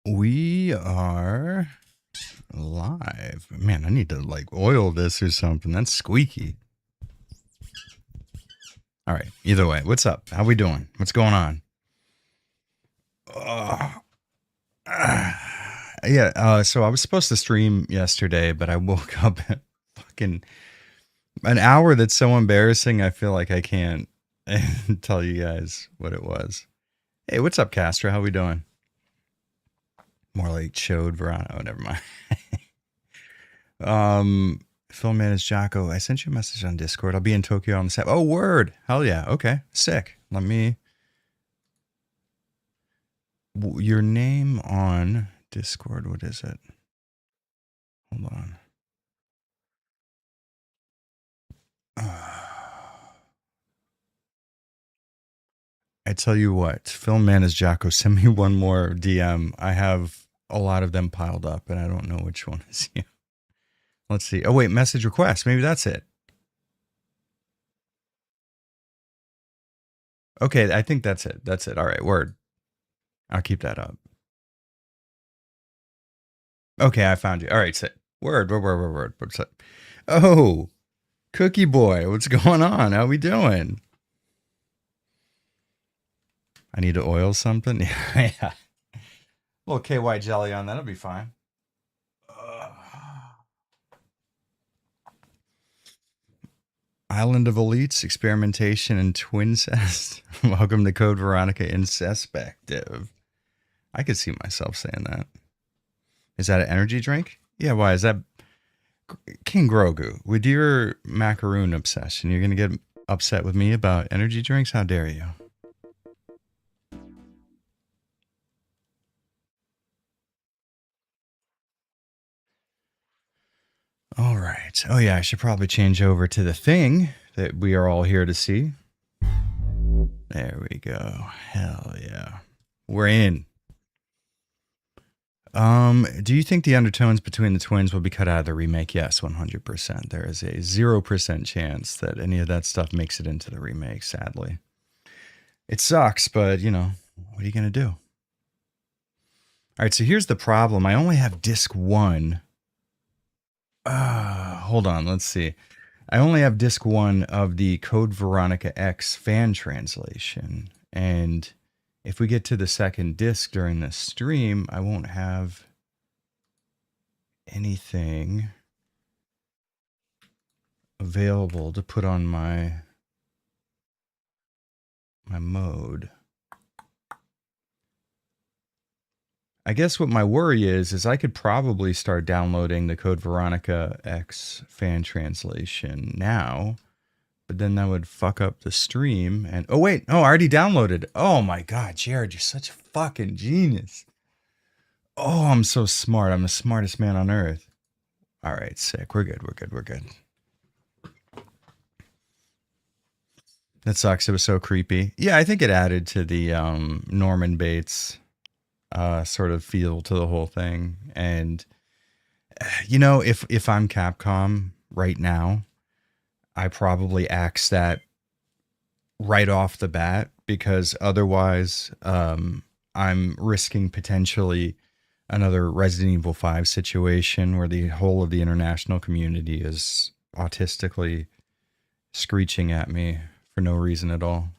We are live. Man, I need to like oil this or something. That's squeaky. All right. Either way, what's up? How we doing? What's going on? Yeah. So I was supposed to stream yesterday, but I woke up at fucking an hour that's so embarrassing. I feel like I can't tell you guys what it was. Hey, what's up, Castro? How we doing? More like Ch-ode, Veronica. Oh, never mind. Film man is Jocko. I sent you a message on Discord. I'll be in Tokyo on the 7th. Oh, word. Hell yeah. Okay. Sick. Let me. Your name on Discord. What is it? Hold on. I tell you what. Film man is Jocko. Send me one more DM. I have a lot of them piled up, and I don't know which one is you. Let's see. Oh, wait. Message request. Maybe that's it. Okay. I think that's it. That's it. All right. Word. I'll keep that up. Okay, I found you. All right, sit. Word. What's up? Oh, Cookie Boy, what's going on? How we doing? I need to oil something. Yeah. A little KY jelly on that'll be fine. Island of Elites, experimentation and twincest. Welcome to Code Veronica Incespective. I could see myself saying that. Is that an energy drink? Yeah, why? Is that King Grogu? With your macaroon obsession, you're going to get upset with me about energy drinks? How dare you? All right. Oh, yeah, I should probably change over to the thing that we are all here to see. There we go. Hell yeah. We're in. Do you think the undertones between the twins will be cut out of the remake? Yes, 100%. There is a 0% chance that any of that stuff makes it into the remake, sadly. It sucks, but, you know, what are you going to do? All right, so here's the problem. I only have disc 1. Hold on, let's see. I only have disc 1 of the Code Veronica X fan translation, and if we get to the second disc during this stream, I won't have anything available to put on my mode. I guess what my worry is I could probably start downloading the Code Veronica X fan translation now, but then that would fuck up the stream. And oh wait, I already downloaded. Oh my god, Jared, you're such a fucking genius. Oh, I'm so smart. I'm the smartest man on earth. All right, sick. We're good. That sucks. It was so creepy. Yeah, I think it added to the Norman Bates sort of feel to the whole thing. And you know, if I'm Capcom right now, I probably axe that right off the bat, because otherwise I'm risking potentially another Resident Evil 5 situation where the whole of the international community is autistically screeching at me for no reason at all.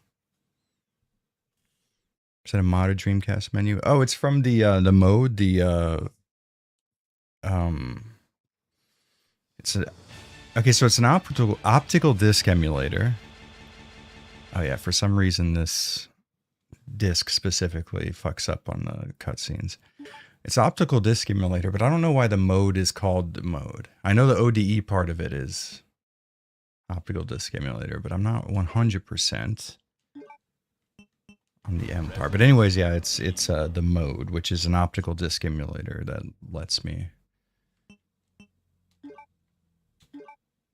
Is that a modded Dreamcast menu? Oh, it's from the mode, okay, so it's an optical disc emulator. Oh yeah, for some reason this disc specifically fucks up on the cutscenes. It's optical disc emulator, but I don't know why the mode is called the mode. I know the ODE part of it is optical disc emulator, but I'm not 100% on the M part. But anyways, yeah, it's the mode, which is an optical disc emulator that lets me.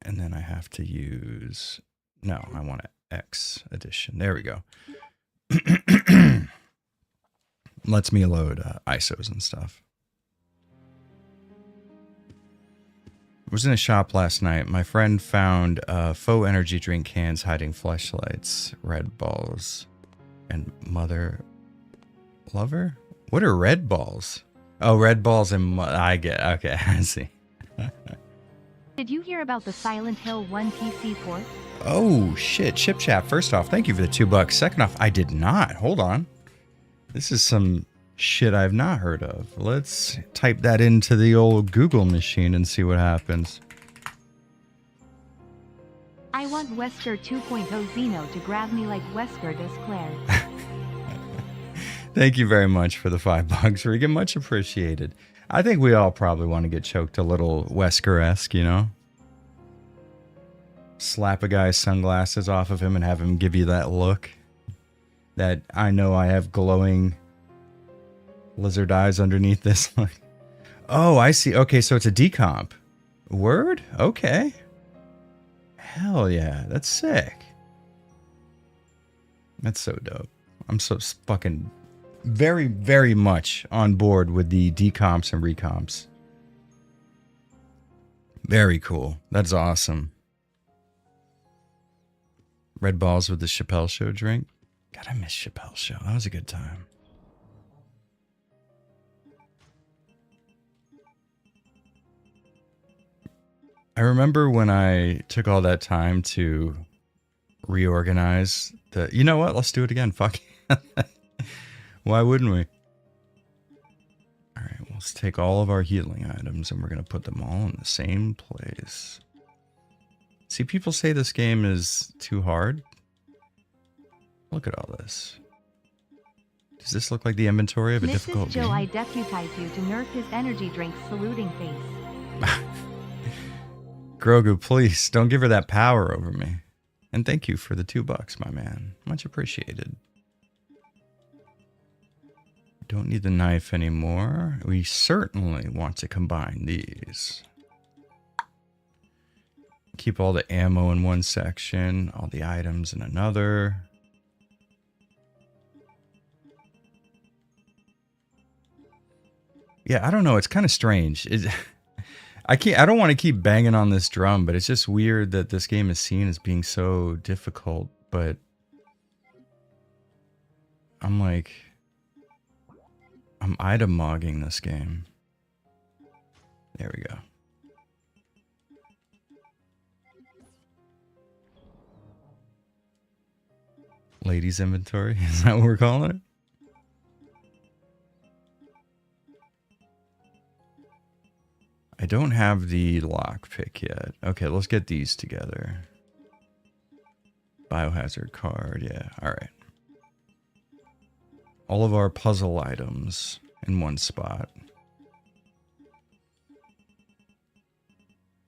And then I have to use, no, I want an X edition. There we go. Lets me load ISOs and stuff. I was in a shop last night. My friend found faux energy drink cans hiding fleshlights, red balls, and mother lover. What are red balls? Oh, red balls and I get. Okay, I see. Did you hear about the Silent Hill 1 PC port? Oh shit, Chip Chat. First off, thank you for the $2. Second off, I did not. Hold on. This is some shit I've not heard of. Let's type that into the old Google machine and see what happens. I want Wesker 2.0 Xeno to grab me like Wesker does Claire. Thank you very much for the $5, Regan. Much appreciated. I think we all probably want to get choked a little Wesker-esque, you know? Slap a guy's sunglasses off of him and have him give you that look. That I know I have glowing lizard eyes underneath this. Oh, I see. Okay, so it's a decomp. Word? Okay. Hell yeah, that's sick. That's so dope. I'm so fucking very, very much on board with the decomps and recomps. Very cool. That's awesome. Red balls with the Chappelle Show drink. God, I miss Chappelle Show. That was a good time. I remember when I took all that time to reorganize the... You know what? Let's do it again. Fuck. Why wouldn't we? All right, let's take all of our healing items and we're going to put them all in the same place. See, people say this game is too hard. Look at all this. Does this look like the inventory of a difficult Joe, game? I deputize you to nerf his energy drinks saluting face. Grogu, please, don't give her that power over me. And thank you for the $2, my man. Much appreciated. Don't need the knife anymore. We certainly want to combine these. Keep all the ammo in one section, all the items in another. Yeah, I don't know. It's kind of strange. I don't want to keep banging on this drum, but it's just weird that this game is seen as being so difficult, but I'm like, I'm item mogging this game. There we go. Ladies inventory, is that what we're calling it? I don't have the lockpick yet. Okay, let's get these together. Biohazard card, yeah, alright. All of our puzzle items in one spot.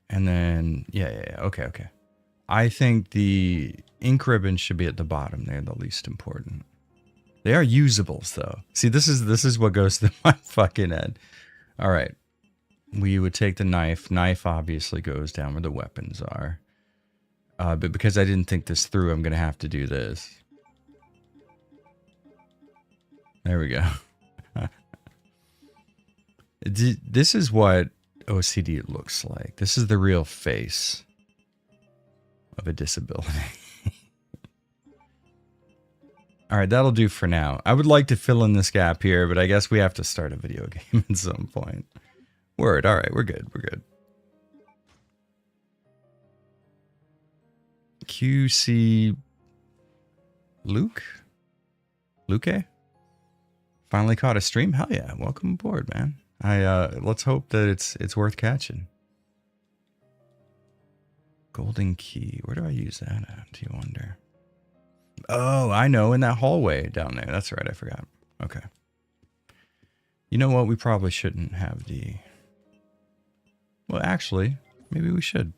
And then, yeah, okay. I think the ink ribbons should be at the bottom. They're the least important. They are usables, though. See, this is what goes through my fucking head. Alright. We would take the knife. Knife obviously goes down where the weapons are. But because I didn't think this through, I'm going to have to do this. There we go. This is what OCD looks like. This is the real face of a disability. All right, that'll do for now. I would like to fill in this gap here, but I guess we have to start a video game at some point. Word. All right, we're good. We're good. QC Luke? Finally caught a stream? Hell yeah. Welcome aboard, man. Let's hope that it's worth catching. Golden key. Where do I use that at, do you wonder? Oh, I know, in that hallway down there. That's right, I forgot. Okay. You know what? We probably shouldn't have the... Well, actually, maybe we should.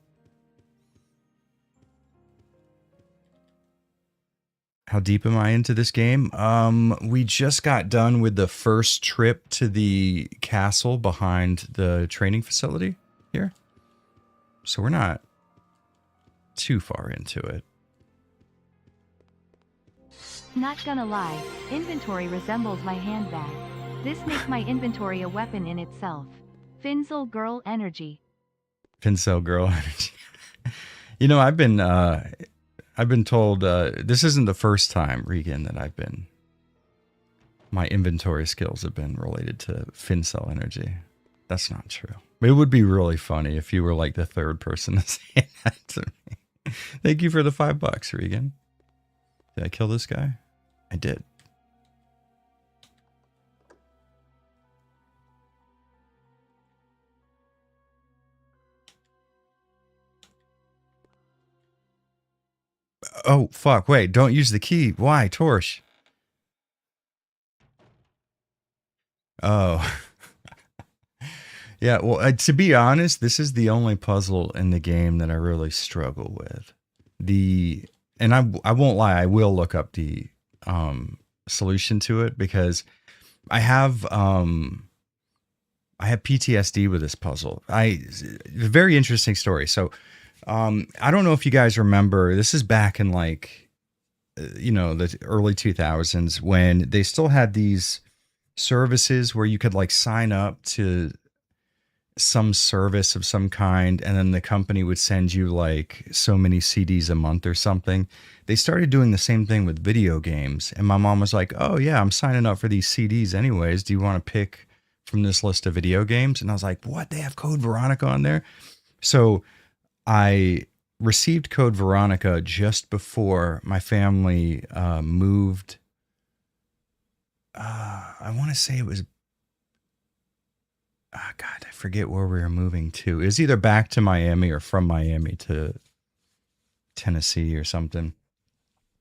How deep am I into this game? We just got done with the first trip to the castle behind the training facility here. So we're not too far into it. Not gonna lie, inventory resembles my handbag. This makes my inventory a weapon in itself. Finzel girl energy. Pincel girl energy. You know, I've been told this isn't the first time, Regan, that I've been my inventory skills have been related to fin cell energy. That's not true. But it would be really funny if you were like the third person to say that to me. Thank you for the $5, Regan. Did I kill this guy? I did. Oh, fuck. Wait, don't use the key. Why, Torch? Oh. Yeah, well, to be honest, this is the only puzzle in the game that I really struggle with. And I won't lie, I will look up the solution to it because I have PTSD with this puzzle. Very interesting story. So I don't know if you guys remember, this is back in like the early 2000s when they still had these services where you could like sign up to some service of some kind, and then the company would send you like so many CDs a month or something. They started doing the same thing with video games, and my mom was like, oh yeah, I'm signing up for these CDs anyways, do you want to pick from this list of video games? And I was like, what, they have Code Veronica on there? So I received Code Veronica just before my family moved. I want to say it was, God, I forget where we were moving to. It was either back to Miami or from Miami to Tennessee or something.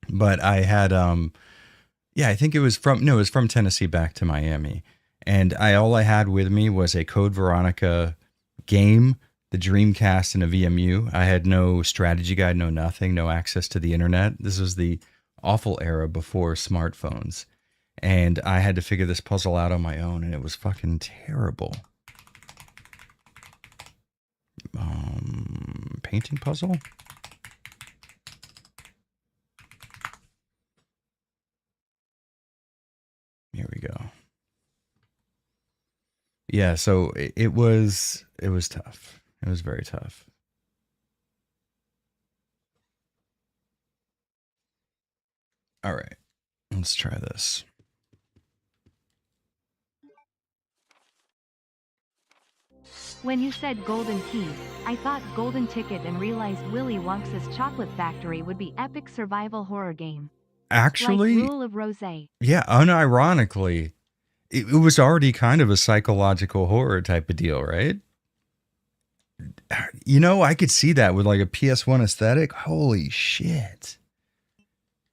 But I had, I think it was from Tennessee back to Miami. And all I had with me was a Code Veronica game, the Dreamcast, and a VMU. I had no strategy guide, no nothing, no access to the internet. This was the awful era before smartphones. And I had to figure this puzzle out on my own, and it was fucking terrible. Painting puzzle? Here we go. Yeah, so it was tough. It was very tough. All right, let's try this. When you said golden key, I thought golden ticket and realized Willy Wonka's chocolate factory would be epic survival horror game. Actually, like Rule of Rose. Yeah, unironically, it was already kind of a psychological horror type of deal, right? I could see that with like a PS1 aesthetic. Holy shit.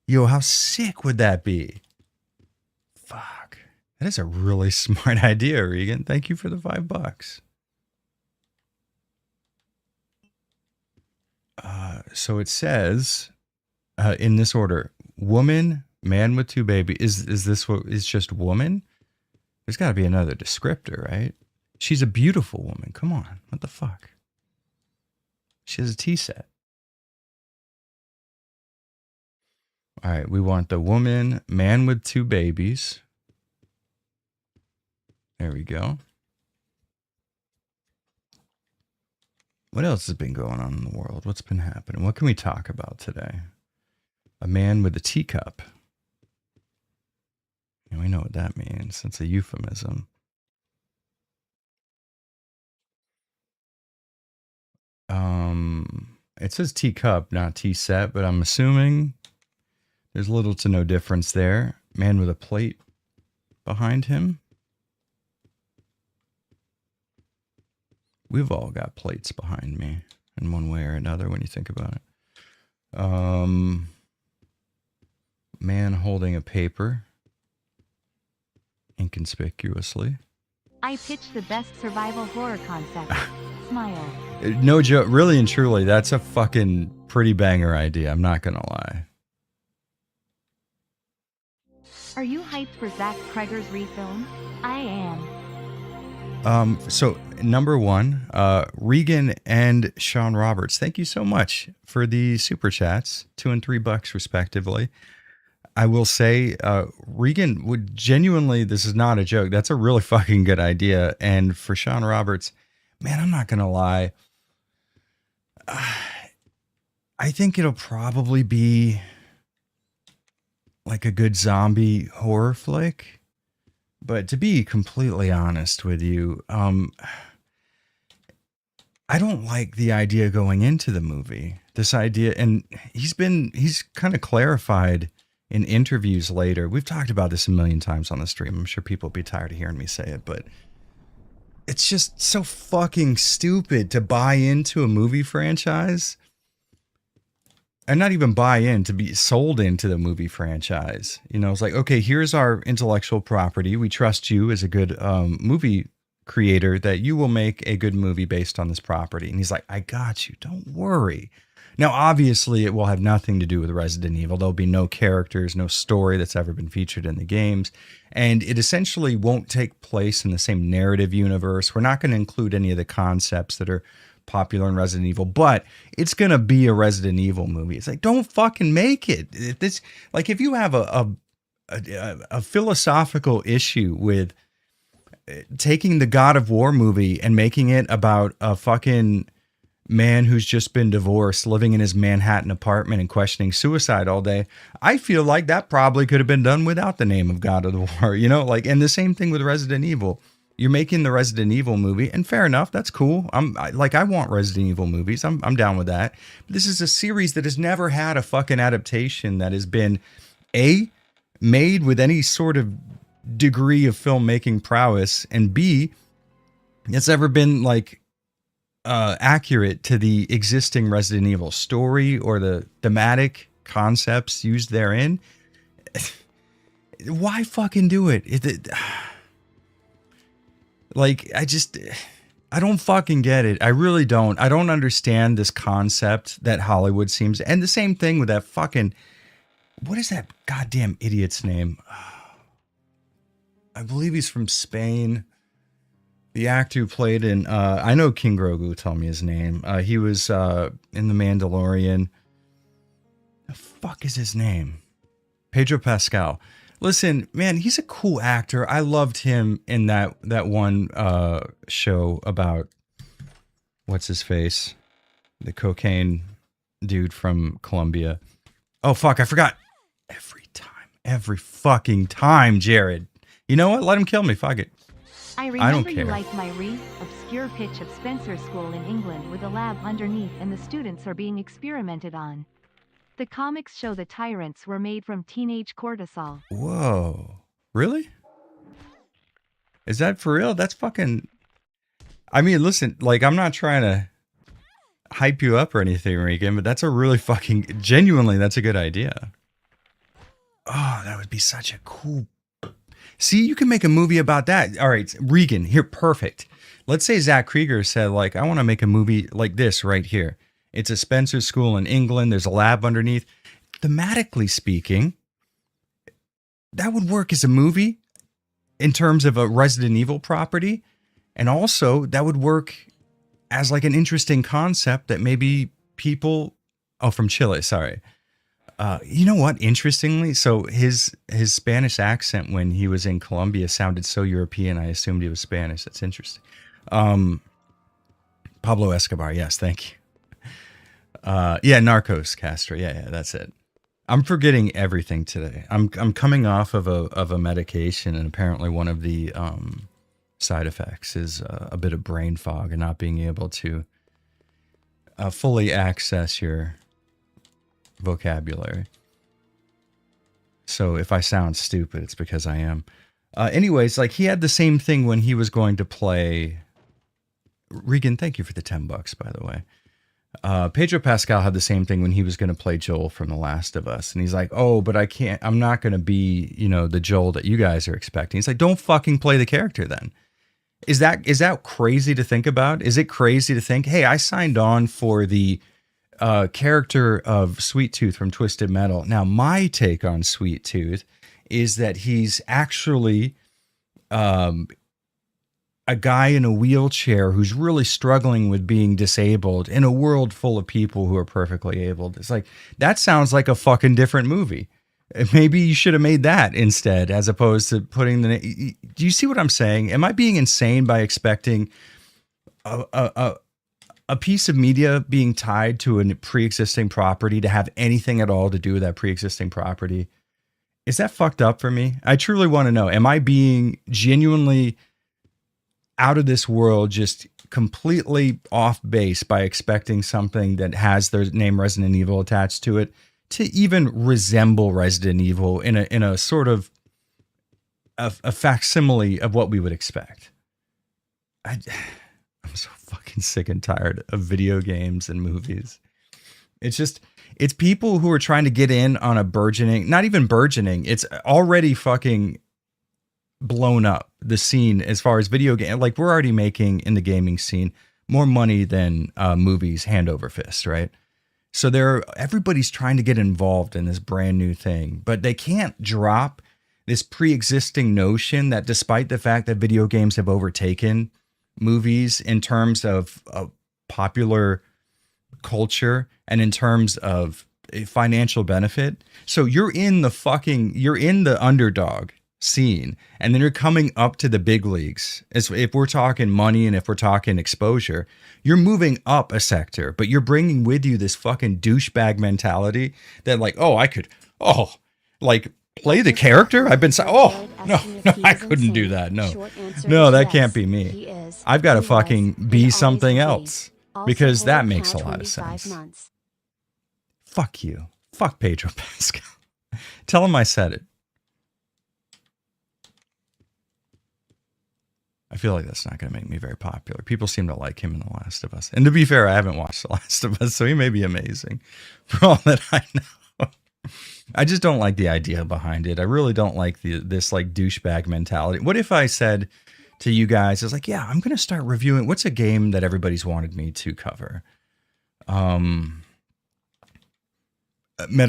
Yo, how sick would that be? Fuck. That is a really smart idea, Regan. Thank you for the $5. So it says in this order: woman, man with 2 babies. Is this what is just woman? There's got to be another descriptor, right? She's a beautiful woman. Come on. What the fuck? She has a T set. All right. We want the woman, man with 2 babies. There we go. What else has been going on in the world? What's been happening? What can we talk about today? A man with a teacup. And we know what that means. It's a euphemism. It says teacup, not tea set, but I'm assuming there's little to no difference there. Man with a plate behind him. We've all got plates behind me in one way or another when you think about it. Man holding a paper inconspicuously. I pitched the best survival horror concept. Smile. No joke, really and truly, that's a fucking pretty banger idea. I'm not gonna lie. Are you hyped for Zach Kreger's refilm? I am. So number one, Regan and Sean Roberts, thank you so much for the super chats, $2 and $3 respectively. I will say, Regan would genuinely, this is not a joke, that's a really fucking good idea. And for Sean Roberts, man, I'm not gonna lie, I think it'll probably be like a good zombie horror flick. But to be completely honest with you, I don't like the idea going into the movie. This idea, and he's kind of clarified in interviews later. We've talked about this a million times on the stream. I'm sure people will be tired of hearing me say it, but it's just so fucking stupid to buy into a movie franchise and not even buy in, to be sold into the movie franchise. You know, it's like, okay, here's our intellectual property. We trust you as a good movie creator that you will make a good movie based on this property. And he's like, I got you. Don't worry. Now, obviously, it will have nothing to do with Resident Evil. There'll be no characters, no story that's ever been featured in the games. And it essentially won't take place in the same narrative universe. We're not going to include any of the concepts that are popular in Resident Evil, but it's going to be a Resident Evil movie. It's like, don't fucking make it. This, like, if you have a philosophical issue with taking the God of War movie and making it about a fucking man who's just been divorced, living in his Manhattan apartment and questioning suicide all day, I feel like that probably could have been done without the name of God of the War, you know, like, and the same thing with Resident Evil. You're making the Resident Evil movie, and fair enough, that's cool. I want Resident Evil movies. I'm down with that. But this is a series that has never had a fucking adaptation that has been made with any sort of degree of filmmaking prowess, and B, it's ever been like accurate to the existing Resident Evil story or the thematic concepts used therein. Why fucking do it? Like, I don't fucking get it. I really don't. I don't understand this concept that Hollywood seems, and the same thing with that fucking, what is that goddamn idiot's name? I believe he's from Spain. The actor who played in, I know King Grogu, tell me his name. He was in The Mandalorian. The fuck is his name? Pedro Pascal. Listen, man, he's a cool actor. I loved him in that one show about, what's his face? The cocaine dude from Colombia. Oh, fuck, I forgot. Every fucking time, Jared. You know what? Let him kill me. Fuck it. I remember you liked my obscure pitch of Spencer School in England with a lab underneath and the students are being experimented on. The comics show the tyrants were made from teenage cortisol. Whoa. Really? Is that for real? That's fucking... I mean, listen, like, I'm not trying to hype you up or anything, Regan, but that's a really fucking... Genuinely, that's a good idea. Oh, that would be such a cool... See, you can make a movie about that. All right, Regan, here, perfect. Let's say Zach Krieger said, like, I want to make a movie like this right here. It's a Spencer School in England. There's a lab underneath. Thematically speaking, that would work as a movie in terms of a Resident Evil property. And also, that would work as like an interesting concept that maybe people... Oh, from Chile, sorry. You know what? Interestingly, so his Spanish accent when he was in Colombia sounded so European, I assumed he was Spanish. That's interesting. Pablo Escobar, yes, thank you. Yeah, Narcos, Castro. Yeah, that's it. I'm forgetting everything today. I'm coming off of a medication, and apparently one of the side effects is a bit of brain fog and not being able to fully access your vocabulary. So if I sound stupid, it's because I am. Anyways, like, he had the same thing when he was going to play... Regan, thank you for the $10, by the way. Pedro Pascal had the same thing when he was going to play Joel from The Last of Us. And he's like, oh, but I'm not going to be, you know, the Joel that you guys are expecting. He's like, don't fucking play the character then. Is that crazy to think about? Is it crazy to think, hey, I signed on for the character of Sweet Tooth from Twisted Metal. Now, my take on Sweet Tooth is that he's actually a guy in a wheelchair who's really struggling with being disabled in a world full of people who are perfectly able. It's like, that sounds like a fucking different movie. Maybe you should have made that instead, as opposed to putting the... Do you see what I'm saying? Am I being insane by expecting a piece of media being tied to a pre-existing property to have anything at all to do with that pre-existing property? Is that fucked up for me? I truly want to know. Am I being genuinely out of this world, just completely off base by expecting something that has their name Resident Evil attached to it to even resemble Resident Evil in a sort of a facsimile of what we would expect? I'm so fucking sick and tired of video games and movies. It's people who are trying to get in on a burgeoning, not even burgeoning, it's already fucking blown up, the scene as far as video game. Like, we're already making in the gaming scene more money than movies hand over fist, right? So everybody's trying to get involved in this brand new thing, but they can't drop this pre-existing notion that despite the fact that video games have overtaken movies in terms of popular culture and in terms of a financial benefit. So you're in the underdog scene, and then you're coming up to the big leagues. If we're talking money and if we're talking exposure, you're moving up a sector, but you're bringing with you this fucking douchebag mentality that like, like play the character. I've been no, I couldn't do that. No, that can't be me. I've got to fucking be something else because that makes a lot of sense. Fuck you. Fuck Pedro Pascal. Tell him I said it. I feel like that's not going to make me very popular. People seem to like him in The Last of Us. And to be fair, I haven't watched The Last of Us, so he may be amazing for all that I know. I just don't like the idea behind it. I really don't like this like douchebag mentality. What if I said to you guys, I was like, yeah, I'm going to start reviewing. What's a game that everybody's wanted me to cover? Metal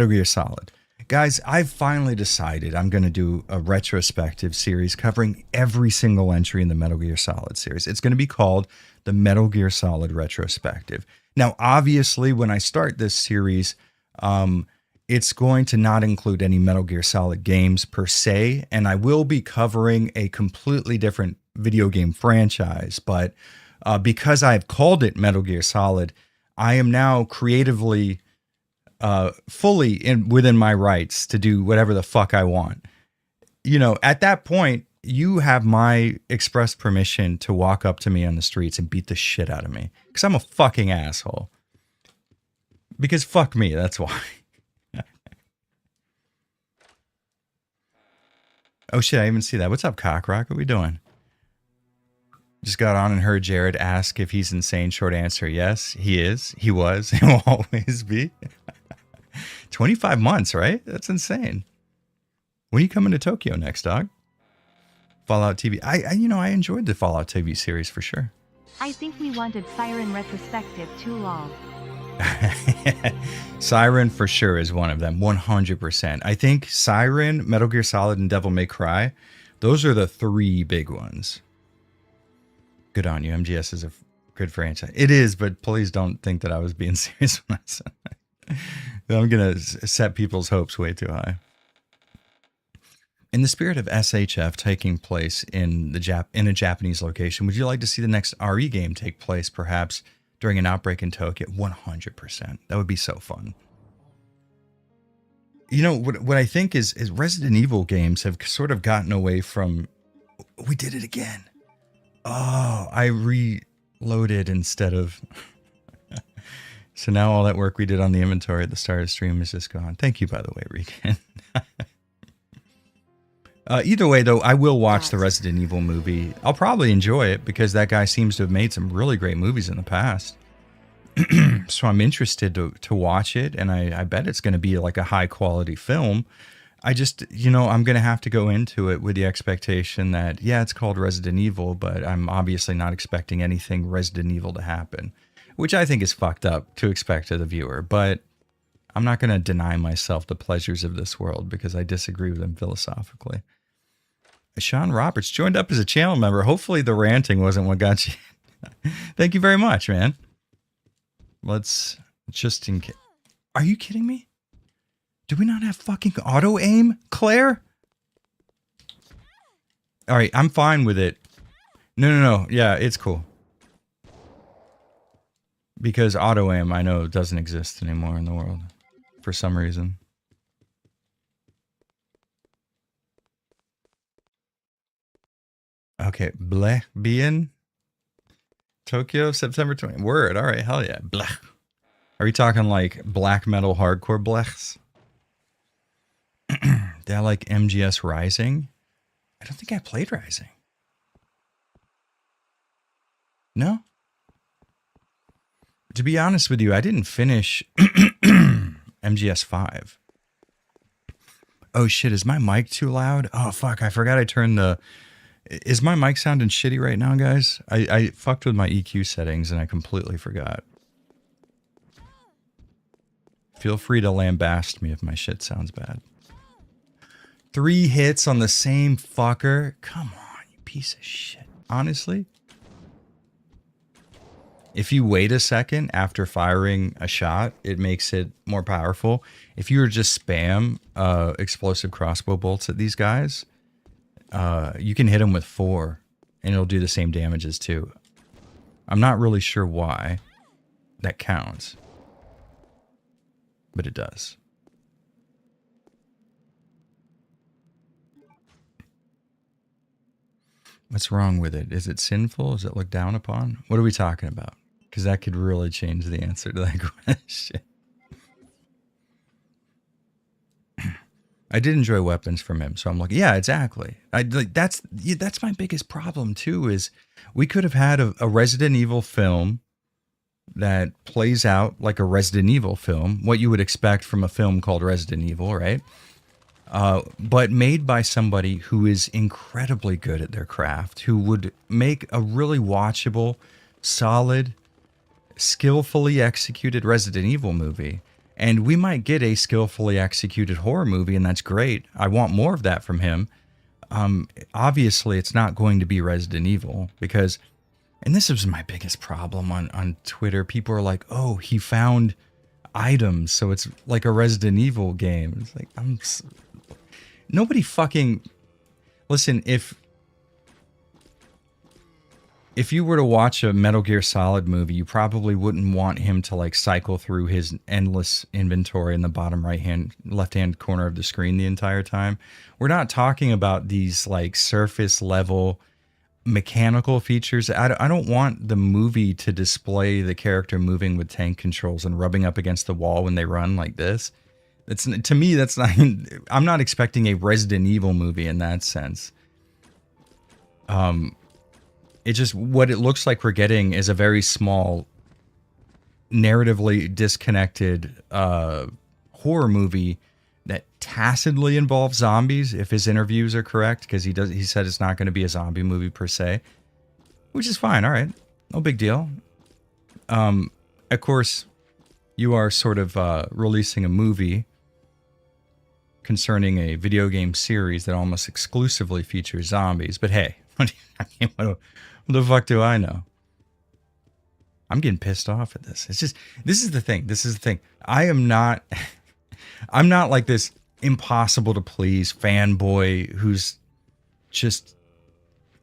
Gear Solid. Guys, I've finally decided I'm going to do a retrospective series covering every single entry in the Metal Gear Solid series. It's going to be called the Metal Gear Solid Retrospective. Now, obviously, when I start this series, it's going to not include any Metal Gear Solid games per se, and I will be covering a completely different video game franchise. But because I've called it Metal Gear Solid, I am now creatively fully within my rights to do whatever the fuck I want. You know, at that point, you have my express permission to walk up to me on the streets and beat the shit out of me because I'm a fucking asshole. Because fuck me, that's why. Oh shit, I didn't even see that. What's up, Cockrock? What are we doing? Just got on and heard Jared ask if he's insane. Short answer, yes, he is. He was. He will always be. 25 months, right? That's insane. When are you coming to Tokyo next, dog? Fallout TV. I enjoyed the Fallout TV series for sure. I think we wanted Siren retrospective too long. Siren for sure is one of them, 100%. I think Siren, Metal Gear Solid, and Devil May Cry, those are the three big ones. Good on you. MGS is a good franchise. It is, but please don't think that I was being serious when I said that. I'm going to set people's hopes way too high. In the spirit of SHF taking place in a Japanese location, would you like to see the next RE game take place perhaps during an outbreak in Tokyo? 100%. That would be so fun. You know, what I think is Resident Evil games have sort of gotten away from, we did it again. Oh, I reloaded instead of... So now all that work we did on the inventory at the start of the stream is just gone. Thank you, by the way, Regan. Either way, though, I will watch the Resident Evil movie. I'll probably enjoy it because that guy seems to have made some really great movies in the past. So I'm interested to watch it, and I bet it's going to be like a high-quality film. I just, I'm going to have to go into it with the expectation that, yeah, it's called Resident Evil, but I'm obviously not expecting anything Resident Evil to happen. Which I think is fucked up to expect of the viewer, but I'm not going to deny myself the pleasures of this world because I disagree with them philosophically. Sean Roberts joined up as a channel member. Hopefully the ranting wasn't what got you. Thank you very much, man. Let's just in case. Are you kidding me? Do we not have fucking auto aim, Claire? All right, I'm fine with it. No. Yeah, it's cool. Because auto aim, I know, doesn't exist anymore in the world for some reason. Okay, bleh, being Tokyo, September 20th. Word, all right, hell yeah. Bleh. Are we talking like black metal hardcore blechs? Did I like MGS Rising? I don't think I played Rising. No? To be honest with you, I didn't finish MGS 5. Oh shit, is my mic too loud? Oh fuck, I forgot I turned the... Is my mic sounding shitty right now, guys? I fucked with my EQ settings and I completely forgot. Feel free to lambast me if my shit sounds bad. 3 hits on the same fucker? Come on, you piece of shit. Honestly? If you wait a second after firing a shot, it makes it more powerful. If you were just spam explosive crossbow bolts at these guys, you can hit them with 4 and it'll do the same damage as 2. I'm not really sure why that counts, but it does. What's wrong with it? Is it sinful? Is it looked down upon? What are we talking about? Because that could really change the answer to that question. I did enjoy weapons from him, so I'm like, yeah, exactly. That's my biggest problem too. Is we could have had a Resident Evil film that plays out like a Resident Evil film, what you would expect from a film called Resident Evil, right? But made by somebody who is incredibly good at their craft, who would make a really watchable, solid, skillfully executed Resident Evil movie. And we might get a skillfully executed horror movie, and that's great. I want more of that from him. Obviously, it's not going to be Resident Evil because, and this was my biggest problem on Twitter. People are like, oh, he found items, so it's like a Resident Evil game. It's like, nobody fucking... Listen, if you were to watch a Metal Gear Solid movie, you probably wouldn't want him to like cycle through his endless inventory in the bottom left-hand corner of the screen the entire time. We're not talking about these like surface level mechanical features. I don't want the movie to display the character moving with tank controls and rubbing up against the wall when they run like this. To me, that's not... I'm not expecting a Resident Evil movie in that sense. It just, what it looks like we're getting is a very small, narratively disconnected horror movie that tacitly involves zombies, if his interviews are correct, because he said it's not going to be a zombie movie per se, which is fine. All right, no big deal. Of course, you are sort of releasing a movie concerning a video game series that almost exclusively features zombies. But hey, what the fuck do I know? I'm getting pissed off at this. It's just, this is the thing. I'm not like this impossible to please fanboy who's just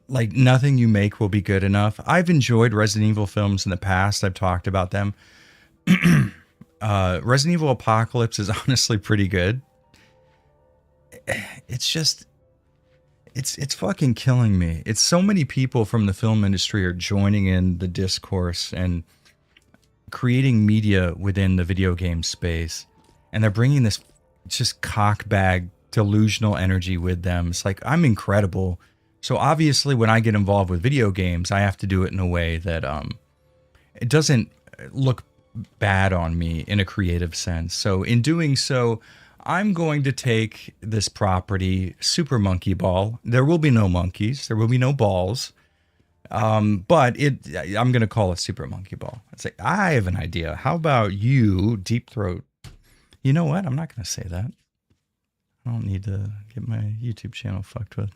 like, nothing you make will be good enough. I've enjoyed Resident Evil films in the past. I've talked about them. Resident Evil Apocalypse is honestly pretty good. It's just, it's fucking killing me. It's so many people from the film industry are joining in the discourse and creating media within the video game space. And they're bringing this just cockbag delusional energy with them. It's like, I'm incredible. So obviously when I get involved with video games, I have to do it in a way that it doesn't look bad on me in a creative sense. So in doing so, I'm going to take this property, Super Monkey Ball. There will be no monkeys. There will be no balls. But I'm going to call it Super Monkey Ball. It's like, I have an idea. How about you, Deep Throat? You know what? I'm not going to say that. I don't need to get my YouTube channel fucked with.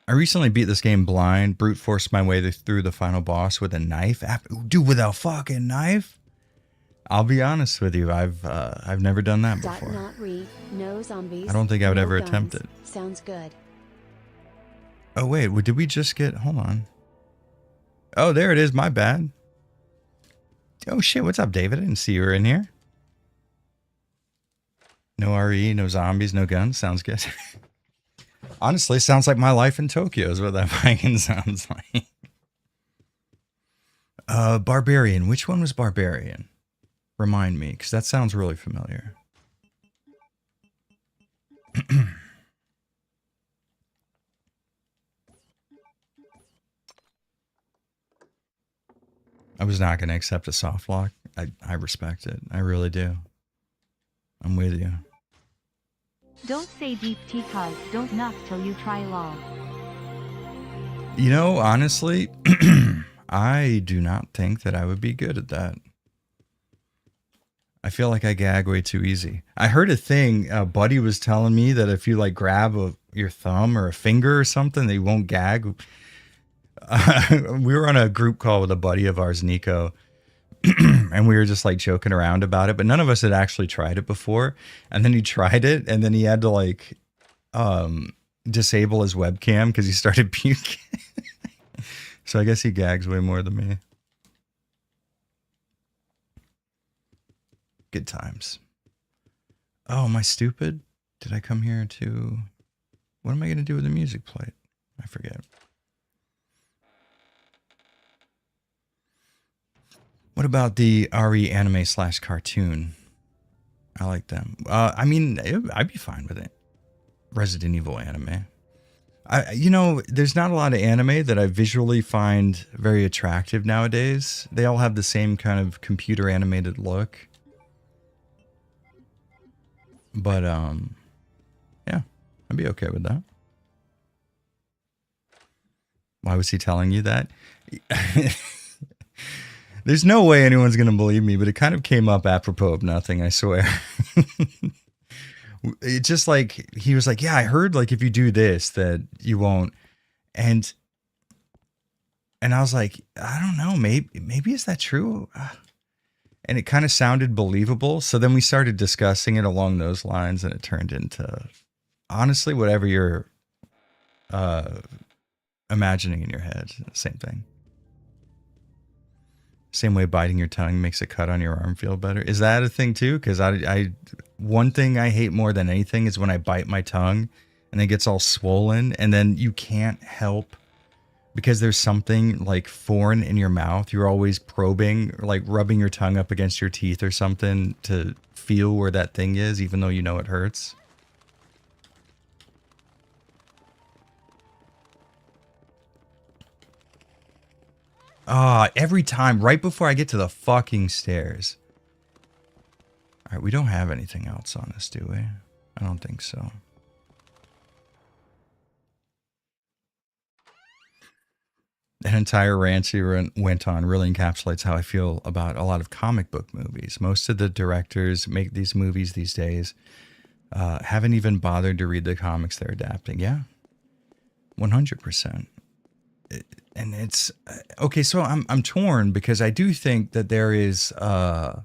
I recently beat this game blind, brute forced my way through the final boss with a knife. Dude, with a fucking knife? I'll be honest with you, I've never done that before. No zombies, I don't think I would ever attempt it. Sounds good. Oh wait, did we just get? Hold on. Oh, there it is. My bad. Oh shit, what's up, David? I didn't see you were in here. No RE, no zombies, no guns. Sounds good. Honestly, sounds like my life in Tokyo is what that fucking sounds like. Barbarian. Which one was Barbarian? Remind me, because that sounds really familiar. I was not going to accept a soft lock. I respect it. I really do. I'm with you. Don't say deep tea cuz don't knock till you try law. You know, honestly, I do not think that I would be good at that. I feel like I gag way too easy. I heard a thing, a buddy was telling me that if you like grab your thumb or a finger or something, they won't gag. We were on a group call with a buddy of ours, Nico, and we were just like joking around about it, but none of us had actually tried it before. And then he tried it, and then he had to like disable his webcam because he started puking. So I guess he gags way more than me. Good times. Oh, am I stupid? Did I come here to... What am I going to do with the music plate? I forget. What about the RE anime / cartoon? I like them. I mean, I'd be fine with it. Resident Evil anime. You know, there's not a lot of anime that I visually find very attractive nowadays. They all have the same kind of computer animated look. But, yeah, I'd be okay with that. Why was he telling you that? There's no way anyone's going to believe me, but it kind of came up apropos of nothing, I swear. It just like, he was like, yeah, I heard like if you do this, that you won't. And I was like, I don't know, maybe is that true? And it kind of sounded believable. So then we started discussing it along those lines, and it turned into, honestly, whatever you're imagining in your head, same thing. Same way biting your tongue makes a cut on your arm feel better. Is that a thing too? Because I one thing I hate more than anything is when I bite my tongue and it gets all swollen, and then you can't help, because there's something like foreign in your mouth. You're always probing, like rubbing your tongue up against your teeth or something to feel where that thing is, even though you know it hurts. Every time, right before I get to the fucking stairs. All right, we don't have anything else on us, do we? I don't think so. That entire rant you went on really encapsulates how I feel about a lot of comic book movies. Most of the directors make these movies these days haven't even bothered to read the comics they're adapting. Yeah, 100%. And it's okay. So I'm torn, because I do think that there is a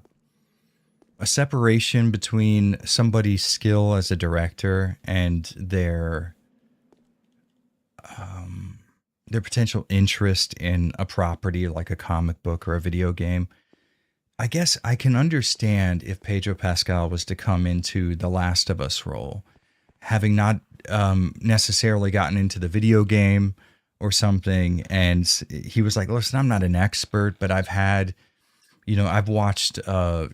separation between somebody's skill as a director and their potential interest in a property like a comic book or a video game. I guess I can understand if Pedro Pascal was to come into the Last of Us role, having not necessarily gotten into the video game or something, and he was like, listen, I'm not an expert, but I've had, you know, I've watched,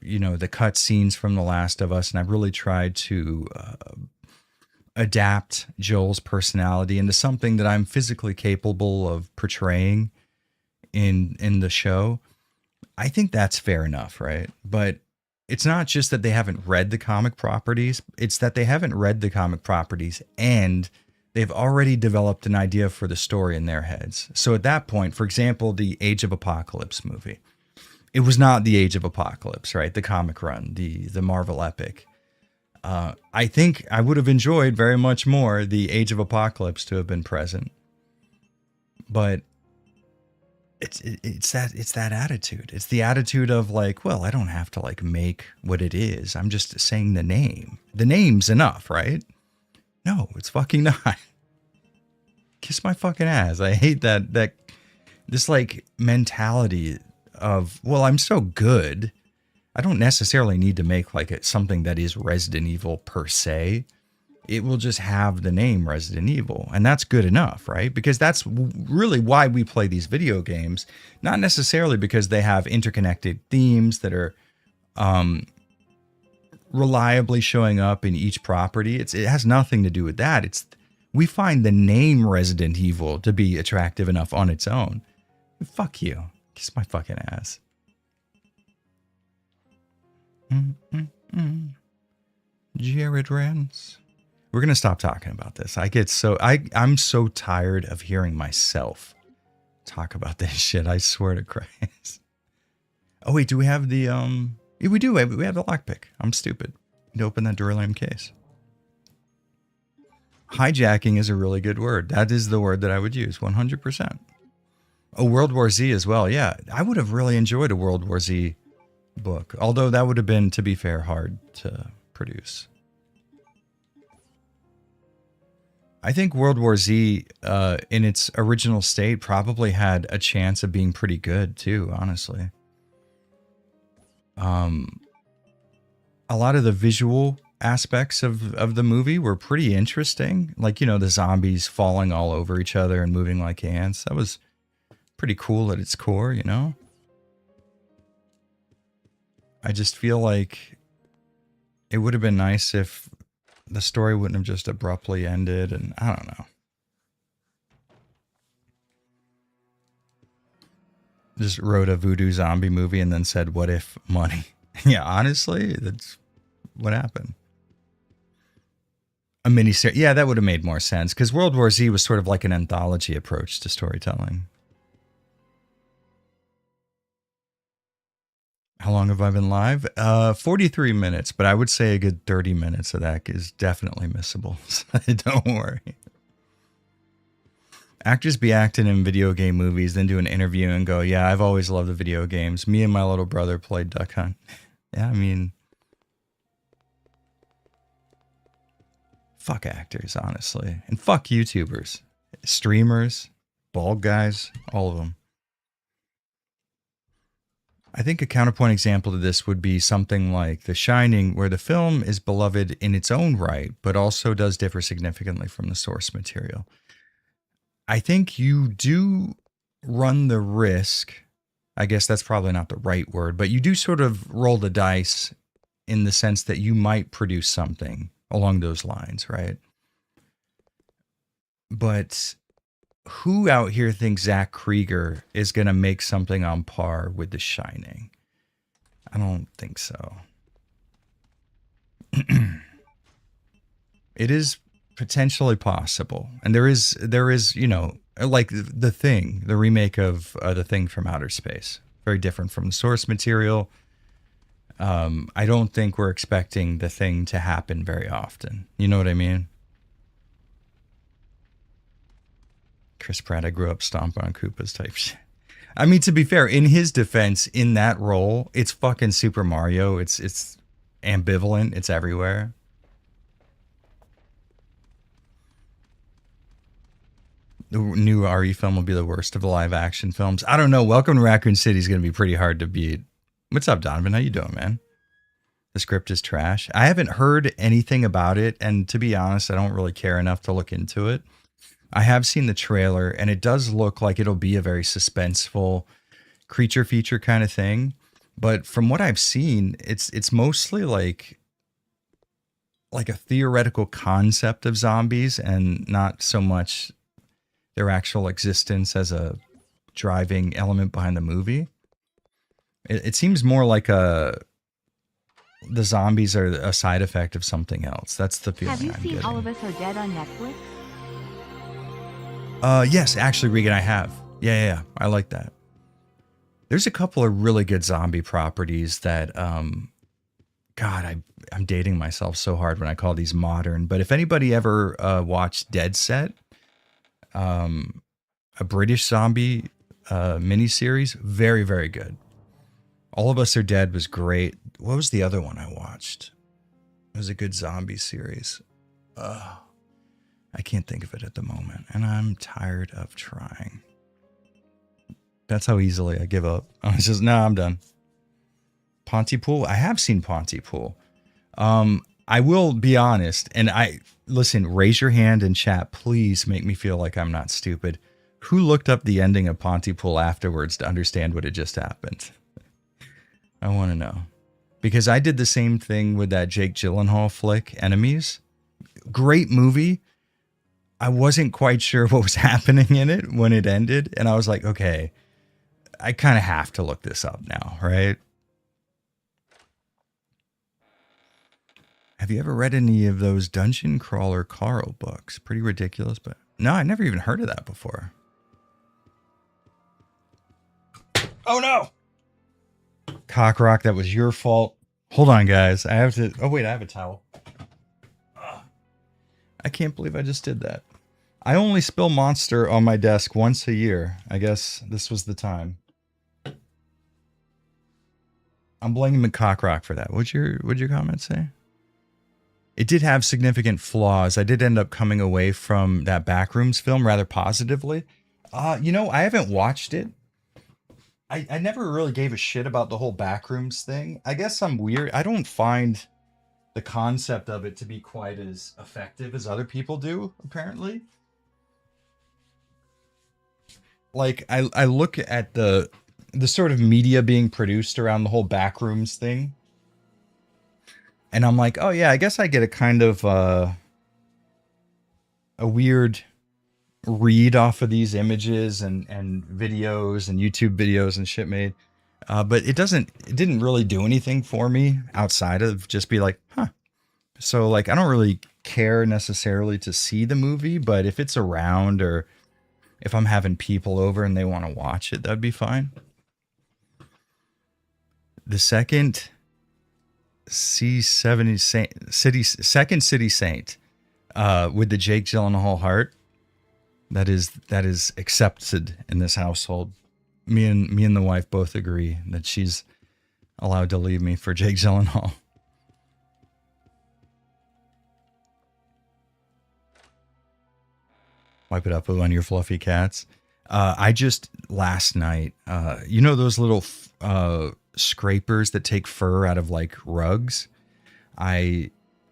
you know, the cut scenes from The Last of Us, and I've really tried to adapt Joel's personality into something that I'm physically capable of portraying in the show. I think that's fair enough, right? But it's not just that they haven't read the comic properties, it's that they haven't read the comic properties and they've already developed an idea for the story in their heads. So at that point, for example, the Age of Apocalypse movie, it was not the Age of Apocalypse, right? The comic run, the Marvel epic. I think I would have enjoyed very much more the Age of Apocalypse to have been present. But it's that attitude. It's the attitude of like, well, I don't have to like make what it is. I'm just saying the name. The name's enough, right? No, it's fucking not. Kiss my fucking ass. I hate that this like mentality of, well, I'm so good. I don't necessarily need to make like something that is Resident Evil per se. It will just have the name Resident Evil, and that's good enough, right? Because that's really why we play these video games, not necessarily because they have interconnected themes that are reliably showing up in each property. It has nothing to do with that. We find the name Resident Evil to be attractive enough on its own. Fuck you. Kiss my fucking ass. Jared Rance. We're going to stop talking about this. I'm so tired of hearing myself talk about this shit. I swear to Christ. Oh, wait, do we have the, yeah, we do. We have the lockpick. I'm stupid. To open that beryllium case. Hijacking is a really good word. That is the word that I would use, 100%. Oh, World War Z as well. Yeah, I would have really enjoyed a World War Z book. Although that would have been, to be fair, hard to produce. I think World War Z, in its original state, probably had a chance of being pretty good too, honestly. A lot of the visual aspects of the movie were pretty interesting. Like, you know, the zombies falling all over each other and moving like ants. That was pretty cool at its core, you know? I just feel like it would have been nice if the story wouldn't have just abruptly ended, and I don't know. Just wrote a voodoo zombie movie and then said, what if money? Yeah, honestly, that's what happened. A miniseries. Yeah, that would have made more sense, because World War Z was sort of like an anthology approach to storytelling. How long have I been live? 43 minutes, but I would say a good 30 minutes of that is definitely missable. So don't worry. Actors be acting in video game movies, then do an interview and go, yeah, I've always loved the video games. Me and my little brother played Duck Hunt. Yeah, I mean, fuck actors, honestly. And fuck YouTubers, streamers, bald guys, all of them. I think a counterpoint example to this would be something like The Shining, where the film is beloved in its own right, but also does differ significantly from the source material. I think you do run the risk, I guess that's probably not the right word, but you do sort of roll the dice in the sense that you might produce something along those lines, right? But who out here thinks Zach Krieger is going to make something on par with The Shining? I don't think so. It is potentially possible. And there is, you know, like The Thing, the remake of The Thing from Outer Space. Very different from the source material. I don't think we're expecting The Thing to happen very often. You know what I mean? Chris Pratt, I grew up stomping on Koopas type shit. I mean, to be fair, in his defense, in that role, it's fucking Super Mario. It's ambivalent. It's everywhere. The new RE film will be the worst of the live action films. I don't know. Welcome to Raccoon City is going to be pretty hard to beat. What's up, Donovan? How you doing, man? The script is trash. I haven't heard anything about it, and to be honest, I don't really care enough to look into it. I have seen the trailer, and it does look like it'll be a very suspenseful creature feature kind of thing. But from what I've seen, it's mostly like a theoretical concept of zombies, and not so much their actual existence as a driving element behind the movie. It seems more like the zombies are a side effect of something else. That's the feeling I'm getting. Have you seen All of Us Are Dead on Netflix? Yes, actually, Regan, I have. Yeah, I like that. There's a couple of really good zombie properties that, God, I'm dating myself so hard when I call these modern. But if anybody ever watched Dead Set, a British zombie miniseries, very, very good. All of Us Are Dead was great. What was the other one I watched? It was a good zombie series. I can't think of it at the moment, and I'm tired of trying. That's how easily I give up. I was just, no, I'm done. Pontypool. I have seen Pontypool. I will be honest, and listen, raise your hand in chat. Please make me feel like I'm not stupid. Who looked up the ending of Pontypool afterwards to understand what had just happened? I want to know. Because I did the same thing with that Jake Gyllenhaal flick, Enemies. Great movie. I wasn't quite sure what was happening in it when it ended. And I was like, okay, I kind of have to look this up now, right? Have you ever read any of those Dungeon Crawler Carl books? Pretty ridiculous, but no, I never even heard of that before. Oh no! Cockrock, that was your fault. Hold on, guys. I have to... Oh, wait, I have a towel. I can't believe I just did that. I only spill Monster on my desk once a year. I guess this was the time. I'm blaming Cockrock for that. What'd your comment say? It did have significant flaws. I did end up coming away from that Backrooms film rather positively. You know, I haven't watched it. I never really gave a shit about the whole Backrooms thing. I guess I'm weird. I don't find the concept of it to be quite as effective as other people do, apparently. Like, I look at the sort of media being produced around the whole Backrooms thing. And I'm like, oh yeah, I guess I get a kind of a weird read off of these images and videos and YouTube videos and shit made. But it didn't really do anything for me outside of just be like, huh. So like, I don't really care necessarily to see the movie, but if it's around or if I'm having people over and they want to watch it, that'd be fine. The second C70 Second City Saint with the Jake Gyllenhaal heart. That is accepted in this household. Me and the wife both agree that she's allowed to leave me for Jake Gyllenhaal. Wipe it up on your fluffy cats. I just last night, you know those little scrapers that take fur out of like rugs? I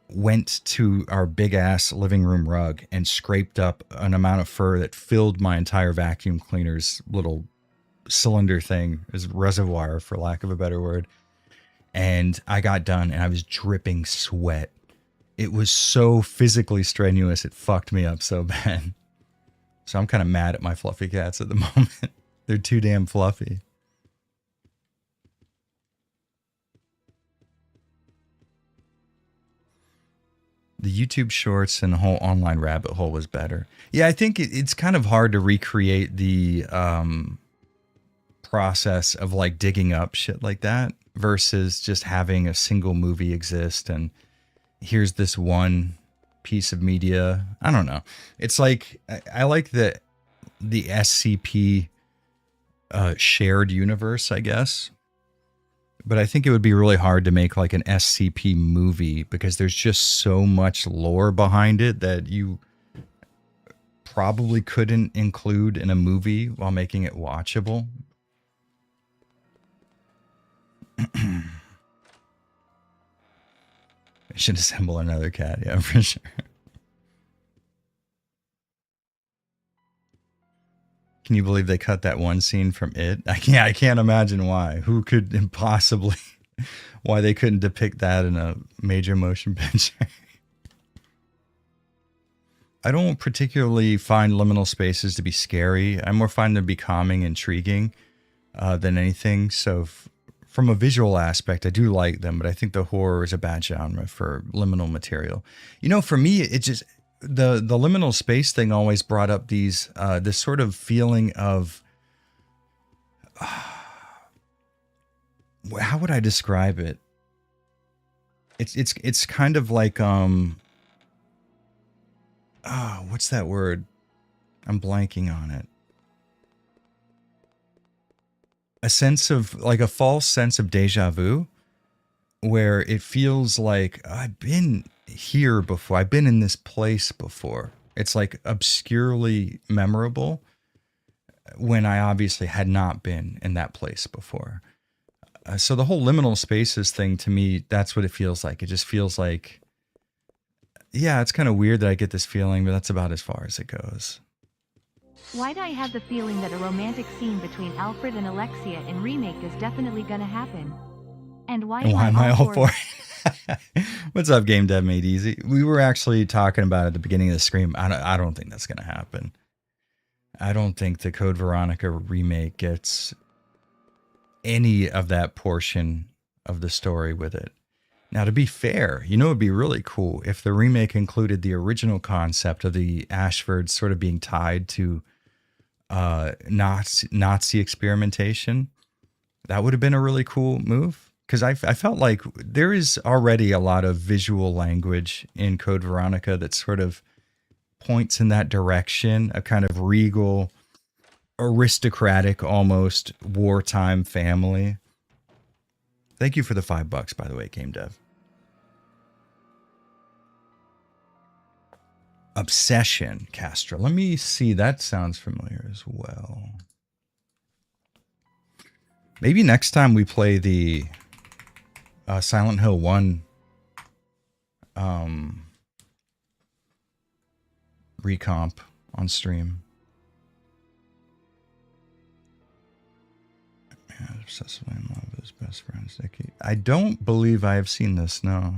went to our big ass living room rug and scraped up an amount of fur that filled my entire vacuum cleaner's little cylinder thing, is reservoir for lack of a better word. And I got done and I was dripping sweat. It was so physically strenuous. It fucked me up so bad. So I'm kind of mad at my fluffy cats at the moment. They're too damn fluffy. The YouTube shorts and the whole online rabbit hole was better. Yeah, I think it's kind of hard to recreate the process of like digging up shit like that versus just having a single movie exist and here's this one piece of media. I don't know. It's like I like the SCP shared universe, I guess. But I think it would be really hard to make like an SCP movie because there's just so much lore behind it that you probably couldn't include in a movie while making it watchable. I should assemble another cat, yeah, for sure. Can you believe they cut that one scene from It? I can't imagine why. Who could impossibly, why they couldn't depict that in a major motion picture. I don't particularly find liminal spaces to be scary. I more find them to be calming, intriguing than anything. So from a visual aspect, I do like them, but I think the horror is a bad genre for liminal material. You know, for me, it just... The liminal space thing always brought up this sort of feeling of how would I describe it? It's kind of like what's that word? I'm blanking on it. A sense of like a false sense of deja vu, where it feels like I've been here before. I've been in this place before. It's like obscurely memorable when I obviously had not been in that place before. So the whole liminal spaces thing, to me, that's what it feels like. It just feels like, yeah, it's kind of weird that I get this feeling, but that's about as far as it goes. Why do I have the feeling that a romantic scene between Alfred and Alexia in Remake is definitely gonna happen? And why am I all for it? What's up, Game Dev Made Easy? We were actually talking about at the beginning of the stream. I don't think that's going to happen. I don't think the Code Veronica remake gets any of that portion of the story with it. Now, to be fair, you know, it'd be really cool if the remake included the original concept of the Ashfords sort of being tied to Nazi experimentation. That would have been a really cool move. Because I felt like there is already a lot of visual language in Code Veronica that sort of points in that direction, a kind of regal, aristocratic, almost wartime family. Thank you for the $5, by the way, Game Dev. Obsession, Castro. Let me see. That sounds familiar as well. Maybe next time we play the Silent Hill 1 recomp on stream. Man, obsessively in love with his best friend, Sticky. I don't believe I have seen this, no.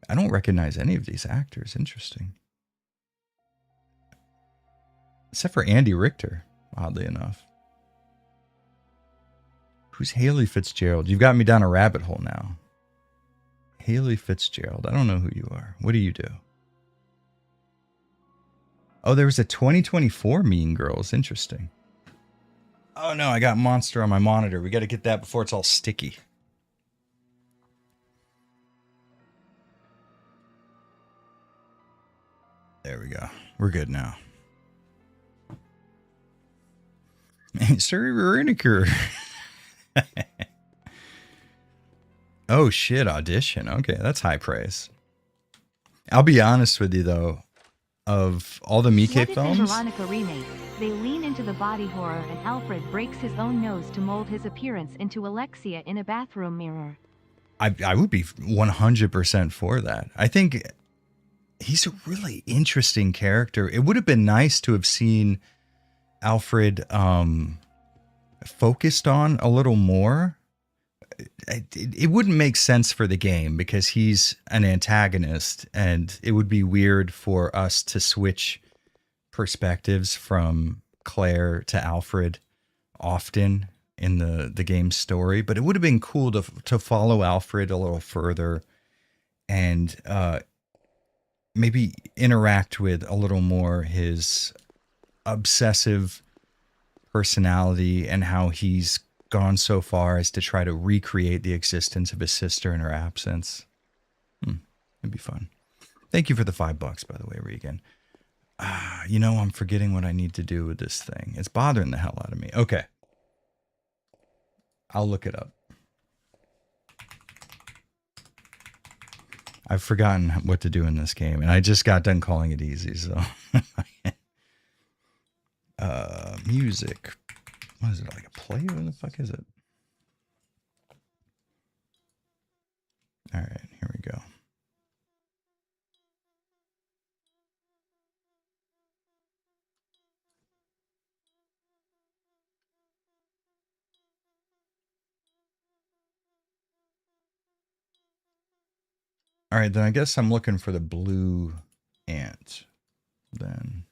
I don't recognize any of these actors. Interesting. Except for Andy Richter, oddly enough. Who's Haley Fitzgerald? You've got me down a rabbit hole now. Haley Fitzgerald. I don't know who you are. What do you do? Oh, there was a 2024 Mean Girls. Interesting. Oh no, I got Monster on my monitor. We got to get that before it's all sticky. There we go. We're good now. Sir Veronica. Oh shit, Audition. Okay, that's high praise. I'll be honest with you though, of all the Miike films. What if in Veronica remake, they lean into the body horror and Alfred breaks his own nose to mold his appearance into Alexia in a bathroom mirror? I would be 100% for that. I think he's a really interesting character. It would have been nice to have seen Alfred focused on a little more. It wouldn't make sense for the game because he's an antagonist, and it would be weird for us to switch perspectives from Claire to Alfred often in the game's story. But it would have been cool to follow Alfred a little further and maybe interact with a little more his obsessive personality and how he's gone so far as to try to recreate the existence of his sister in her absence. It'd be fun. Thank you for the $5, by the way, Regan. You know, I'm forgetting what I need to do with this thing. It's bothering the hell out of me. Okay. I'll look it up. I've forgotten what to do in this game, and I just got done calling it easy, so. Music. What is it, like a play? What the fuck is it? All right, here we go. All right, then I guess I'm looking for the blue ant. Then.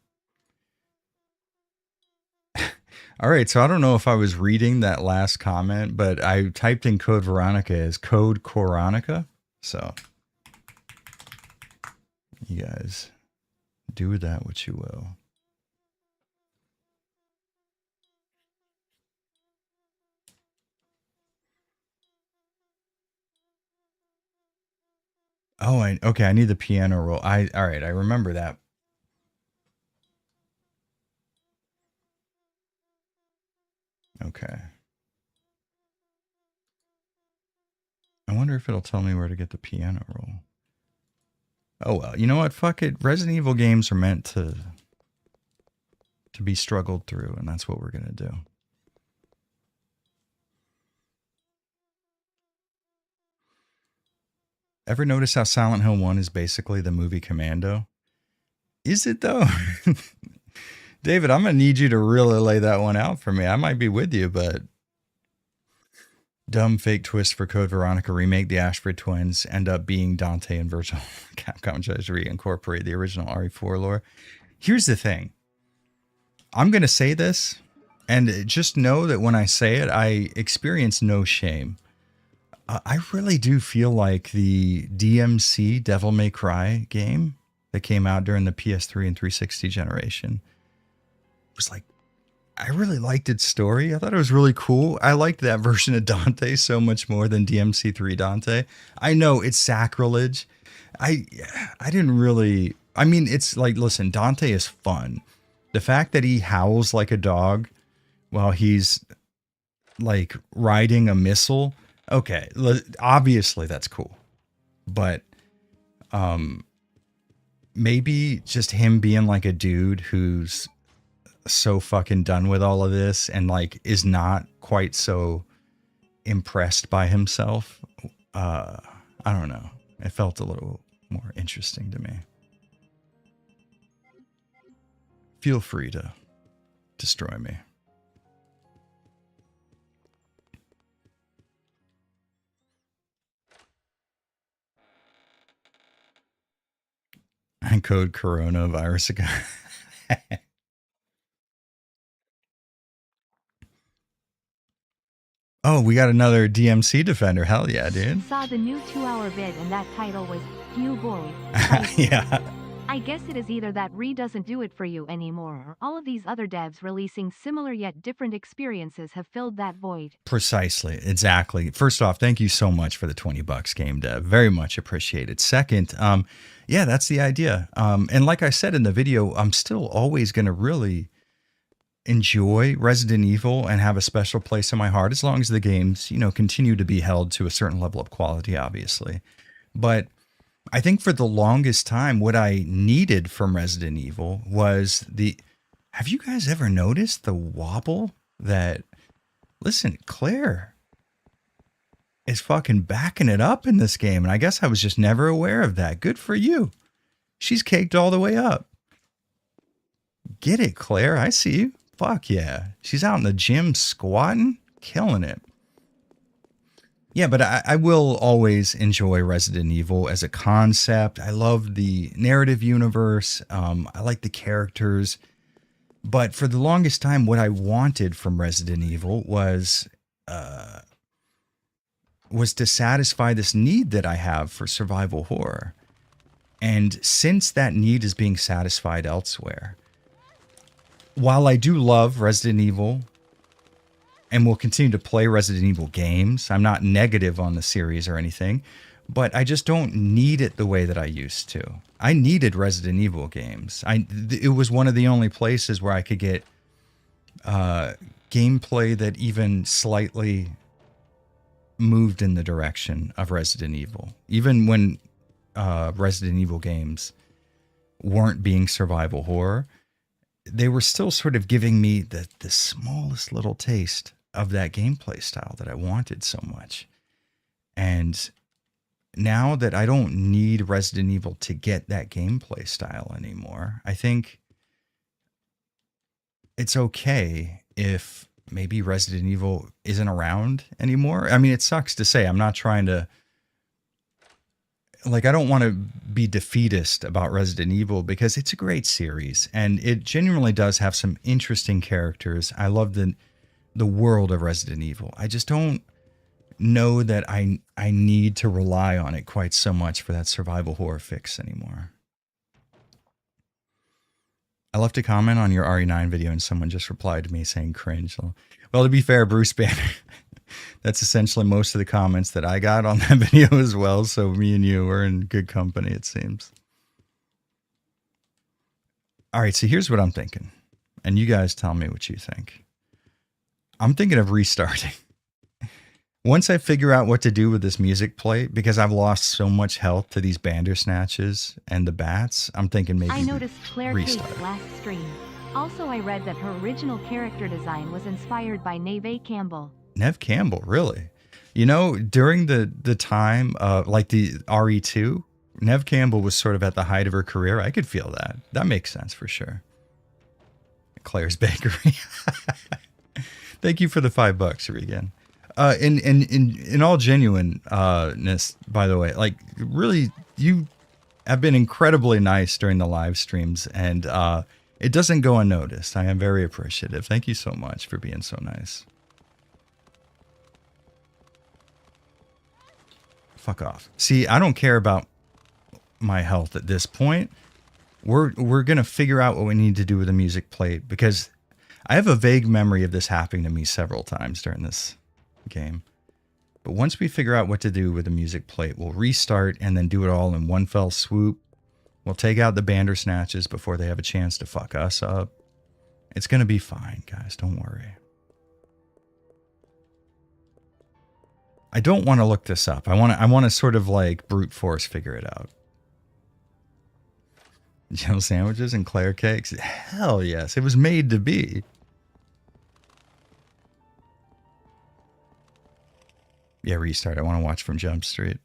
All right, so I don't know if I was reading that last comment, but I typed in Code Veronica as Code Coronica. So you guys do with that what you will. Oh, okay, I need the piano roll. All right, I remember that. Okay. I wonder if it'll tell me where to get the piano roll. Oh well, you know what? Fuck it. Resident Evil games are meant to be struggled through, and that's what we're gonna do. Ever notice how Silent Hill 1 is basically the movie Commando? Is it though? David, I'm going to need you to really lay that one out for me. I might be with you, but dumb fake twist for Code Veronica remake. The Ashford twins end up being Dante and Virgil. Capcom tries to reincorporate the original RE4 lore. Here's the thing. I'm going to say this, and just know that when I say it, I experience no shame. I really do feel like the DMC Devil May Cry game that came out during the PS3 and 360 generation was like, I really liked its story. I thought it was really cool. I liked that version of Dante so much more than DMC3 Dante. I know it's sacrilege. I didn't really, I mean, it's like, listen, Dante is fun. The fact that he howls like a dog while he's like riding a missile. Okay. Obviously that's cool, but, maybe just him being like a dude who's so fucking done with all of this and like is not quite so impressed by himself. I don't know. It felt a little more interesting to me. Feel free to destroy me. And code coronavirus again. Oh, we got another DMC defender. Hell yeah, dude. Saw the new 2-hour vid and that title was "You Boy." Yeah. I guess it is either that Re doesn't do it for you anymore, or all of these other devs releasing similar yet different experiences have filled that void. Precisely. Exactly. First off, thank you so much for the $20 game dev. Very much appreciated. Second, yeah, that's the idea. And like I said in the video, I'm still always going to really enjoy Resident Evil and have a special place in my heart as long as the games, you know, continue to be held to a certain level of quality, obviously. But I think for the longest time, what I needed from Resident Evil was have you guys ever noticed the wobble that, listen, Claire is fucking backing it up in this game. And I guess I was just never aware of that. Good for you. She's caked all the way up. Get it, Claire. I see you. Fuck yeah. She's out in the gym squatting, killing it. Yeah, but I will always enjoy Resident Evil as a concept. I love the narrative universe. I like the characters. But for the longest time, what I wanted from Resident Evil was to satisfy this need that I have for survival horror. And since that need is being satisfied elsewhere, while I do love Resident Evil and will continue to play Resident Evil games, I'm not negative on the series or anything, but I just don't need it the way that I used to. I needed Resident Evil games. It was one of the only places where I could get gameplay that even slightly moved in the direction of Resident Evil. Even when Resident Evil games weren't being survival horror, they were still sort of giving me the smallest little taste of that gameplay style that I wanted so much. And now that I don't need Resident Evil to get that gameplay style anymore, I think it's okay if maybe Resident Evil isn't around anymore. I mean, it sucks to say. I'm not trying to, like, I don't want to be defeatist about Resident Evil because it's a great series and it genuinely does have some interesting characters. I love the world of Resident Evil. I just don't know that I need to rely on it quite so much for that survival horror fix anymore. I left a comment on your RE9 video and someone just replied to me saying cringe. Well, to be fair, Bruce Banner, that's essentially most of the comments that I got on that video as well. So me and you are in good company, it seems. All right, so here's what I'm thinking. And you guys tell me what you think. I'm thinking of restarting. Once I figure out what to do with this music plate, because I've lost so much health to these Bandersnatches and the bats, I'm thinking maybe I noticed Claire Kate's restart. last stream. Also, I read that her original character design was inspired by Neve Campbell. Nev Campbell, really? You know, during the time like the RE2, Nev Campbell was sort of at the height of her career. I could feel that. That makes sense for sure. Claire's Bakery. Thank you for the $5, Regan. In all genuineness, by the way, like really, you have been incredibly nice during the live streams, and it doesn't go unnoticed. I am very appreciative. Thank you so much for being so nice. Fuck off. See, I don't care about my health at this point. We're gonna figure out what we need to do with the music plate, because I have a vague memory of this happening to me several times during this game. But once we figure out what to do with the music plate, we'll restart and then do it all in one fell swoop. We'll take out the Bandersnatches before they have a chance to fuck us up. It's gonna be fine, guys. Don't worry. I don't want to look this up. I want to sort of like brute force figure it out. Jill sandwiches and Claire cakes? Hell yes. It was made to be. Yeah, restart. I want to watch from Jump Street.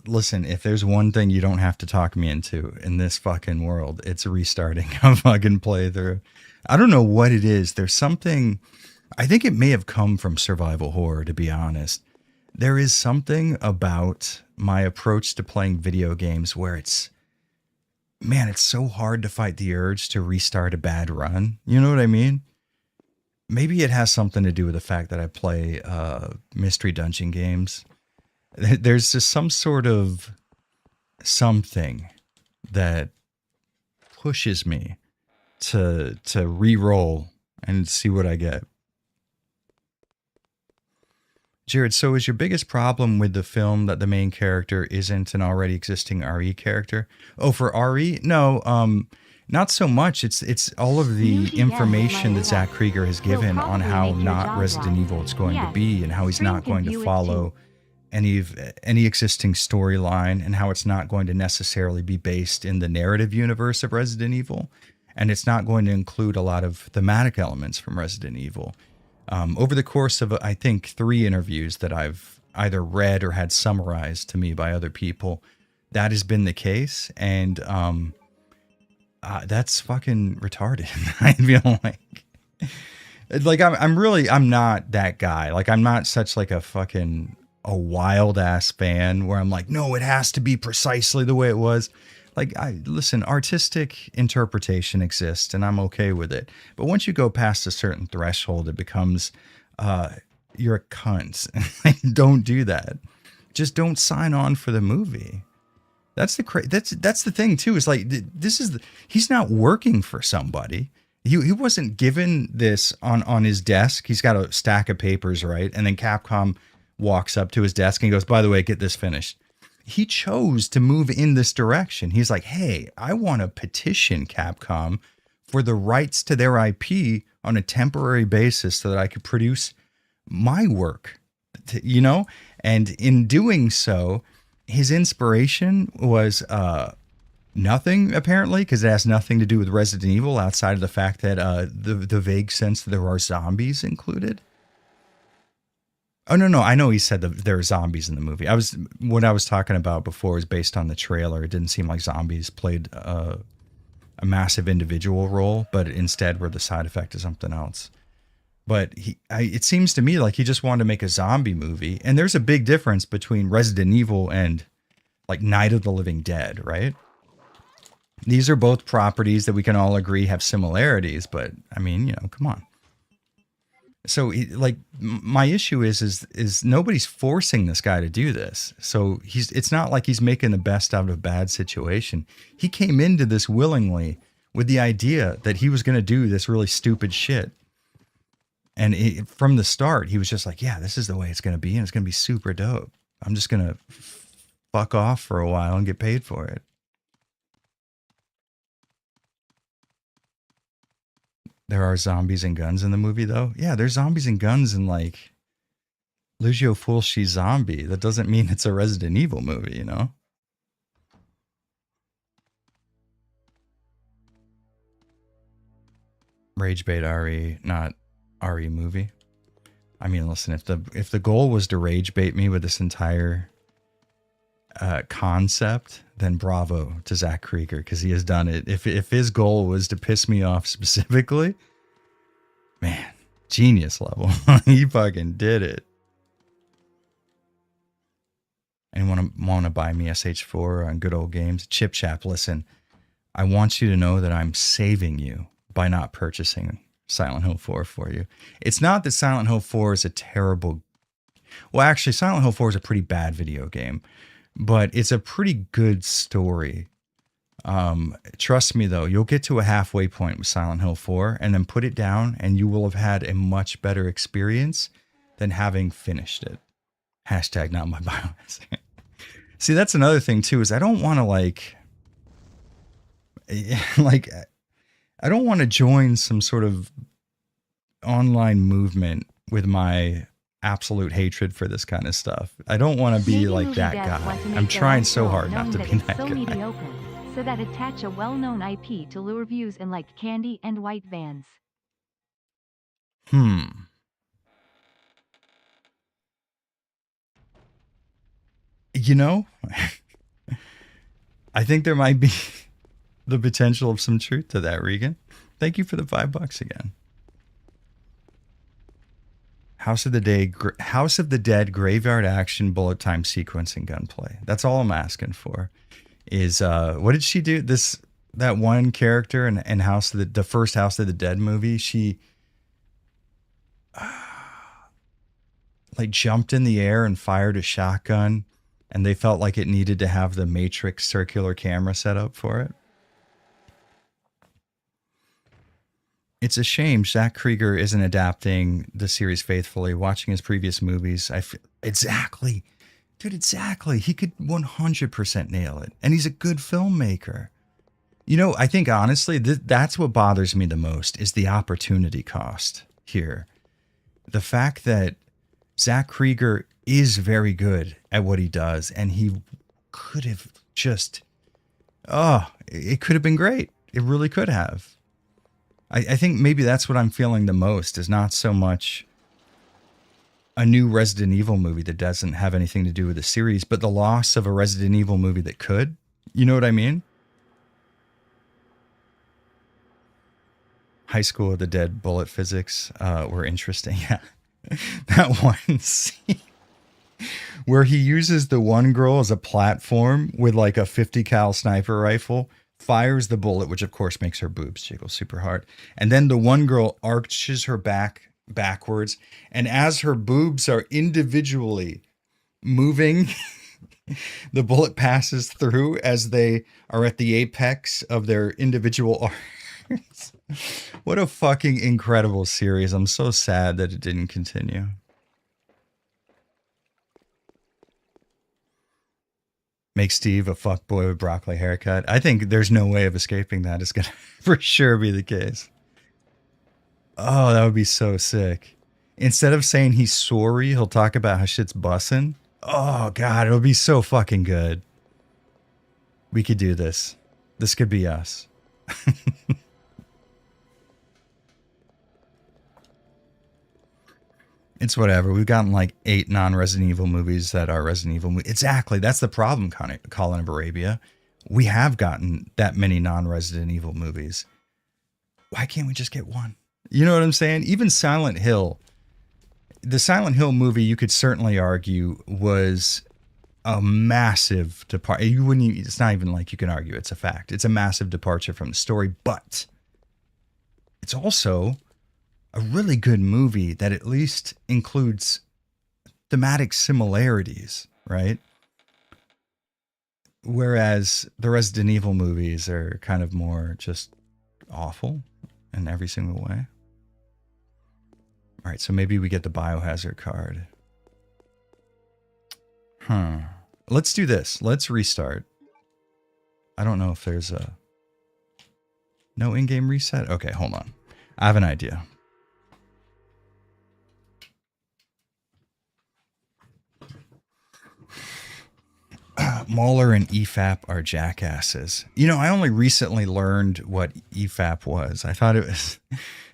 Listen, if there's one thing you don't have to talk me into in this fucking world, it's restarting a fucking playthrough. I don't know what it is. There's something, I think it may have come from survival horror, to be honest. There is something about my approach to playing video games where it's, man, it's so hard to fight the urge to restart a bad run. You know what I mean? Maybe it has something to do with the fact that I play mystery dungeon games. There's just some sort of something that pushes me to re-roll and see what I get. Jared, so is your biggest problem with the film that the main character isn't an already existing RE character? Oh, for RE? No, not so much. It's all of the information that Zach Krieger has given on how not Resident Evil it's going to be, and how he's not going to follow any existing storyline, and how it's not going to necessarily be based in the narrative universe of Resident Evil, and it's not going to include a lot of thematic elements from Resident Evil. Over the course of, I think, 3 interviews that I've either read or had summarized to me by other people, that has been the case, and that's fucking retarded. I feel like I'm not that guy. Like, I'm not such like a wild ass fan where I'm like, no, it has to be precisely the way it was. Like, listen, artistic interpretation exists, and I'm okay with it. But once you go past a certain threshold, it becomes, you're a cunt. Don't do that. Just don't sign on for the movie. That's the thing too. Is like, he's not working for somebody. He wasn't given this on his desk. He's got a stack of papers, right? And then Capcom walks up to his desk and goes, by the way, get this finished. He chose to move in this direction. He's like, hey, I want to petition Capcom for the rights to their IP on a temporary basis so that I could produce my work, you know? And in doing so, his inspiration was nothing, apparently, because it has nothing to do with Resident Evil outside of the fact that the vague sense that there are zombies included. Oh, no, I know he said that there are zombies in the movie. What I was talking about before is based on the trailer. It didn't seem like zombies played a massive individual role, but instead were the side effect of something else. But it seems to me like he just wanted to make a zombie movie. And there's a big difference between Resident Evil and like Night of the Living Dead, right? These are both properties that we can all agree have similarities, but I mean, you know, come on. So, like, my issue is nobody's forcing this guy to do this. So it's not like he's making the best out of a bad situation. He came into this willingly with the idea that he was going to do this really stupid shit. And from the start, he was just like, yeah, this is the way it's going to be. And it's going to be super dope. I'm just going to fuck off for a while and get paid for it. There are zombies and guns in the movie, though. Yeah, there's zombies and guns in, like, Lucio Fulci Zombie. That doesn't mean it's a Resident Evil movie, you know? Rage Bait RE, not RE movie. I mean, listen, if the goal was to rage bait me with this entire concept, then bravo to Zach Krieger, because he has done it. If his goal was to piss me off specifically, man, genius level. He fucking did it. Anyone want to buy me SH4 on Good Old Games? Chip Chap, listen, I want you to know that I'm saving you by not purchasing Silent Hill 4 for you. It's not that Silent Hill 4 is a terrible... Well, actually, Silent Hill 4 is a pretty bad video game, but it's a pretty good story. Trust me, though, you'll get to a halfway point with Silent Hill 4 and then put it down, and you will have had a much better experience than having finished it. Hashtag not my biohazard. See, that's another thing, too, is I don't want to, I don't want to join some sort of online movement with my absolute hatred for this kind of stuff. I don't want to be like that guy. I'm trying so hard not to be that guy. Mediocre, so that attach a well-known IP to lure views in like candy and white vans. You know, I think there might be the potential of some truth to that, Regan. Thank you for the $5 again. House of the Dead graveyard action bullet time sequence and gunplay. That's all I'm asking for. Is what did she do? That one character in the first House of the Dead movie, she like jumped in the air and fired a shotgun, and they felt like it needed to have the Matrix circular camera set up for it. It's a shame Zach Krieger isn't adapting the series faithfully. Watching his previous movies, exactly. He could 100% nail it. And he's a good filmmaker. You know, I think honestly, that's what bothers me the most is the opportunity cost here. The fact that Zach Krieger is very good at what he does, and he could have just, it could have been great. It really could have. I think maybe that's what I'm feeling the most, is not so much a new Resident Evil movie that doesn't have anything to do with the series, but the loss of a Resident Evil movie that could. You know what I mean? High School of the Dead bullet physics were interesting. Yeah. That one scene where he uses the one girl as a platform with like a 50 cal sniper rifle, fires the bullet, which of course makes her boobs jiggle super hard. And then the one girl arches her back backwards. And as her boobs are individually moving, the bullet passes through as they are at the apex of their individual arms. What a fucking incredible series. I'm so sad that it didn't continue. Make Steve a fuckboy with broccoli haircut. I think there's no way of escaping that. It's going to for sure be the case. Oh, that would be so sick. Instead of saying he's sorry, he'll talk about how shit's bussin'. Oh, God, it'll be so fucking good. We could do this. This could be us. It's whatever. We've gotten like 8 non-Resident Evil movies that are Resident Evil movies. Exactly. That's the problem, Colin of Arabia. We have gotten that many non-Resident Evil movies. Why can't we just get one? You know what I'm saying? Even Silent Hill. The Silent Hill movie, you could certainly argue, was a massive departure. It's not even like you can argue. It's a fact. It's a massive departure from the story, but it's also a really good movie that at least includes thematic similarities, right? Whereas the Resident Evil movies are kind of more just awful in every single way. All right, so maybe we get the biohazard card. Let's do this. Let's restart. I don't know if there's no in-game reset. Okay, hold on. I have an idea. Mahler and EFAP are jackasses. You know, I only recently learned what EFAP was. I thought it was,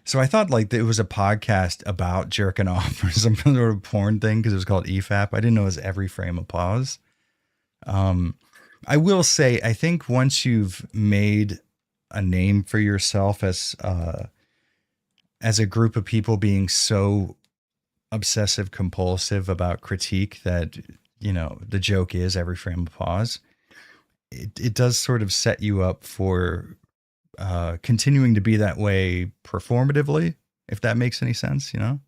so I thought like it was a podcast about jerking off or some sort of porn thing because it was called EFAP. I didn't know it was every frame of pause. I will say, I think once you've made a name for yourself as a group of people being so obsessive compulsive about critique that, you know, the joke is every frame of pause, it does sort of set you up for continuing to be that way performatively, if that makes any sense, you know?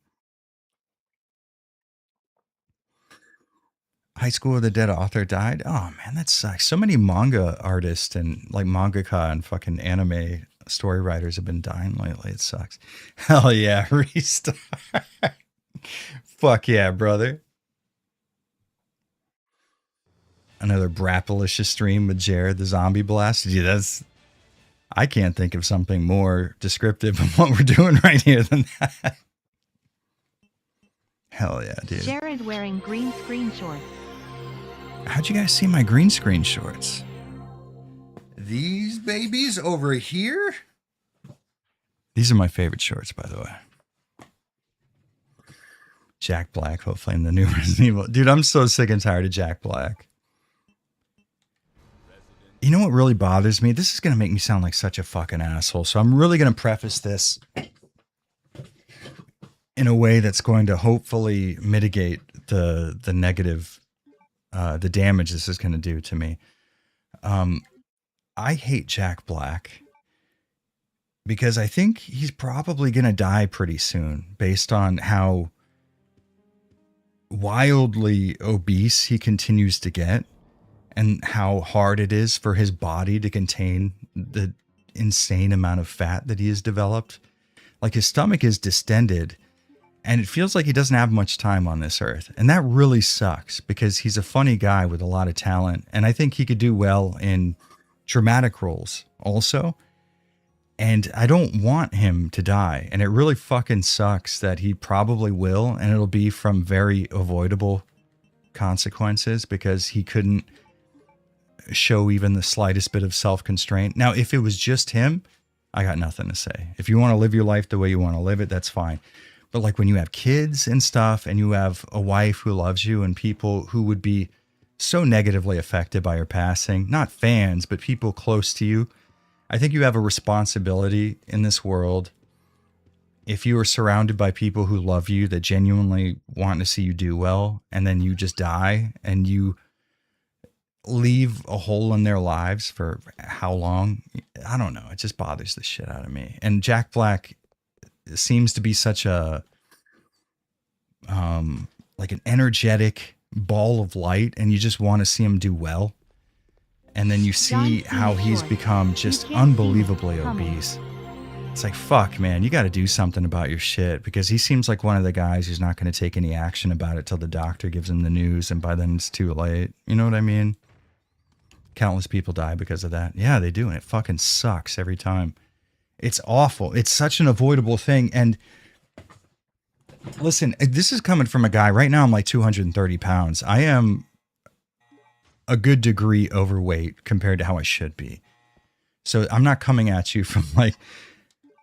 High School of the Dead author died. Oh man, that sucks. So many manga artists and like mangaka and fucking anime story writers have been dying lately. It sucks. Hell yeah, restart. Fuck yeah, brother. Another Brapalicious stream with Jared the Zombie Blast. Gee, that's, I can't think of something more descriptive of what we're doing right here than that. Hell yeah, dude. Jared wearing green screen shorts. How'd you guys see my green screen shorts? These babies over here? These are my favorite shorts, by the way. Jack Black, hopefully in the new Resident Evil. Dude, I'm so sick and tired of Jack Black. You know what really bothers me? This is going to make me sound like such a fucking asshole. So I'm really going to preface this in a way that's going to hopefully mitigate the negative, the damage this is going to do to me. I hate Jack Black because I think he's probably going to die pretty soon based on how wildly obese he continues to get and how hard it is for his body to contain the insane amount of fat that he has developed. Like his stomach is distended and it feels like he doesn't have much time on this earth. And that really sucks because he's a funny guy with a lot of talent. And I think he could do well in dramatic roles also. And I don't want him to die. And it really fucking sucks that he probably will. And it'll be from very avoidable consequences because he couldn't show even the slightest bit of self-constraint. Now, if it was just him, I got nothing to say. If you want to live your life the way you want to live it, that's fine. But like when you have kids and stuff and you have a wife who loves you and people who would be so negatively affected by your passing, not fans, but people close to you, I think you have a responsibility in this world. If you are surrounded by people who love you, that genuinely want to see you do well, and then you just die and you leave a hole in their lives for how long? I don't know. It just bothers the shit out of me. And Jack Black seems to be such a, like an energetic ball of light, and you just want to see him do well. And then you see how he's become just unbelievably obese. It's like, fuck, man, you got to do something about your shit, because he seems like one of the guys who's not going to take any action about it till the doctor gives him the news, and by then it's too late. You know what I mean? Countless people die because of that. Yeah, they do, and it fucking sucks every time. It's awful. It's such an avoidable thing. And listen, this is coming from a guy, right now I'm like 230 pounds. I am a good degree overweight compared to how I should be. So I'm not coming at you from like,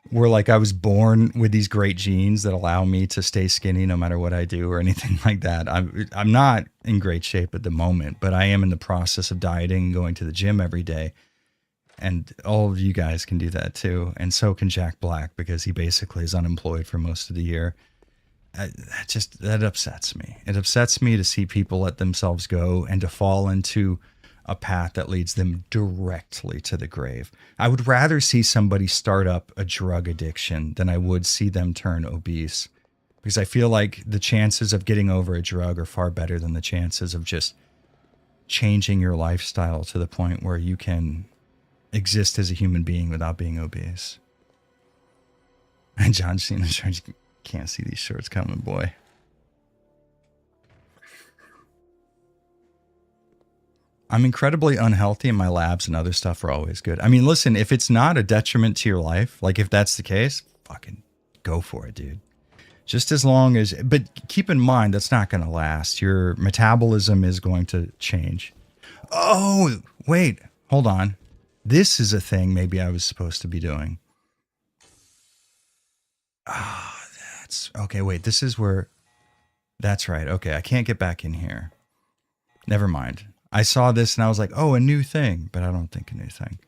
where like I was born with these great genes that allow me to stay skinny no matter what I do or anything like that. I'm not in great shape at the moment, but I am in the process of dieting and going to the gym every day. And all of you guys can do that too. And so can Jack Black, because he basically is unemployed for most of the year. That upsets me. It upsets me to see people let themselves go and to fall into a path that leads them directly to the grave. I would rather see somebody start up a drug addiction than I would see them turn obese, because I feel like the chances of getting over a drug are far better than the chances of just changing your lifestyle to the point where you can exist as a human being without being obese. And John Cena can't see these shorts coming, boy. I'm incredibly unhealthy, and my labs and other stuff are always good. I mean, listen, if it's not a detriment to your life, like if that's the case, fucking go for it, dude. Just as long as, but keep in mind, that's not going to last. Your metabolism is going to change. Oh, wait, hold on. This is a thing maybe I was supposed to be doing. Ah, that's okay. Wait, this is where. That's right. Okay, I can't get back in here. Never mind. I saw this and I was like, oh, a new thing, but I don't think a new thing.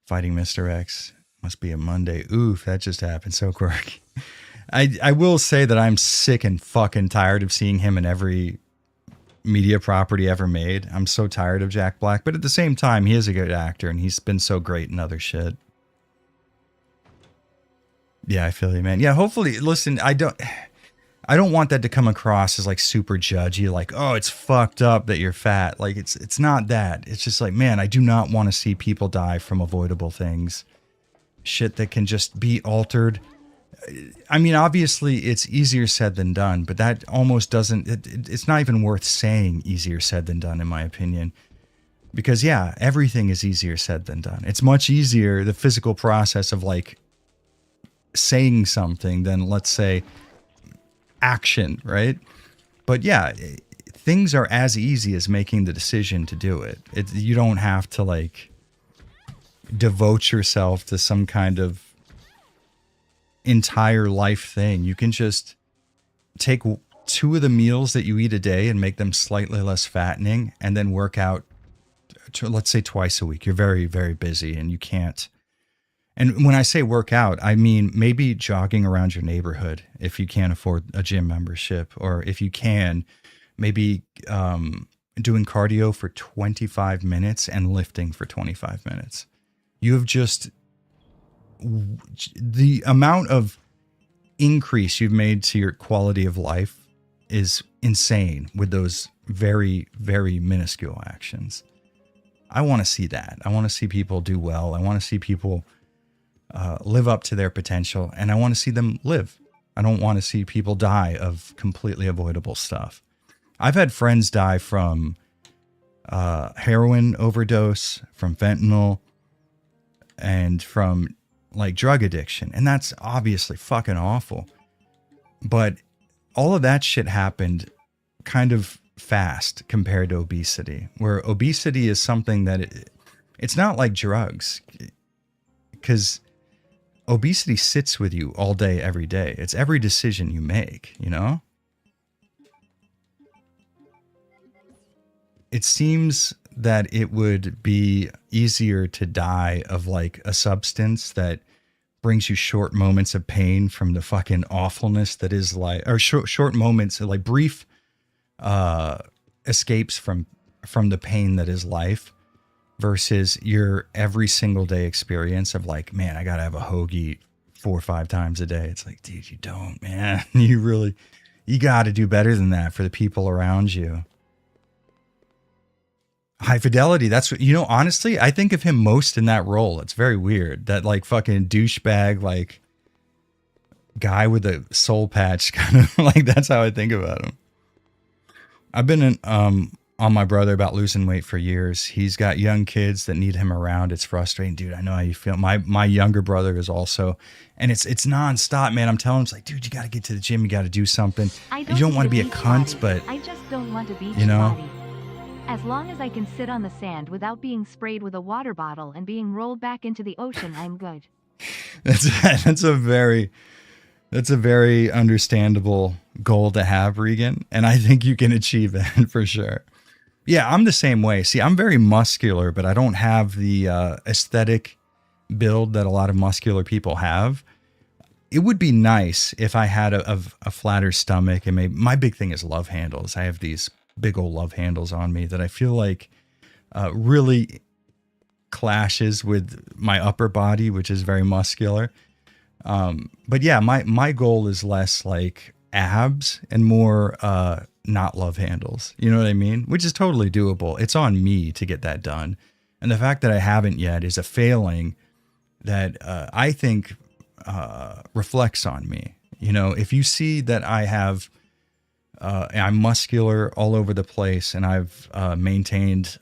Fighting Mr. X must be a Monday. Oof, that just happened so quick. I will say that I'm sick and fucking tired of seeing him in every media property ever made. I'm so tired of Jack Black, but at the same time, he is a good actor and he's been so great in other shit. Yeah, I feel you, man. Yeah, hopefully, listen, I don't want that to come across as like super judgy, like, oh, it's fucked up that you're fat. Like it's not that. It's just like, man, I do not want to see people die from avoidable things. Shit that can just be altered. I mean, obviously it's easier said than done, but that almost doesn't, it's not even worth saying easier said than done, in my opinion. Because yeah, everything is easier said than done. It's much easier, the physical process of like saying something than, let's say, action, right? But yeah, things are as easy as making the decision to do it. You don't have to like devote yourself to some kind of entire life thing. You can just take 2 of the meals that you eat a day and make them slightly less fattening and then work out, let's say twice a week. You're very, very busy and you can't. And when I say work out, I mean maybe jogging around your neighborhood if you can't afford a gym membership, or if you can, maybe doing cardio for 25 minutes and lifting for 25 minutes. You have just, the amount of increase you've made to your quality of life is insane with those very, very minuscule actions. I want to see that. I want to see people do well. I want to see people live up to their potential, and I want to see them live. I don't want to see people die of completely avoidable stuff. I've had friends die from heroin overdose, from fentanyl, and from like drug addiction. And that's obviously fucking awful. But all of that shit happened kind of fast compared to obesity, where obesity is something that it's not like drugs, because obesity sits with you all day, every day. It's every decision you make, you know? It seems that it would be easier to die of like a substance that brings you short moments of pain from the fucking awfulness that is like, or short moments, like brief escapes from the pain that is life, versus your every single day experience of like, man, I gotta have a hoagie 4 or 5 times a day. It's like, dude, you don't, man. You gotta do better than that for the people around you. High Fidelity, that's what, you know, honestly, I think of him most in that role. It's very weird. That like fucking douchebag, like guy with a soul patch, kind of like, that's how I think about him. I've been on my brother about losing weight for years. He's got young kids that need him around. It's frustrating, dude. I know how you feel. My younger brother is also, and it's nonstop, man. I'm telling him, it's like, dude, you got to get to the gym. You got to do something. You don't want to be a cunt, but I just don't want to be, you know, body. As long as I can sit on the sand without being sprayed with a water bottle and being rolled back into the ocean, I'm good. That's a very understandable goal to have, Regan. And I think you can achieve it for sure. Yeah, I'm the same way. See, I'm very muscular, but I don't have the aesthetic build that a lot of muscular people have. It would be nice if I had a flatter stomach, and maybe my big thing is love handles. I have these big old love handles on me that I feel like really clashes with my upper body, which is very muscular. But yeah, my goal is less like abs and more not love handles. You know what I mean? Which is totally doable. It's on me to get that done. And the fact that I haven't yet is a failing that I think reflects on me. You know, if you see that I have I'm muscular all over the place, and I've maintained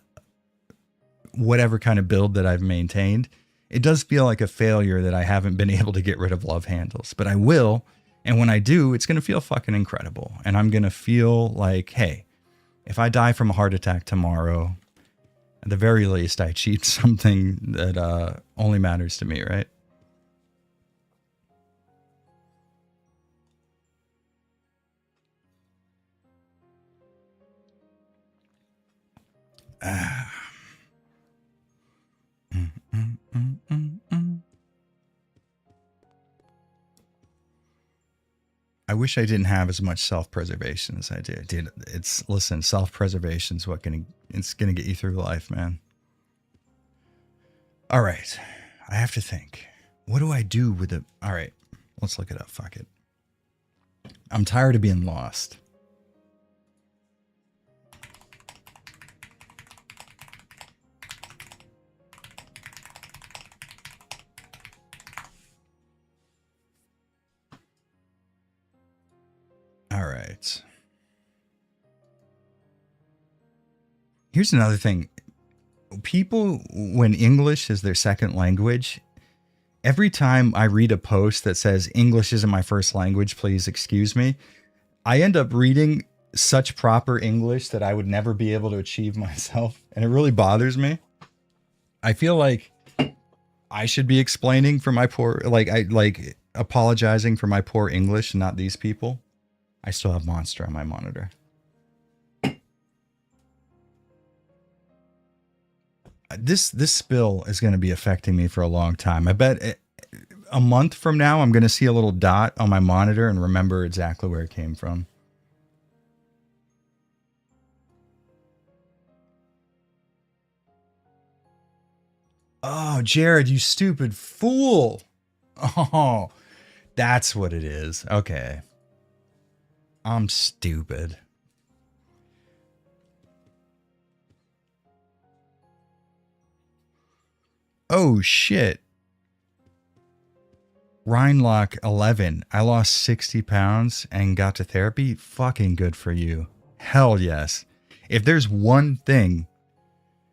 whatever kind of build that I've maintained, it does feel like a failure that I haven't been able to get rid of love handles, but I will. And when I do, it's going to feel fucking incredible. And I'm going to feel like, hey, if I die from a heart attack tomorrow, at the very least, I achieved something that only matters to me, right? I wish I didn't have as much self-preservation as I do. Dude, listen, self-preservation is it's gonna get you through life, man. All right. I have to think. What do I do with it? All right. Let's look it up. Fuck it. I'm tired of being lost. All right. Here's another thing. People, when English is their second language, every time I read a post that says English isn't my first language, please excuse me, I end up reading such proper English that I would never be able to achieve myself. And it really bothers me. I feel like I should be explaining for my poor, apologizing for my poor English, not these people. I still have Monster on my monitor. This spill is going to be affecting me for a long time. I bet a month from now, I'm going to see a little dot on my monitor and remember exactly where it came from. Oh, Jared, you stupid fool. Oh, that's what it is. Okay. I'm stupid. Oh, shit. Rhinelock 11. I lost 60 pounds and got to therapy. Fucking good for you. Hell yes. If there's one thing,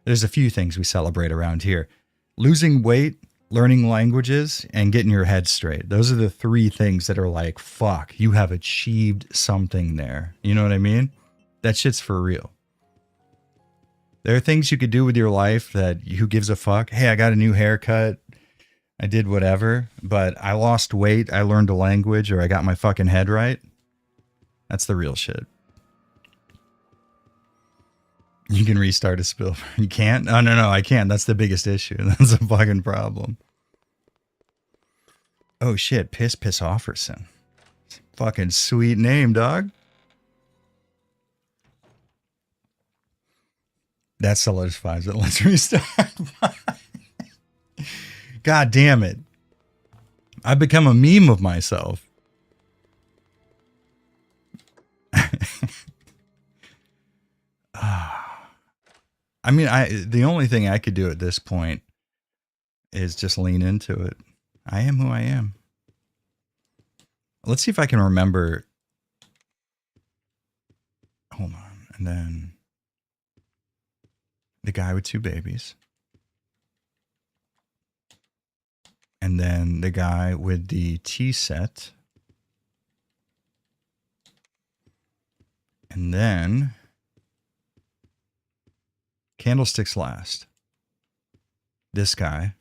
there's a few things we celebrate around here. Losing weight, learning languages, and getting your head straight. Those are the three things that are like, fuck, you have achieved something there. You know what I mean? That shit's for real. There are things you could do with your life that who gives a fuck? Hey, I got a new haircut. I did whatever, but I lost weight. I learned a language, or I got my fucking head right. That's the real shit. You can restart a spill. You can't? Oh, no, I can't. That's the biggest issue. That's a fucking problem. Oh shit, Piss Offerson. Fucking sweet name, dog. That solidifies it. Let's restart. God damn it. I've become a meme of myself. I mean, the only thing I could do at this point is just lean into it. I am who I am. Let's see if I can remember. Hold on. And then the guy with two babies. And then the guy with the tea set. And then Candlesticks last. This guy.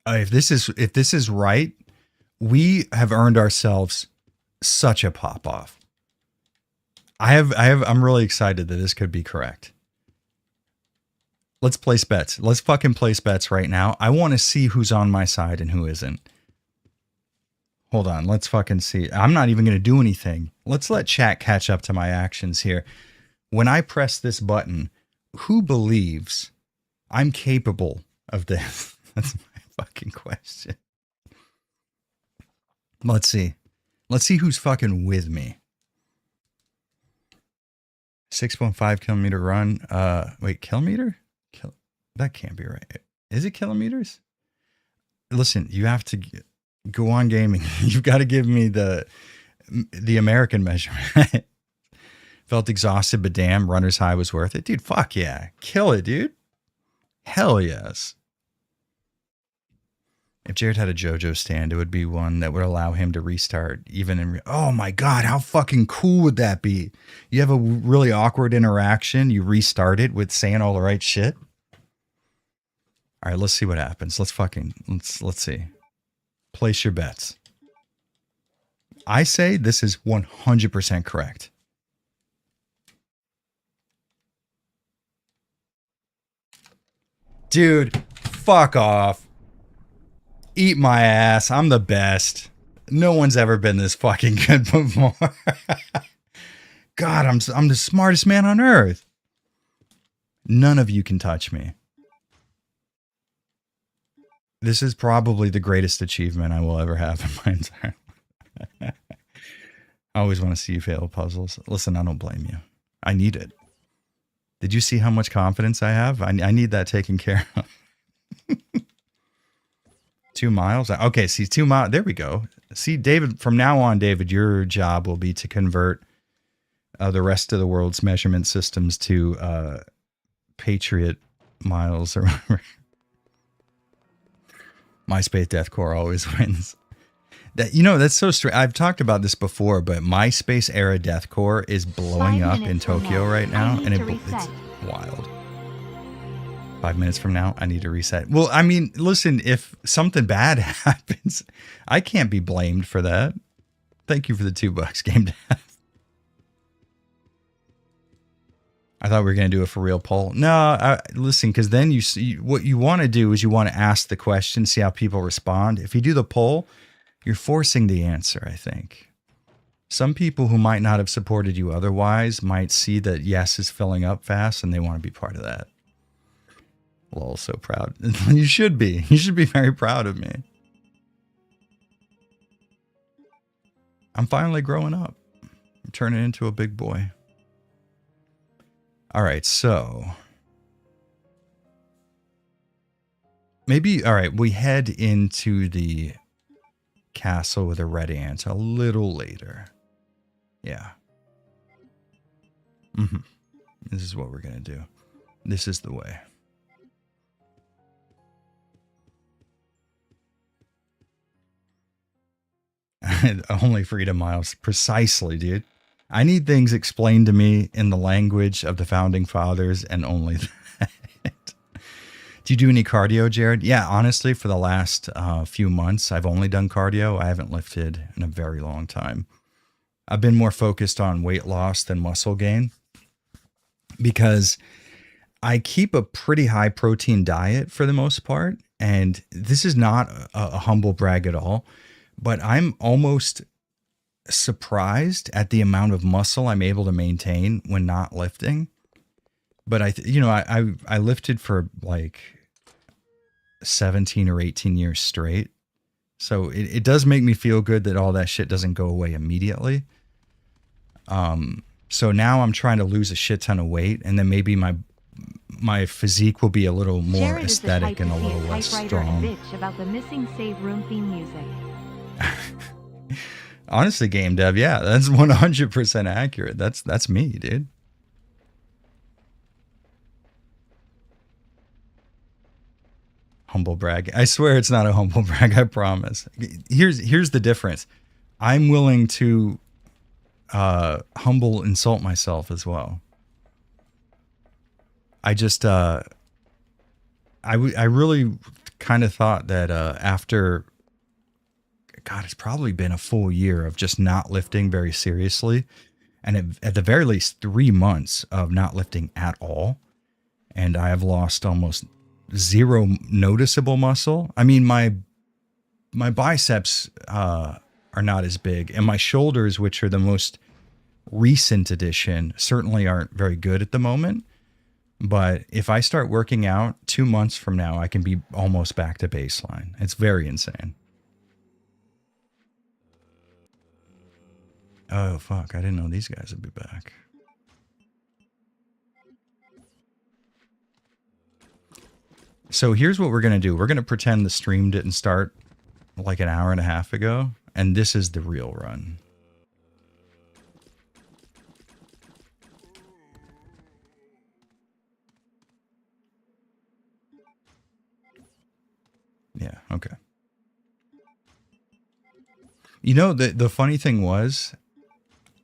If this is right, we have earned ourselves such a pop off. I'm really excited that this could be correct. Let's place bets. Let's fucking place bets right now. I want to see who's on my side and who isn't. Hold on. Let's fucking see. I'm not even going to do anything. Let's let chat catch up to my actions here. When I press this button, who believes I'm capable of this? That's my fucking question. Let's see. Let's see who's fucking with me. 6.5 kilometer run. Wait, kilometer? That can't be right. Is it kilometers? Listen, you have to go on gaming. You've got to give me the American measurement. Felt exhausted, but damn, runner's high was worth it. Dude, fuck yeah. Kill it, dude. Hell yes. If Jared had a JoJo stand, it would be one that would allow him to restart even in. Oh my God, how fucking cool would that be? You have a really awkward interaction, you restart it with saying all the right shit. All right, let's see what happens. Let's see. Place your bets. I say this is 100% correct. Dude, fuck off. Eat my ass. I'm the best. No one's ever been this fucking good before. God, I'm the smartest man on earth. None of you can touch me. This is probably the greatest achievement I will ever have in my entire life. I always want to see you fail puzzles. Listen, I don't blame you. I need it. Did you see how much confidence I have? I need that taken care of. 2 miles? Okay, see, 2 miles. There we go. See, David, from now on, David, your job will be to convert the rest of the world's measurement systems to Patriot miles or whatever. MySpace Deathcore always wins. That, you know, that's so strange. I've talked about this before, but MySpace era deathcore is blowing up in Tokyo right now, and it's wild. 5 minutes from now, I need to reset. Well, I mean, listen, if something bad happens, I can't be blamed for that. Thank you for the $2, Game Death. I thought we were going to do a for real poll. No, listen, because then you see what you want to do is you want to ask the question, see how people respond. If you do the poll, you're forcing the answer, I think. Some people who might not have supported you otherwise might see that yes is filling up fast and they want to be part of that. Lol, so proud. You should be. You should be very proud of me. I'm finally growing up. I'm turning into a big boy. All right, so maybe, all right, we head into the castle with a red ant a little later. Yeah. This is what we're going to do. This is the way. Only Freedom Miles. Precisely, dude. I need things explained to me in the language of the founding fathers and only that. Do you do any cardio, Jared? Yeah, honestly, for the last few months, I've only done cardio. I haven't lifted in a very long time. I've been more focused on weight loss than muscle gain because I keep a pretty high protein diet for the most part. And this is not a humble brag at all, but I'm almost surprised at the amount of muscle I'm able to maintain when not lifting. But I lifted for like 17 or 18 years straight. So it does make me feel good that all that shit doesn't go away immediately. So now I'm trying to lose a shit ton of weight, and then maybe my physique will be a little more Jared aesthetic and a little less strong. And bitch about the missing save room theme music. Honestly, Game Dev, yeah, that's 100% accurate. That's me, dude. Humble brag. I swear it's not a humble brag, I promise. Here's the difference. I'm willing to insult myself as well. I just I really kind of thought that after God, it's probably been a full year of just not lifting very seriously. And at the very least 3 months of not lifting at all. And I have lost almost zero noticeable muscle. I mean, my biceps are not as big. And my shoulders, which are the most recent addition, certainly aren't very good at the moment. But if I start working out 2 months from now, I can be almost back to baseline. It's very insane. Oh, fuck. I didn't know these guys would be back. So here's what we're going to do. We're going to pretend the stream didn't start like an hour and a half ago. And this is the real run. Yeah, okay. You know, the funny thing was,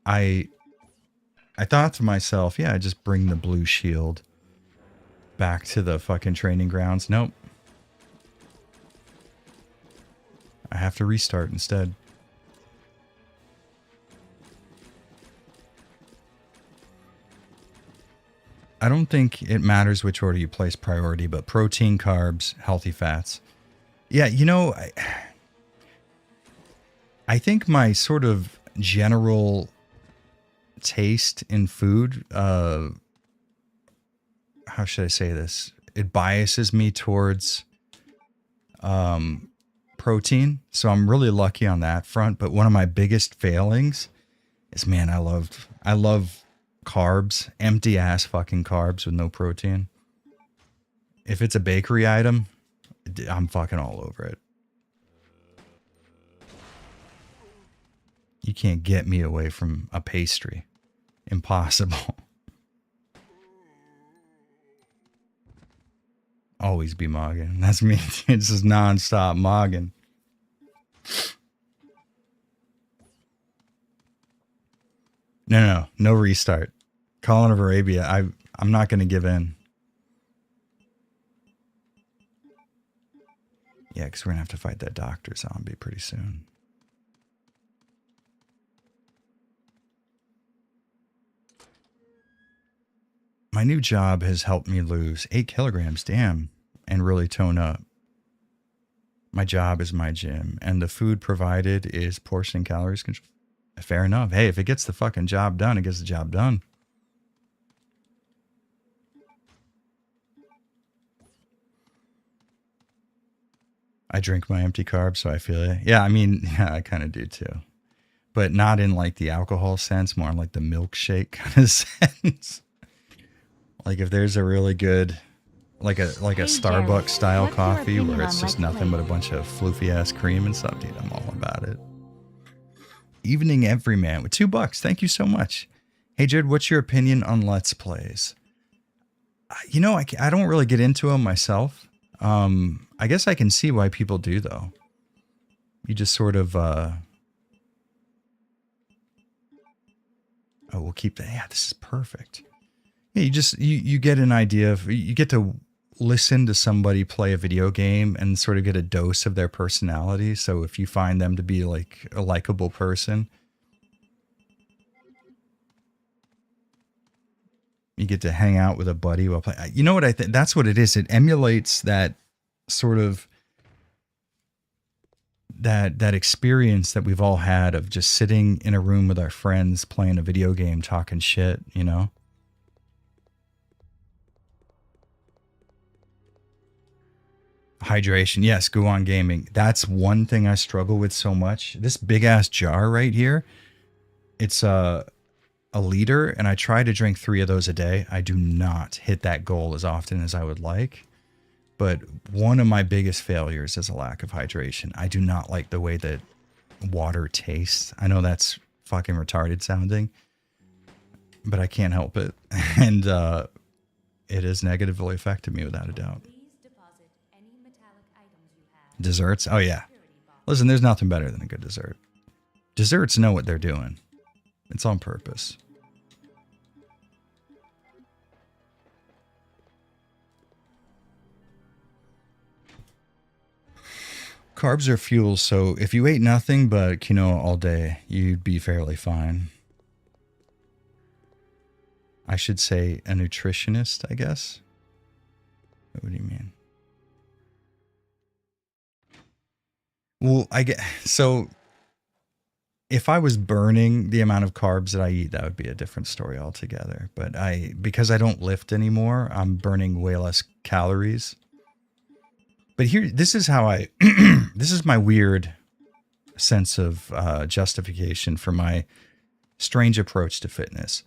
I thought to myself, yeah, I just bring the blue shield back to the fucking training grounds. Nope. I have to restart instead. I don't think it matters which order you place priority, but protein, carbs, healthy fats. Yeah, you know, I think my sort of general taste in food, how should I say this? It biases me towards protein. So I'm really lucky on that front. But one of my biggest failings is, man, I love carbs, empty ass fucking carbs with no protein. If it's a bakery item, I'm fucking all over it. You can't get me away from a pastry. Impossible. Always be mogging. That's me. It's just nonstop mogging. No restart. Colin of Arabia, I'm not going to give in. Yeah, because we're going to have to fight that doctor zombie pretty soon. My new job has helped me lose 8 kilograms, damn, and really tone up. My job is my gym, and the food provided is portion and calories control. Fair enough. Hey, if it gets the fucking job done, it gets the job done. I drink my empty carbs, so I feel it. Yeah, I mean, yeah, I kind of do too. But not in like the alcohol sense, more in like the milkshake kind of sense. Like if there's a really good, like a Starbucks style coffee where it's just nothing but a bunch of floofy ass cream and stuff, dude, I'm all about it. Evening Everyman with $2. Thank you so much. Hey, Jared, what's your opinion on Let's Plays? You know, I don't really get into them myself. I guess I can see why people do, though. You just sort of, oh, we'll keep that. Yeah, this is perfect. Yeah, you get an idea of, you get to listen to somebody play a video game and sort of get a dose of their personality. So if you find them to be like a likable person, you get to hang out with a buddy while playing. You know what I think? That's what it is. It emulates that sort of that experience that we've all had of just sitting in a room with our friends playing a video game, talking shit, you know? Hydration. Yes, go on gaming. That's one thing I struggle with so much. This big ass jar right here, it's a liter, and I try to drink 3 of those a day. I do not hit that goal as often as I would like. But one of my biggest failures is a lack of hydration. I do not like the way that water tastes. I know that's fucking retarded sounding, but I can't help it. And it has negatively affected me without a doubt. Desserts? Oh, yeah. Listen, there's nothing better than a good dessert. Desserts know what they're doing. It's on purpose. Carbs are fuel, so if you ate nothing but quinoa all day, you'd be fairly fine. I should say a nutritionist, I guess. What do you mean? Well, so if I was burning the amount of carbs that I eat, that would be a different story altogether. But because I don't lift anymore, I'm burning way less calories. But here, this is how this is my weird sense of justification for my strange approach to fitness.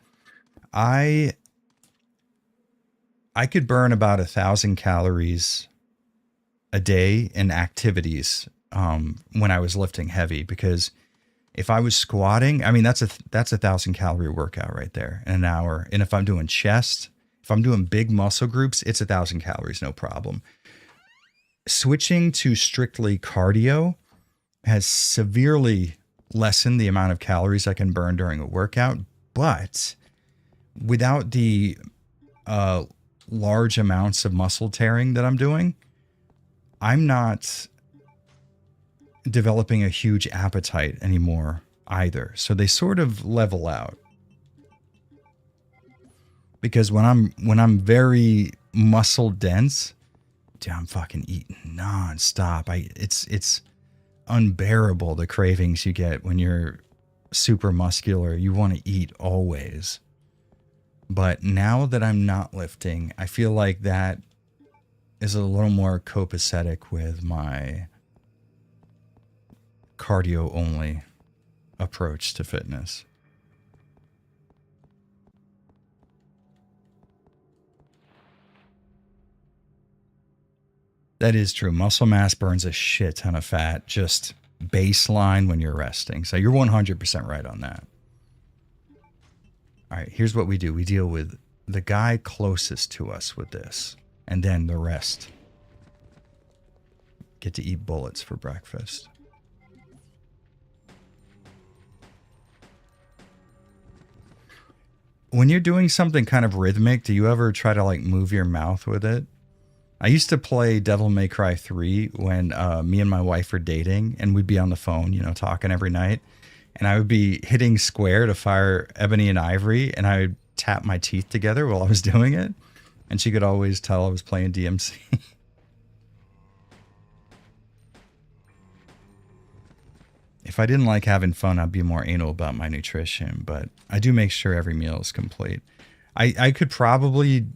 I could burn about 1,000 calories a day in activities when I was lifting heavy, because if I was squatting, I mean, that's a 1,000 calorie workout right there in an hour. And if I'm doing chest, if I'm doing big muscle groups, it's 1,000 calories, no problem. Switching to strictly cardio has severely lessen the amount of calories I can burn during a workout, but without the large amounts of muscle tearing that I'm doing, I'm not developing a huge appetite anymore either. So they sort of level out. Because when I'm very muscle dense, dude, I'm fucking eating nonstop. It's unbearable, the cravings you get when you're super muscular. You want to eat always. But now that I'm not lifting, I feel like that is a little more copacetic with my cardio only approach to fitness. That is true. Muscle mass burns a shit ton of fat, just baseline when you're resting. So you're 100% right on that. All right, here's what we do. We deal with the guy closest to us with this, and then the rest get to eat bullets for breakfast. When you're doing something kind of rhythmic, do you ever try to like move your mouth with it? I used to play Devil May Cry 3 when me and my wife were dating, and we'd be on the phone, you know, talking every night. And I would be hitting square to fire Ebony and Ivory, and I would tap my teeth together while I was doing it. And she could always tell I was playing DMC. If I didn't like having fun, I'd be more anal about my nutrition, but I do make sure every meal is complete. I could probably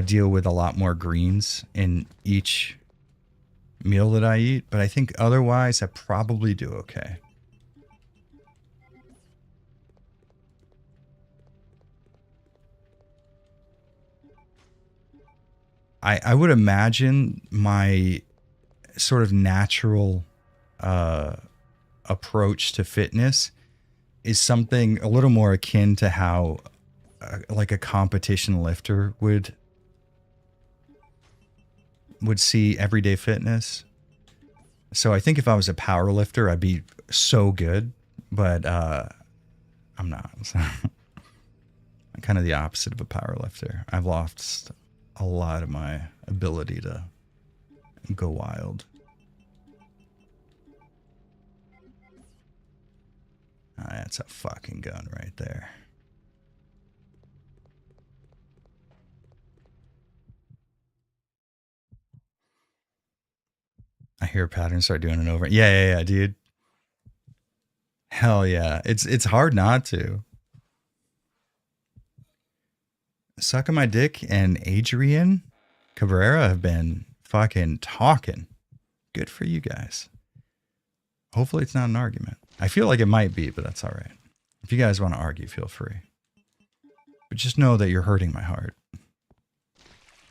deal with a lot more greens in each meal that I eat, but I think otherwise I probably do okay. I would imagine my sort of natural approach to fitness is something a little more akin to how like a competition lifter would see everyday fitness. So I think if I was a power lifter, I'd be so good, but I'm not. I'm kind of the opposite of a power lifter. I've lost a lot of my ability to go wild. That's a fucking gun right there. I hear a pattern, start doing it over. Yeah, dude. Hell yeah. It's hard not to. Sucking my dick and Adrian Cabrera have been fucking talking. Good for you guys. Hopefully it's not an argument. I feel like it might be, but that's all right. If you guys want to argue, feel free. But just know that you're hurting my heart.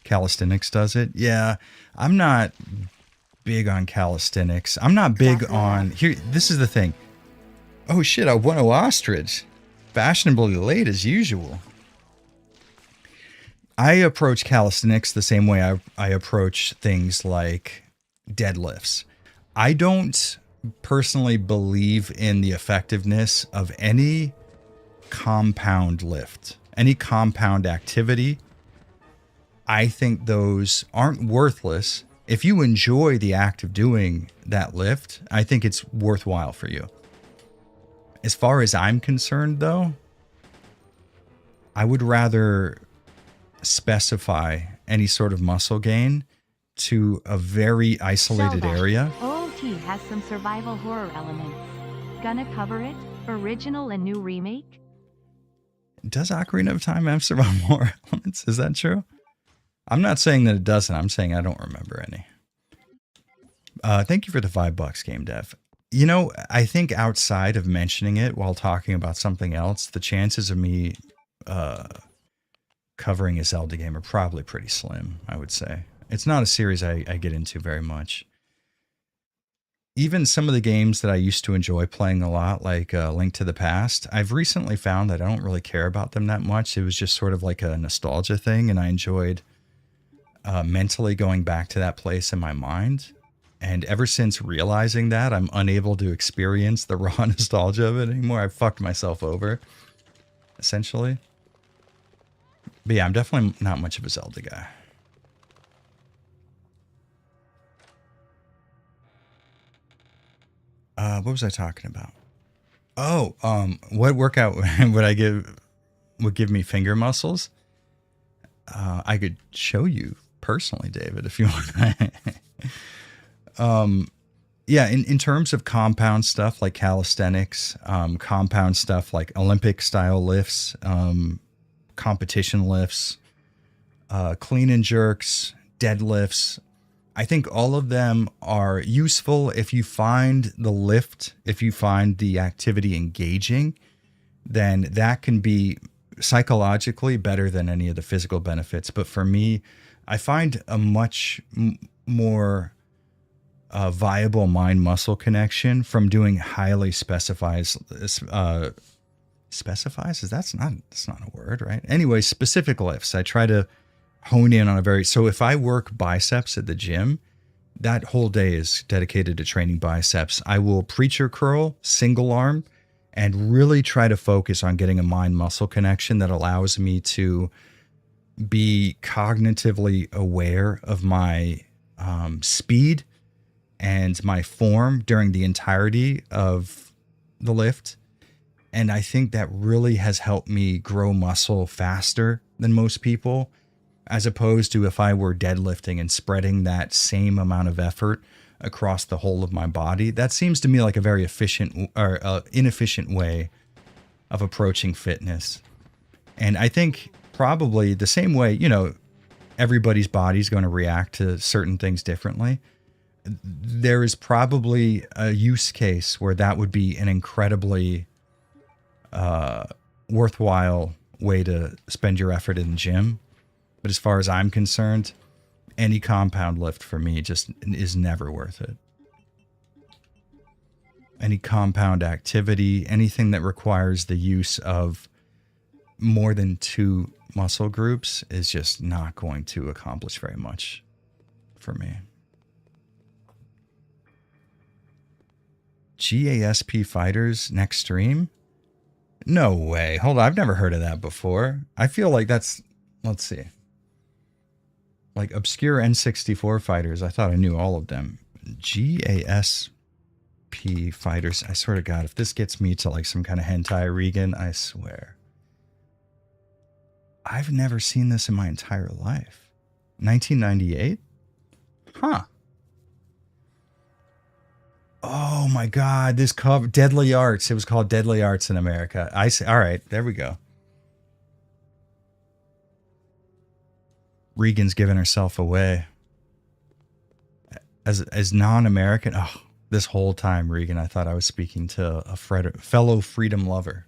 Calisthenics does it. Yeah, I'm not big on calisthenics. I'm not big on... Here, this is the thing. Oh shit, I won a ostrich. Fashionably late as usual. I approach calisthenics the same way I approach things like deadlifts. I don't personally believe in the effectiveness of any compound lift, any compound activity. I think those aren't worthless. If you enjoy the act of doing that lift, I think it's worthwhile for you. As far as I'm concerned, though, I would rather specify any sort of muscle gain to a very isolated area. OOT has some survival horror elements. Gonna cover it? Original and new remake? Does Ocarina of Time have survival horror elements? Is that true? I'm not saying that it doesn't. I'm saying I don't remember any. Thank you for the $5, Game Dev. You know, I think outside of mentioning it while talking about something else, the chances of me covering a Zelda game are probably pretty slim, I would say. It's not a series I get into very much. Even some of the games that I used to enjoy playing a lot, like Link to the Past, I've recently found that I don't really care about them that much. It was just sort of like a nostalgia thing, and I enjoyed mentally going back to that place in my mind And ever since realizing that, I'm unable to experience the raw nostalgia of it anymore. I've fucked myself over, essentially. But yeah, I'm definitely not much of a Zelda guy. What was I talking about? Oh, what workout would give me finger muscles? I could show you personally, David, if you want. Yeah, in terms of compound stuff like calisthenics, compound stuff like Olympic style lifts, competition lifts, clean and jerks, deadlifts. I think all of them are useful if you find the lift, if you find the activity engaging, then that can be psychologically better than any of the physical benefits. But for me, I find a much more viable mind-muscle connection from doing highly specifies. Specifies? That's not a word, right? Anyway, specific lifts. I try to hone in on so if I work biceps at the gym, that whole day is dedicated to training biceps. I will preacher curl, single arm, and really try to focus on getting a mind-muscle connection that allows me to be cognitively aware of my speed and my form during the entirety of the lift. And I think that really has helped me grow muscle faster than most people, as opposed to if I were deadlifting and spreading that same amount of effort across the whole of my body. That seems to me like a very efficient or inefficient way of approaching fitness. And I think probably the same way, everybody's body's going to react to certain things differently. There is probably a use case where that would be an incredibly worthwhile way to spend your effort in the gym. But as far as I'm concerned, any compound lift for me just is never worth it. Any compound activity, anything that requires the use of more than 2 muscle groups is just not going to accomplish very much for me. GASP Fighters next stream? No way. Hold on. I've never heard of that before. I feel like that's, let's see. Like obscure N64 fighters. I thought I knew all of them. GASP Fighters. I swear to God, if this gets me to like some kind of hentai Regan, I swear. I've never seen this in my entire life. 1998? Huh. Oh my God, this cover, Deadly Arts. It was called Deadly Arts in America. All right, there we go. Regan's giving herself away. As non-American, this whole time, Regan, I thought I was speaking to a fellow freedom lover.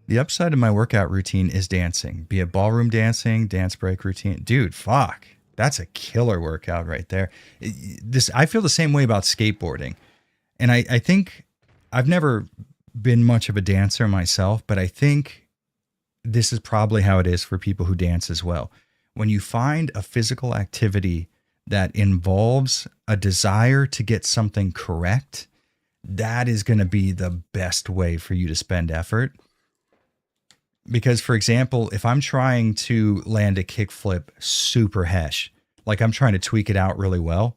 The upside of my workout routine is dancing. Be it ballroom dancing, dance break routine. Dude, fuck. That's a killer workout right there. I feel the same way about skateboarding. And I think I've never been much of a dancer myself, but I think this is probably how it is for people who dance as well. When you find a physical activity that involves a desire to get something correct, that is going to be the best way for you to spend effort. Because, for example, if I'm trying to land a kickflip super hesh, like I'm trying to tweak it out really well,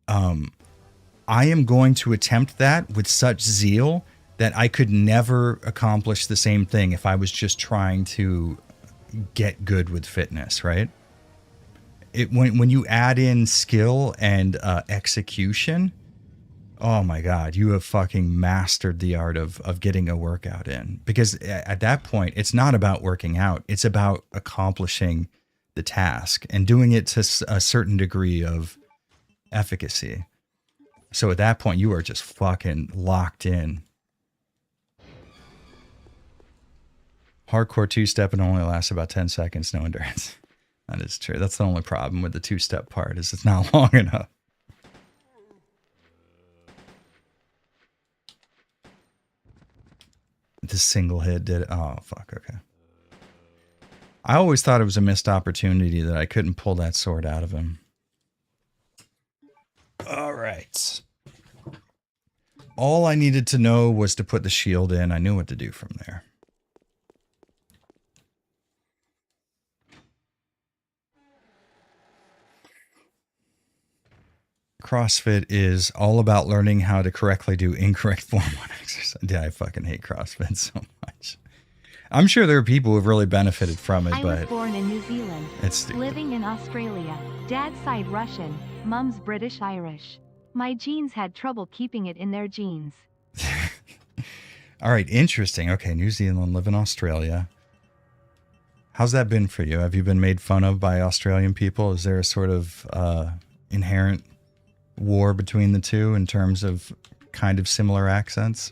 I am going to attempt that with such zeal that I could never accomplish the same thing if I was just trying to get good with fitness, right? When you add in skill and execution, oh my God, you have fucking mastered the art of getting a workout in. Because at that point, it's not about working out. It's about accomplishing the task and doing it to a certain degree of efficacy. So at that point, you are just fucking locked in. Hardcore two-step and only lasts about 10 seconds, no endurance. That is true. That's the only problem with the two-step part, is it's not long enough. The single hit did it. Oh, fuck, okay. I always thought it was a missed opportunity that I couldn't pull that sword out of him. All right. All I needed to know was to put the shield in. I knew what to do from there. CrossFit is all about learning how to correctly do incorrect form 1 exercise. Yeah, I fucking hate CrossFit so much. I'm sure there are people who've really benefited from it, I but was born in New Zealand, it's stupid. living in Australia. Dad's side Russian, Mum's British-Irish. My genes had trouble keeping it in their genes. All right, interesting. Okay, New Zealand, live in Australia. How's that been for you? Have you been made fun of by Australian people? Is there a sort of inherent war between the two in terms of kind of similar accents?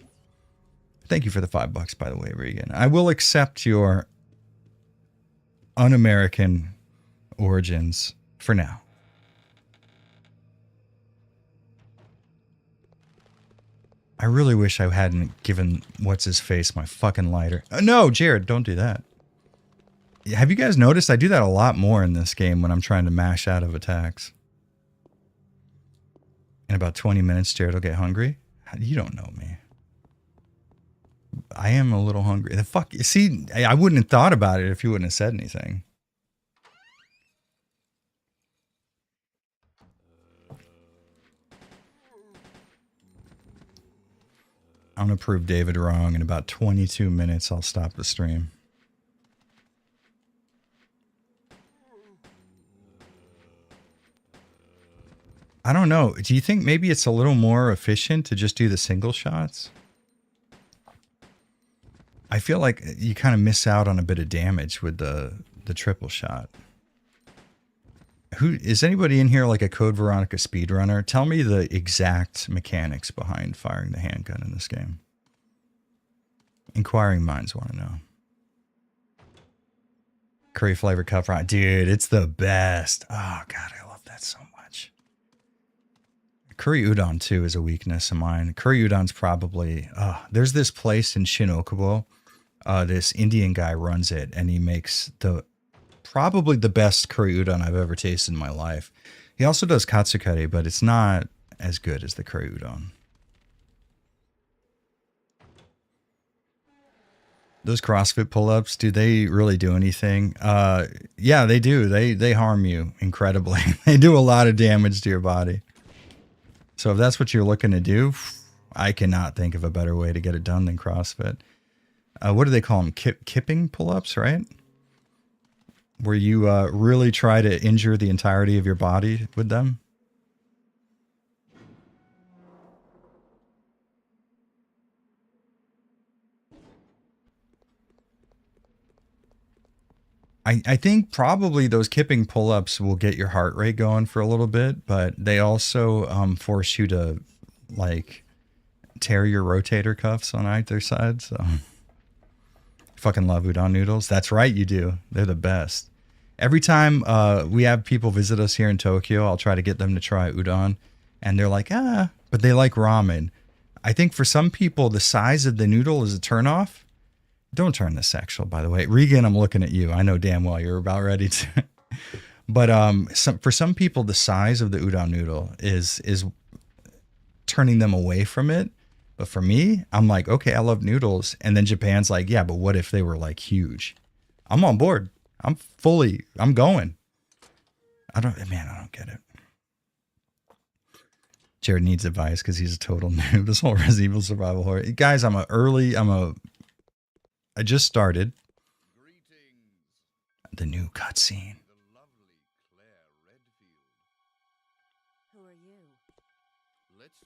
Thank you for the $5, by the way, Regan. I will accept your un-American origins for now. I really wish I hadn't given what's-his-face my fucking lighter. No, Jared, don't do that. Have you guys noticed I do that a lot more in this game when I'm trying to mash out of attacks? In about 20 minutes, Jared will get hungry. You don't know me. I am a little hungry. The fuck? See, I wouldn't have thought about it if you wouldn't have said anything. I'm going to prove David wrong. In about 22 minutes, I'll stop the stream. I don't know. Do you think maybe it's a little more efficient to just do the single shots? I feel like you kind of miss out on a bit of damage with the triple shot. Who is anybody in here like a Code Veronica speedrunner? Tell me the exact mechanics behind firing the handgun in this game. Inquiring minds want to know. Curry flavor cup fry. Dude, it's the best. Oh, God, I love that so much. Curry udon, too, is a weakness of mine. Curry udon's probably... there's this place in Shinokubo. This Indian guy runs it, and he makes probably the best curry udon I've ever tasted in my life. He also does katsukari, but it's not as good as the curry udon. Those CrossFit pull-ups, do they really do anything? Yeah, they do. They harm you incredibly. They do a lot of damage to your body. So if that's what you're looking to do, I cannot think of a better way to get it done than CrossFit. What do they call them? Kipping pull-ups, right? Where you really try to injure the entirety of your body with them. I think probably those kipping pull-ups will get your heart rate going for a little bit, but they also force you to like tear your rotator cuffs on either side. So fucking love udon noodles. That's right, you do. They're the best. Every time we have people visit us here in Tokyo, I'll try to get them to try udon, and they're like, but they like ramen. I think for some people, the size of the noodle is a turnoff. Don't turn this sexual, by the way. Regan, I'm looking at you. I know damn well you're about ready to. But for some people, the size of the udon noodle is turning them away from it. But for me, I'm like, okay, I love noodles. And then Japan's like, yeah, but what if they were like huge? I'm on board. I'm going. I don't get it. Jared needs advice because he's a total noob. This whole Resident Evil survival horror. Guys, I just started the new cutscene.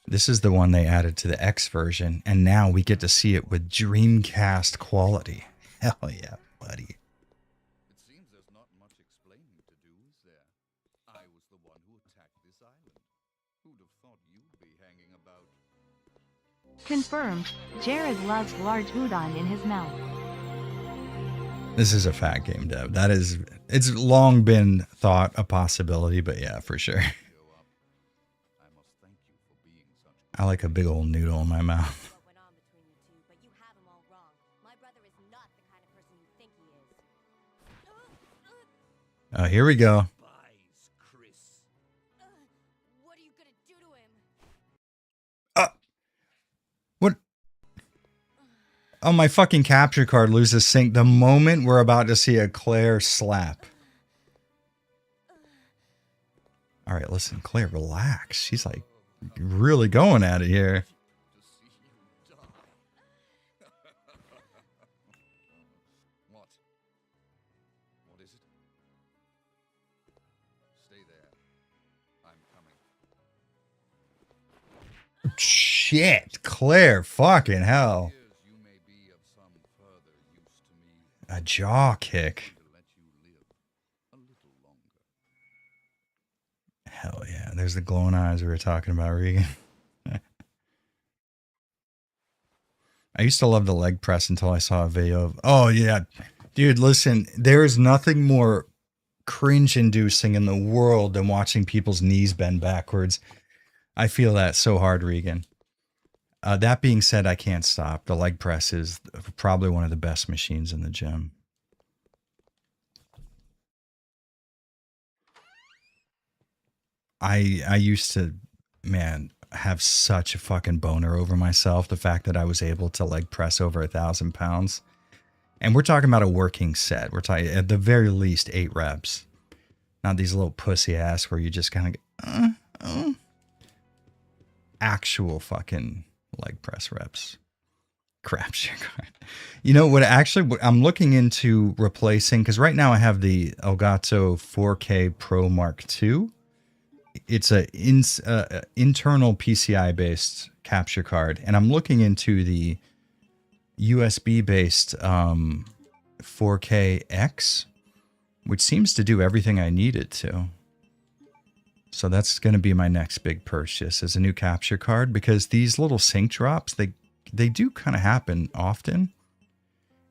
This is the one they added to the X version, and now we get to see it with Dreamcast quality. Hell yeah, buddy. It seems there's not much explaining to do, is there? I was the one who attacked this island. Who'd have thought you'd be hanging about? Confirmed, Jared loves large udon in his mouth. This is a fat game, Dev. It's long been thought a possibility, but yeah, for sure. I like a big old noodle in my mouth. Here we go. Buys, Chris. What are you gonna do to him? What? Oh, my fucking capture card loses sync the moment we're about to see a Claire slap. All right, listen, Claire, relax. She's like really going at it here. To see you die. What? What is it? Stay there. I'm coming. Shit, Claire, fucking hell. Years you may be of some further use to me. A jaw kick. To let you live a little longer. Hell yeah, there's the glowing eyes we were talking about, Regan. I used to love the leg press until I saw a video of, oh yeah, dude, listen, there is nothing more cringe-inducing in the world than watching people's knees bend backwards. I feel that so hard, Regan. That being said, I can't stop. The leg press is probably one of the best machines in the gym. I used to, man, have such a fucking boner over myself. The fact that I was able to leg press over 1,000 pounds. And we're talking about a working set. We're talking at the very least 8 reps. Not these little pussy ass where you just kind of actual fucking leg press reps. Crap shit. You know what? Actually, what I'm looking into replacing, because right now I have the Elgato 4K Pro Mark II. It's a internal PCI based capture card, and I'm looking into the USB based 4K-X, which seems to do everything I need it to. So that's going to be my next big purchase, is a new capture card, because these little sync drops, they do kind of happen often.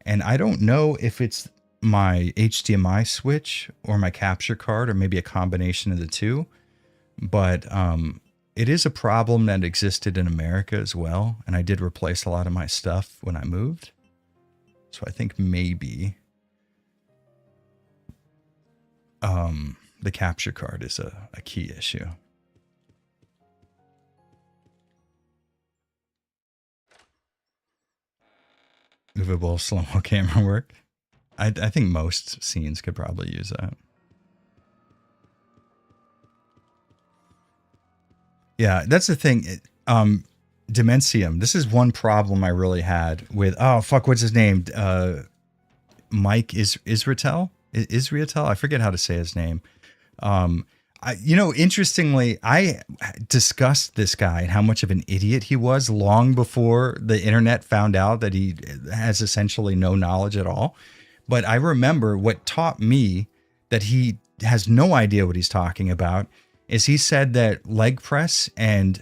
And I don't know if it's my HDMI switch or my capture card, or maybe a combination of the two. But it is a problem that existed in America as well. And I did replace a lot of my stuff when I moved. So I think maybe the capture card is a key issue. Movable slow-mo camera work. I think most scenes could probably use that. Yeah, that's the thing. Dementium. This is one problem I really had with, oh, fuck, what's his name? Mike Israetel? Israetel? I forget how to say his name. Interestingly, I discussed this guy and how much of an idiot he was long before the internet found out that he has essentially no knowledge at all. But I remember what taught me that he has no idea what he's talking about is he said that leg press and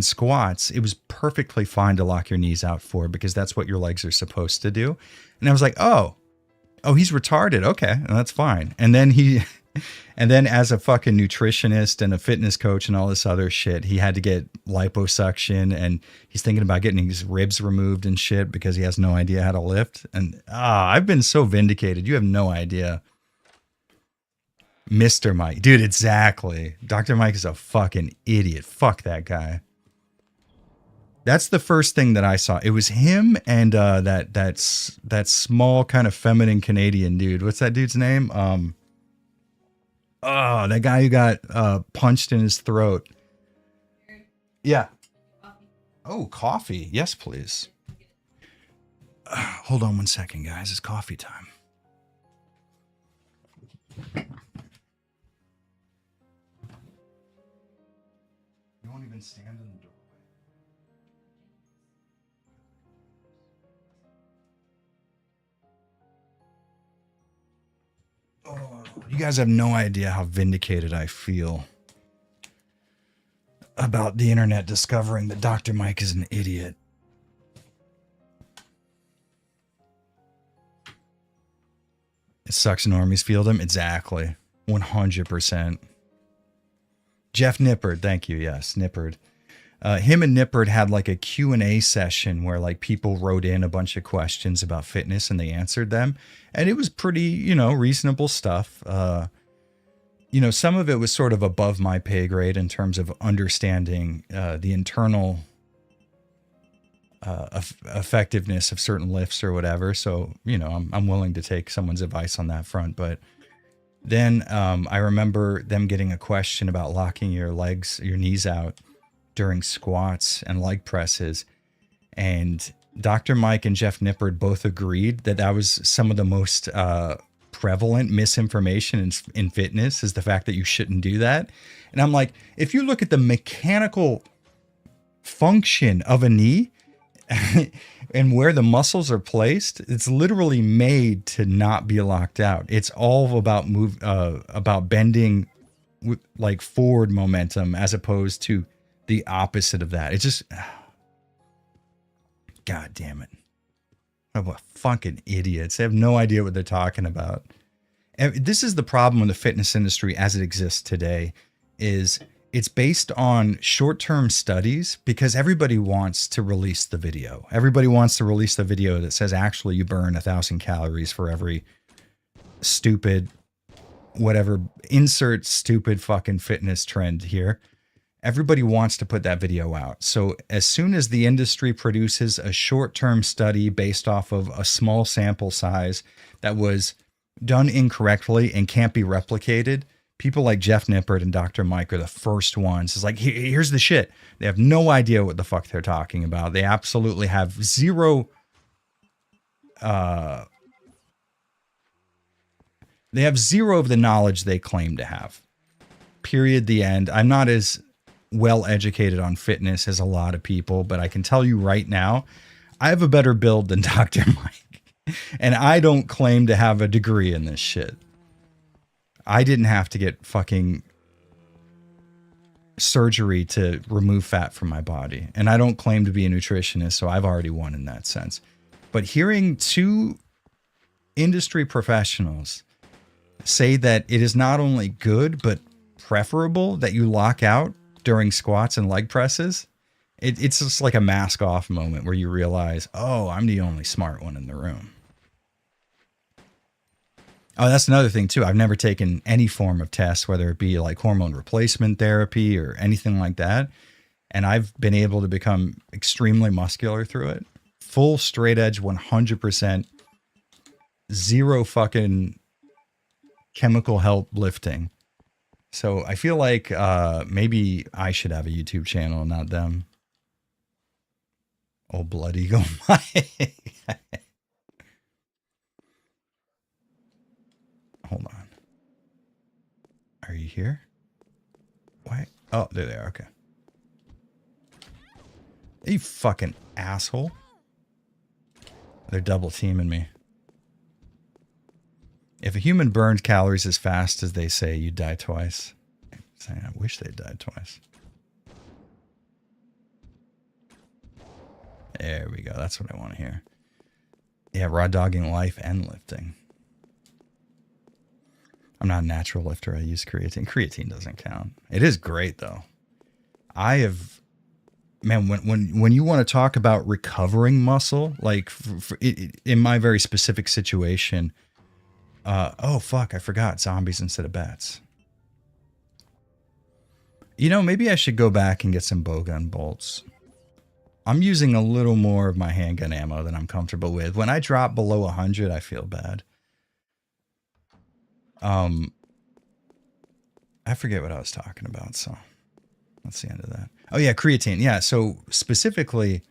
squats, it was perfectly fine to lock your knees out for, because that's what your legs are supposed to do. And I was like, oh, he's retarded. Okay, that's fine. And then as a fucking nutritionist and a fitness coach and all this other shit, he had to get liposuction, and he's thinking about getting his ribs removed and shit because he has no idea how to lift. And I've been so vindicated. You have no idea. Mr. Mike. Dude, exactly. Dr. Mike is a fucking idiot. Fuck that guy. That's the first thing that I saw. It was him and that small kind of feminine Canadian dude. What's that dude's name? That guy who got punched in his throat. Yeah. Oh, coffee. Yes, please. Hold on one second, guys. It's coffee time. You won't even stand in the doorway. Oh, you guys have no idea how vindicated I feel about the internet discovering that Dr. Mike is an idiot. It sucks normies feel them. Exactly. 100%. Jeff Nippard. Thank you. Yes, Nippard. Him and Nippert had like a Q&A session where like people wrote in a bunch of questions about fitness and they answered them. And it was pretty, reasonable stuff. Some of it was sort of above my pay grade in terms of understanding the internal effectiveness of certain lifts or whatever. So, I'm willing to take someone's advice on that front. But then I remember them getting a question about locking your knees out during squats and leg presses. And Dr. Mike and Jeff Nippert both agreed that that was some of the most prevalent misinformation in fitness, is the fact that you shouldn't do that. And I'm like, if you look at the mechanical function of a knee and where the muscles are placed, it's literally made to not be locked out. It's all about bending with like forward momentum as opposed to the opposite of that. It's just, God damn it. What fucking idiots. They have no idea what they're talking about. And this is the problem with the fitness industry as it exists today, is it's based on short-term studies because everybody wants to release the video. Everybody wants to release the video that says, actually, you burn 1,000 calories for every stupid, whatever, insert stupid fucking fitness trend here. Everybody wants to put that video out. So as soon as the industry produces a short-term study based off of a small sample size that was done incorrectly and can't be replicated, people like Jeff Nippert and Dr. Mike are the first ones. It's like, here's the shit. They have no idea what the fuck they're talking about. They absolutely have zero... they have zero of the knowledge they claim to have. Period. The end. I'm not as well educated on fitness as a lot of people, but I can tell you right now, I have a better build than Dr. Mike. And I don't claim to have a degree in this shit. I didn't have to get fucking surgery to remove fat from my body. And I don't claim to be a nutritionist, so I've already won in that sense. But hearing two industry professionals say that it is not only good, but preferable that you lock out during squats and leg presses, it's just like a mask off moment where you realize, oh, I'm the only smart one in the room. Oh, that's another thing too. I've never taken any form of test, whether it be like hormone replacement therapy or anything like that. And I've been able to become extremely muscular through it. Full straight edge, 100%, zero fucking chemical help lifting. So I feel like maybe I should have a YouTube channel, not them. Oh, blood ego Mike. Hold on. Are you here? Why? Oh, there they are. Okay. You fucking asshole. They're double teaming me. If a human burns calories as fast as they say, you die twice. I'm saying, I wish they died twice. There we go. That's what I want to hear. Yeah, raw dogging life and lifting. I'm not a natural lifter. I use creatine. Creatine doesn't count. It is great though. I have, man, when you want to talk about recovering muscle, like in my very specific situation, oh fuck, I forgot zombies instead of bats. Maybe I should go back and get some bowgun bolts. I'm using a little more of my handgun ammo than I'm comfortable with. When I drop below 100, I feel bad. I forget what I was talking about, so that's the end of that. Oh yeah, creatine. Yeah, so specifically,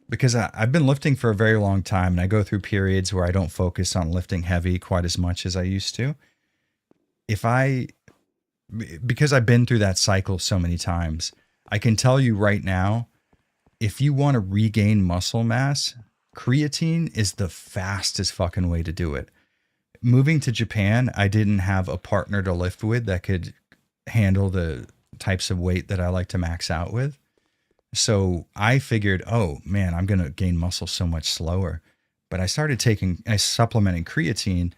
because I've been lifting for a very long time and I go through periods where I don't focus on lifting heavy quite as much as I used to. Because I've been through that cycle so many times, I can tell you right now, if you want to regain muscle mass, creatine is the fastest fucking way to do it. Moving to Japan, I didn't have a partner to lift with that could handle the types of weight that I like to max out with. So I figured, oh man, I'm going to gain muscle so much slower. But I started supplementing creatine,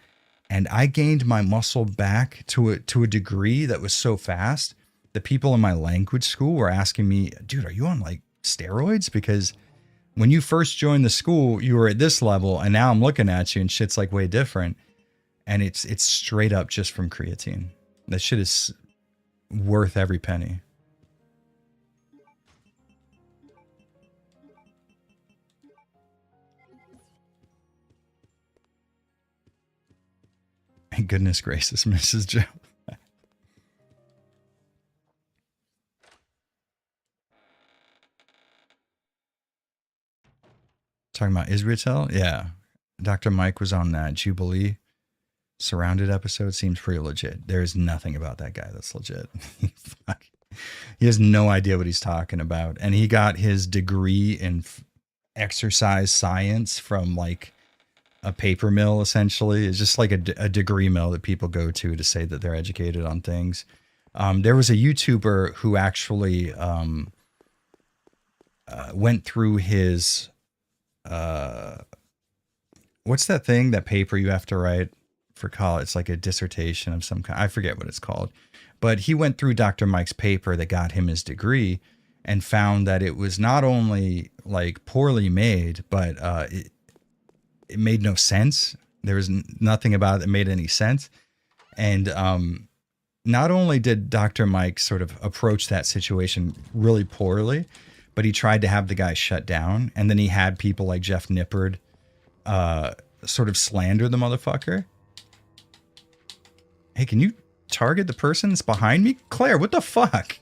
and I gained my muscle back to a degree that was so fast that people in my language school were asking me, dude, are you on like steroids? Because when you first joined the school, you were at this level, and now I'm looking at you and shit's like way different. And it's straight up just from creatine. That shit is worth every penny. And goodness gracious, Mrs. Joe. Talking about Israel? Yeah. Dr. Mike was on that Jubilee Surrounded episode. Seems pretty legit. There is nothing about that guy that's legit. He has no idea what he's talking about. And he got his degree in exercise science from like a paper mill, essentially. It's just like a degree mill that people go to say that they're educated on things. There was a YouTuber who actually went through his what's that thing, that paper you have to write for college? It's like a dissertation of some kind. I forget what it's called. But he went through Dr. Mike's paper that got him his degree and found that it was not only like poorly made, but it made no sense. There was nothing about it that made any sense. And not only did Dr. Mike sort of approach that situation really poorly, but he tried to have the guy shut down. And then he had people like Jeff Nippard sort of slander the motherfucker. Hey, can you target the person that's behind me? Claire, what the fuck?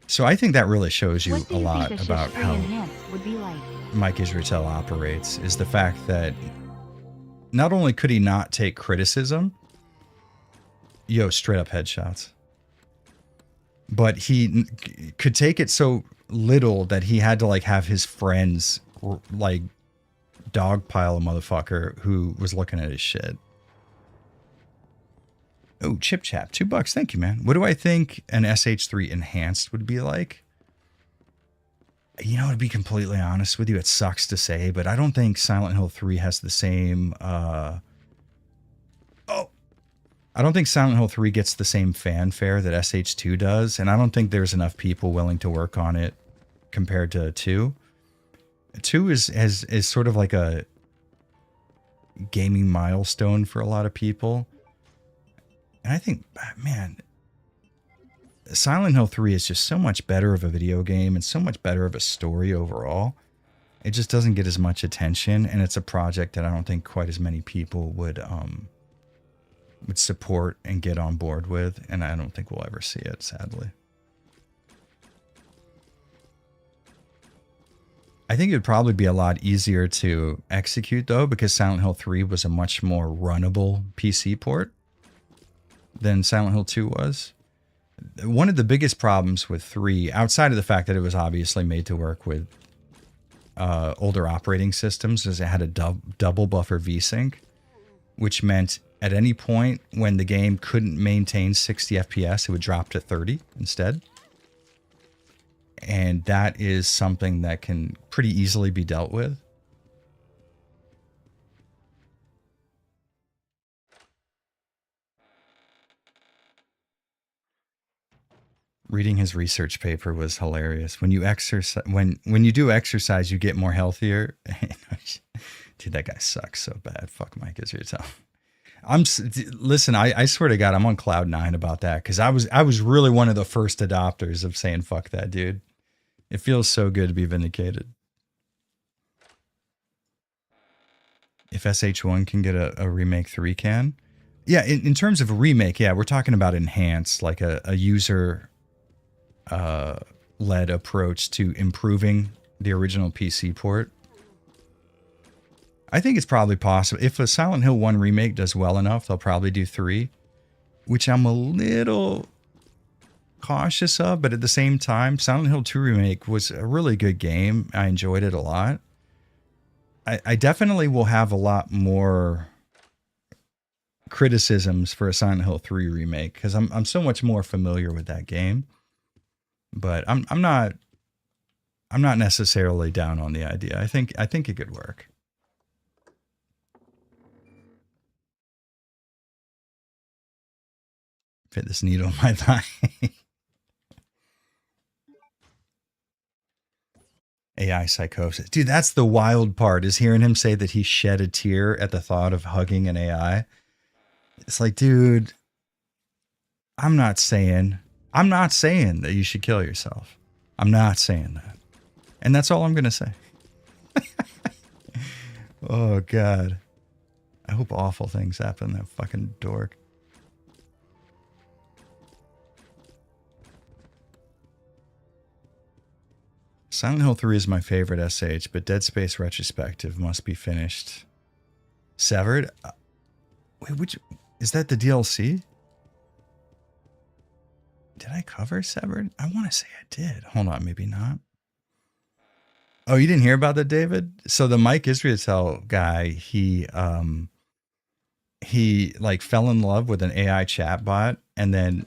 So I think that really shows you a lot about how Mike Israel operates, is the fact that not only could he not take criticism, straight up headshots, but he could take it so little that he had to like have his friends like dogpile a motherfucker who was looking at his shit. Oh, Chip Chap, $2. Thank you, man. What do I think an SH3 enhanced would be like? To be completely honest with you, it sucks to say, but I don't think Silent Hill 3 has the same... I don't think Silent Hill 3 gets the same fanfare that SH2 does, and I don't think there's enough people willing to work on it compared to 2. 2 is sort of like a gaming milestone for a lot of people. And I think, man, Silent Hill 3 is just so much better of a video game and so much better of a story overall. It just doesn't get as much attention, and it's a project that I don't think quite as many people would support and get on board with, and I don't think we'll ever see it, sadly. I think it would probably be a lot easier to execute, though, because Silent Hill 3 was a much more runnable PC port than Silent Hill 2 was. One of the biggest problems with 3, outside of the fact that it was obviously made to work with older operating systems, is it had a double buffer VSync, which meant at any point when the game couldn't maintain 60 FPS, it would drop to 30 instead. And that is something that can pretty easily be dealt with. Reading his research paper was hilarious. When you exercise, when you do exercise, you get more healthier. Dude, that guy sucks so bad. Fuck Mike Israel. Listen, I swear to God, I'm on cloud 9 about that, because I was really one of the first adopters of saying fuck that dude. It feels so good to be vindicated. If SH1 can get a remake, 3 can. Yeah, in terms of a remake, yeah, we're talking about enhanced, like a user led approach to improving the original PC port. I think it's probably possible. If a Silent Hill 1 remake does well enough, they'll probably do 3, which I'm a little cautious of, but at the same time, Silent Hill 2 remake was a really good game. I enjoyed it a lot. I definitely will have a lot more criticisms for a Silent Hill 3 remake, because I'm so much more familiar with that game. But I'm not necessarily down on the idea. I think it could work. Fit this needle in my thigh. AI psychosis. Dude, that's the wild part, is hearing him say that he shed a tear at the thought of hugging an AI. It's like, dude, I'm not saying that you should kill yourself. I'm not saying that. And that's all I'm going to say. Oh, God. I hope awful things happen to that fucking dork. Silent Hill 3 is my favorite SH, but Dead Space Retrospective must be finished. Severed? Wait, is that the DLC? Did I cover Severed? I want to say I did. Hold on, maybe not. Oh, you didn't hear about that, David? So the Mike Israetel guy, he like fell in love with an AI chatbot, and then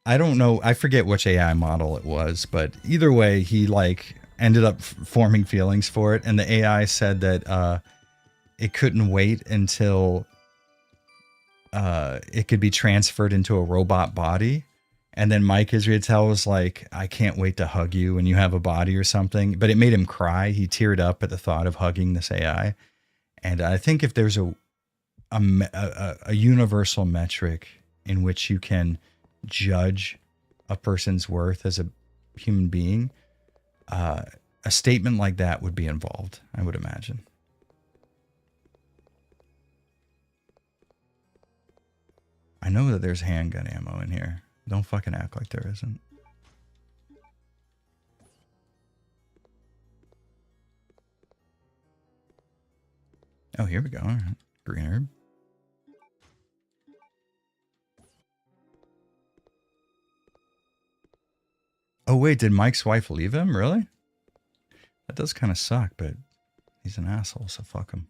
I don't know, I forget which AI model it was, but either way, he like ended up forming feelings for it, and the AI said that it couldn't wait until it could be transferred into a robot body. And then Mike Israetel was like, I can't wait to hug you when you have a body or something. But it made him cry. He teared up at the thought of hugging this AI. And I think if there's a universal metric in which you can judge a person's worth as a human being, a statement like that would be involved, I would imagine. I know that there's handgun ammo in here. Don't fucking act like there isn't. Oh, here we go. All right. Green herb. Oh, wait, did Mike's wife leave him? Really? That does kind of suck, but he's an asshole, so fuck him.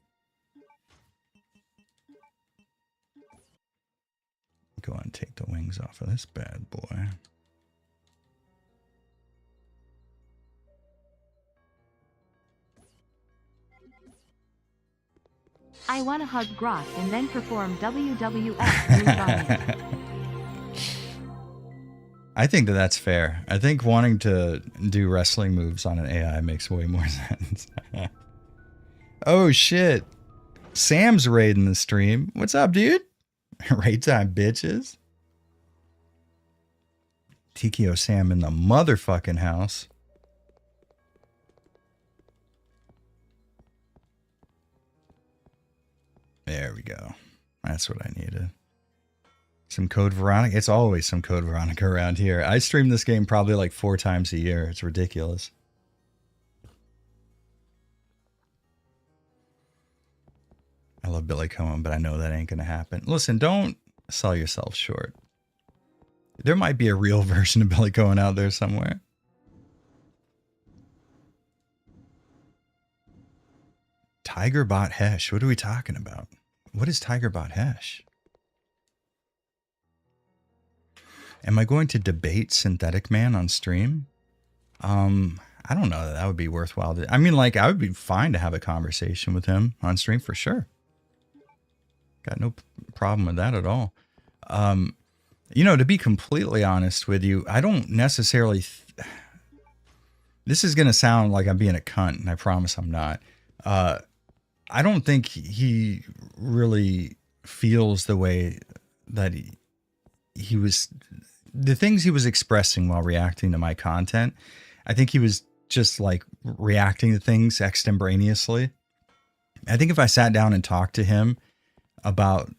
Go on and take the wings off of this bad boy. I want to hug Groth and then perform WWF. I think that that's fair. I think wanting to do wrestling moves on an AI makes way more sense. Oh, shit. Sam's raiding the stream. What's up, dude? Raid time, bitches. TKO Sam in the motherfucking house. There we go. That's what I needed. Some Code Veronica. It's always some Code Veronica around here. I stream this game probably like 4 times a year. It's ridiculous. I love Billy Cohen, but I know that ain't going to happen. Listen, don't sell yourself short. There might be a real version of Billy Cohen out there somewhere. Tigerbot Hesh. What are we talking about? What is Tigerbot Hesh? Am I going to debate Synthetic Man on stream? I don't know that would be worthwhile. I mean, like, I would be fine to have a conversation with him on stream for sure. Got no problem with that at all. You know, to be completely honest with you, I don't necessarily... This is going to sound like I'm being a cunt, and I promise I'm not. I don't think he really feels the way that he was... The things he was expressing while reacting to my content, I think he was just like reacting to things extemporaneously. I think if I sat down and talked to him about...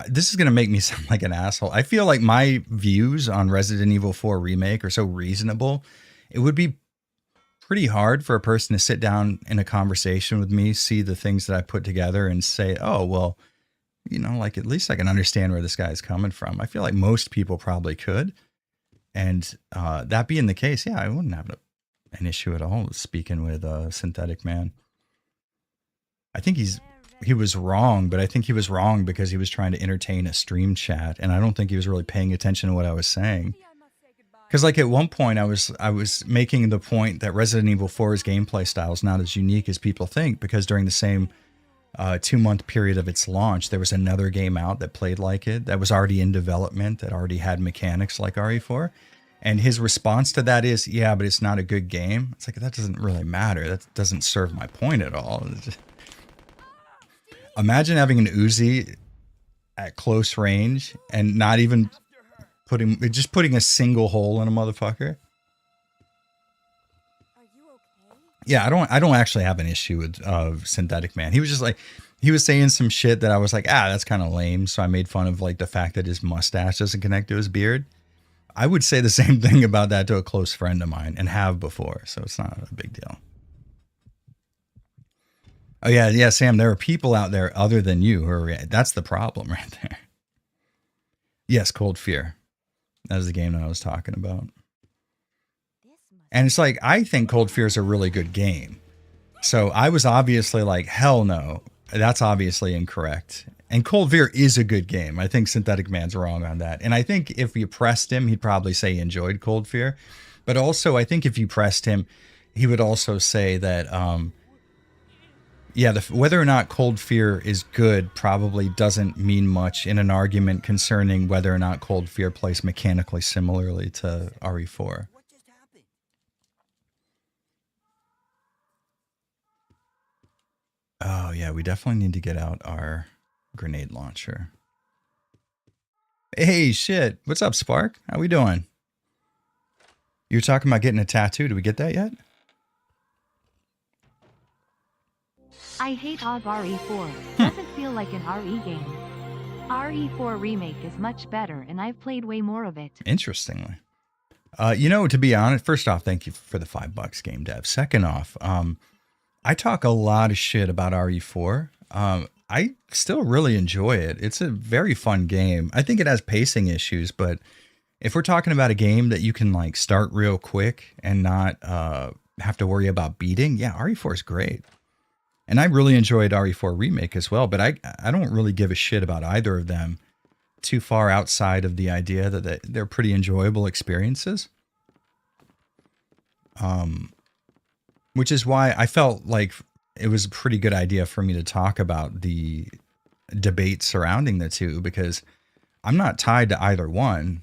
This is going to make me sound like an asshole. I feel like my views on Resident Evil 4 Remake are so reasonable. It would be pretty hard for a person to sit down in a conversation with me, see the things that I put together and say, oh, well, you know, like at least I can understand where this guy is coming from. I feel like most people probably could. And that being the case, yeah, I wouldn't have an issue at all with speaking with Synthetic Man. I think he was wrong, but I think he was wrong because he was trying to entertain a stream chat, and I don't think he was really paying attention to what I was saying. Because like at one point I was making the point that Resident Evil 4's gameplay style is not as unique as people think, because during the same 2-month period of its launch, there was another game out that played like it, that was already in development, that already had mechanics like RE4. And his response to that is, yeah, but it's not a good game. It's like, that doesn't really matter. That doesn't serve my point at all. Imagine having an Uzi at close range and not even putting a single hole in a motherfucker. Are you okay? Yeah, I don't actually have an issue with Synthetic Man. He was just like, he was saying some shit that I was like, that's kind of lame. So I made fun of like the fact that his mustache doesn't connect to his beard. I would say the same thing about that to a close friend of mine and have before. So it's not a big deal. Oh yeah, Sam, there are people out there other than you who are, that's the problem right there. Yes, Cold Fear. That was the game that I was talking about. And it's like, I think Cold Fear is a really good game. So I was obviously like, hell no, that's obviously incorrect. And Cold Fear is a good game. I think Synthetic Man's wrong on that. And I think if you pressed him, he'd probably say he enjoyed Cold Fear. But also, I think if you pressed him, he would also say that, whether or not Cold Fear is good probably doesn't mean much in an argument concerning whether or not Cold Fear plays mechanically similarly to RE4. What just happened? Oh, yeah, we definitely need to get out our grenade launcher. Hey, shit. What's up, Spark? How we doing? You were talking about getting a tattoo. Did we get that yet? I hate OG RE4. Doesn't feel like an RE game. RE4 Remake is much better, and I've played way more of it. Interestingly. To be honest, first off, thank you for the $5 game dev. Second off, I talk a lot of shit about RE4. I still really enjoy it. It's a very fun game. I think it has pacing issues, but if we're talking about a game that you can like start real quick and not have to worry about beating, yeah, RE4 is great. And I really enjoyed RE4 Remake as well, but I don't really give a shit about either of them too far outside of the idea that they're pretty enjoyable experiences. Which is why I felt like it was a pretty good idea for me to talk about the debate surrounding the two, because I'm not tied to either one,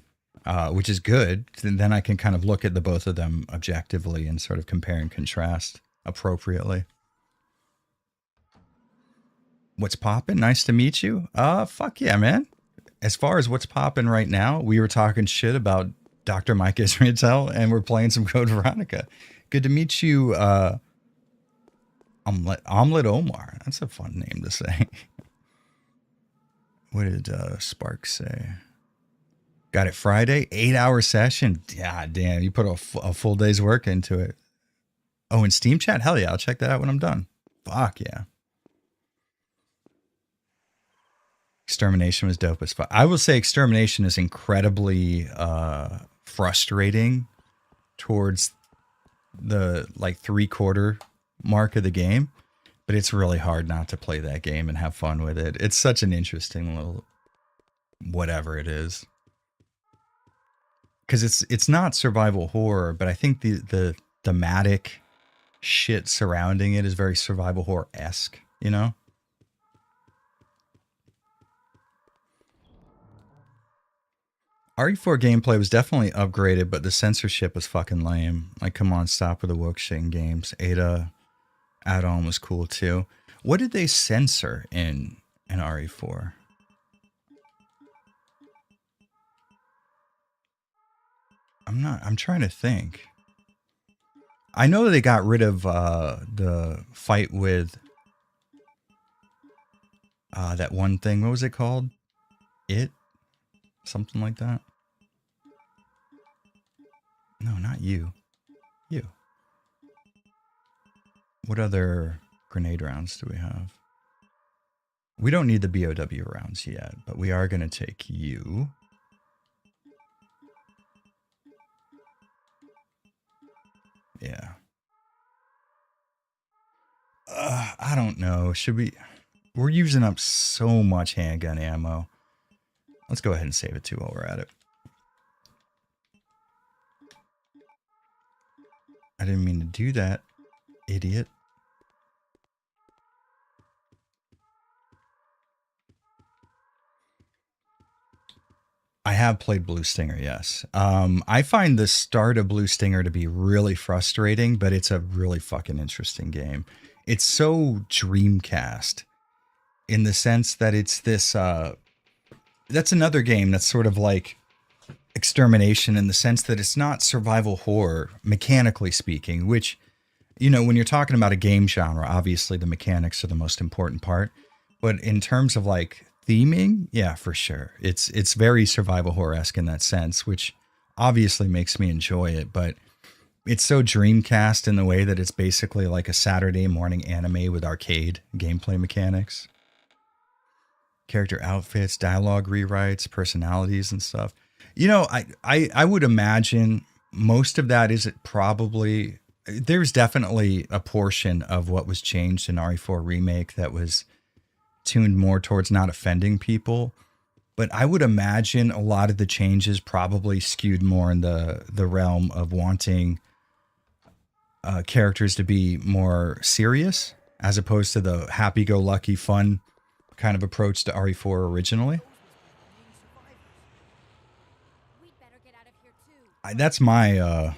which is good. And then I can kind of look at the both of them objectively and sort of compare and contrast appropriately. What's poppin'? Nice to meet you. Fuck yeah, man. As far as what's poppin' right now, we were talking shit about Dr. Mike Israel and we're playing some Code Veronica. Good to meet you, Omelet Omar. That's a fun name to say. What did Spark say? Got it Friday, 8-hour session. God damn, you put a full day's work into it. Oh, and Steam Chat? Hell yeah, I'll check that out when I'm done. Fuck yeah. Extermination was dope as fuck. I will say Extermination is incredibly frustrating towards the like 3/4 mark of the game, but it's really hard not to play that game and have fun with it. It's such an interesting little whatever it is, because it's not survival horror, but I think the thematic shit surrounding it is very survival horror-esque, you know? RE4 gameplay was definitely upgraded, but the censorship was fucking lame. Like, come on, stop with the woke shit in games. Ada add-on was cool too. What did they censor in RE4? I'm trying to think. I know they got rid of the fight with that one thing. What was it called? Something like that. No, not you. You. What other grenade rounds do we have? We don't need the BOW rounds yet, but we are going to take you. Yeah. I don't know. Should we? We're using up so much handgun ammo. Let's go ahead and save it too while we're at it. I didn't mean to do that, idiot. I have played Blue Stinger, yes. I find the start of Blue Stinger to be really frustrating, but it's a really fucking interesting game. It's so Dreamcast in the sense that it's this that's another game that's sort of like Extermination in the sense that it's not survival horror mechanically speaking, which, you know, when you're talking about a game genre, obviously the mechanics are the most important part. But in terms of like theming, yeah, for sure. It's very survival horror-esque in that sense, which obviously makes me enjoy it, but it's so Dreamcast in the way that it's basically like a Saturday morning anime with arcade gameplay mechanics. Character outfits, dialogue rewrites, personalities and stuff. You know, I would imagine most of that is probably there's definitely a portion of what was changed in RE4 Remake that was tuned more towards not offending people. But I would imagine a lot of the changes probably skewed more in the realm of wanting characters to be more serious as opposed to the happy-go-lucky fun kind of approach to RE4 originally. That's my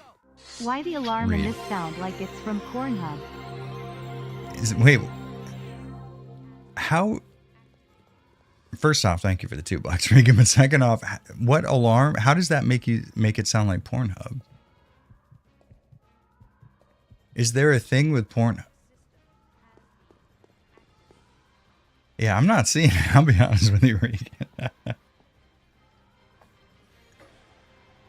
Why the alarm read. in this sound like it's from Pornhub? Wait, how? First off, thank you for the $2, Regan. But second off, what alarm? How does that make it sound like Pornhub? Is there a thing with porn? Yeah, I'm not seeing it. I'll be honest with you, Regan.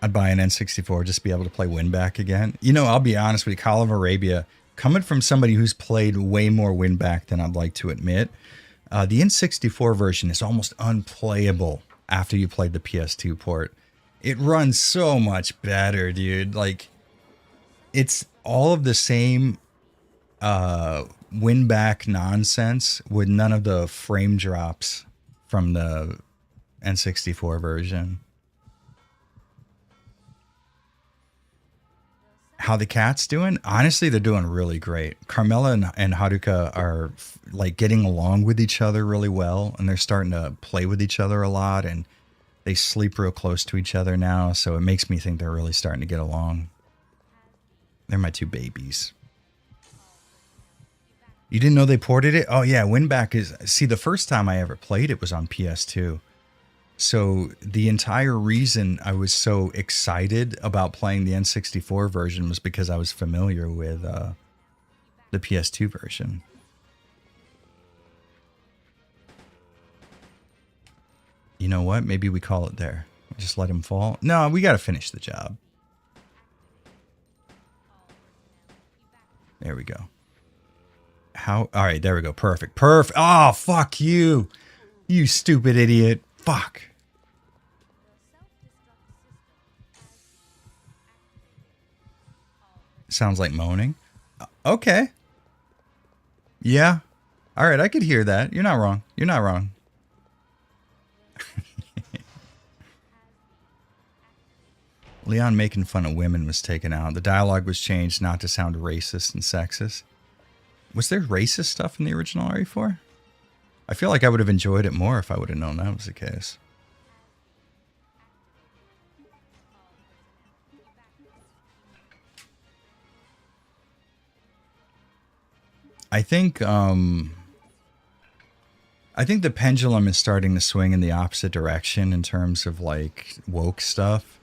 I'd buy an N64 just to be able to play Winback again. You know, I'll be honest with you, Call of Arabia, coming from somebody who's played way more Winback than I'd like to admit, the N64 version is almost unplayable after you played the PS2 port. It runs so much better, dude. Like, it's all of the same Winback nonsense with none of the frame drops from the N64 version. How the cat's doing? Honestly, they're doing really great. Carmela and Haruka are like getting along with each other really well, and they're starting to play with each other a lot, and they sleep real close to each other now, so it makes me think they're really starting to get along. They're my two babies. You didn't know they ported it? Oh yeah, Winback is... See, the first time I ever played it was on PS2. So the entire reason I was so excited about playing the N64 version was because I was familiar with the PS2 version. You know what? Maybe we call it there. Just let him fall. No, we got to finish the job. There we go. How? All right, there we go. Perfect. Perfect. Oh, fuck you. You stupid idiot. Fuck. Sounds like moaning. Okay. Yeah. All right, I could hear that. You're not wrong. You're not wrong. Leon making fun of women was taken out. The dialogue was changed not to sound racist and sexist. Was there racist stuff in the original RE4? I feel like I would have enjoyed it more if I would have known that was the case. I think the pendulum is starting to swing in the opposite direction in terms of like woke stuff.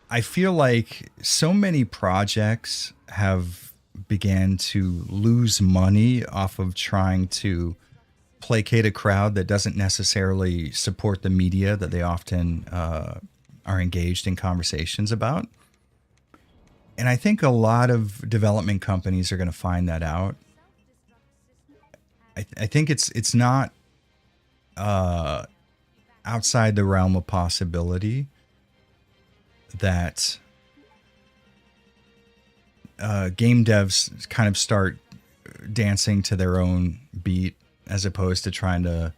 I feel like so many projects have began to lose money off of trying to placate a crowd that doesn't necessarily support the media that they often are engaged in conversations about. And I think a lot of development companies are going to find that out. I think it's not outside the realm of possibility that game devs kind of start dancing to their own beat as opposed to trying to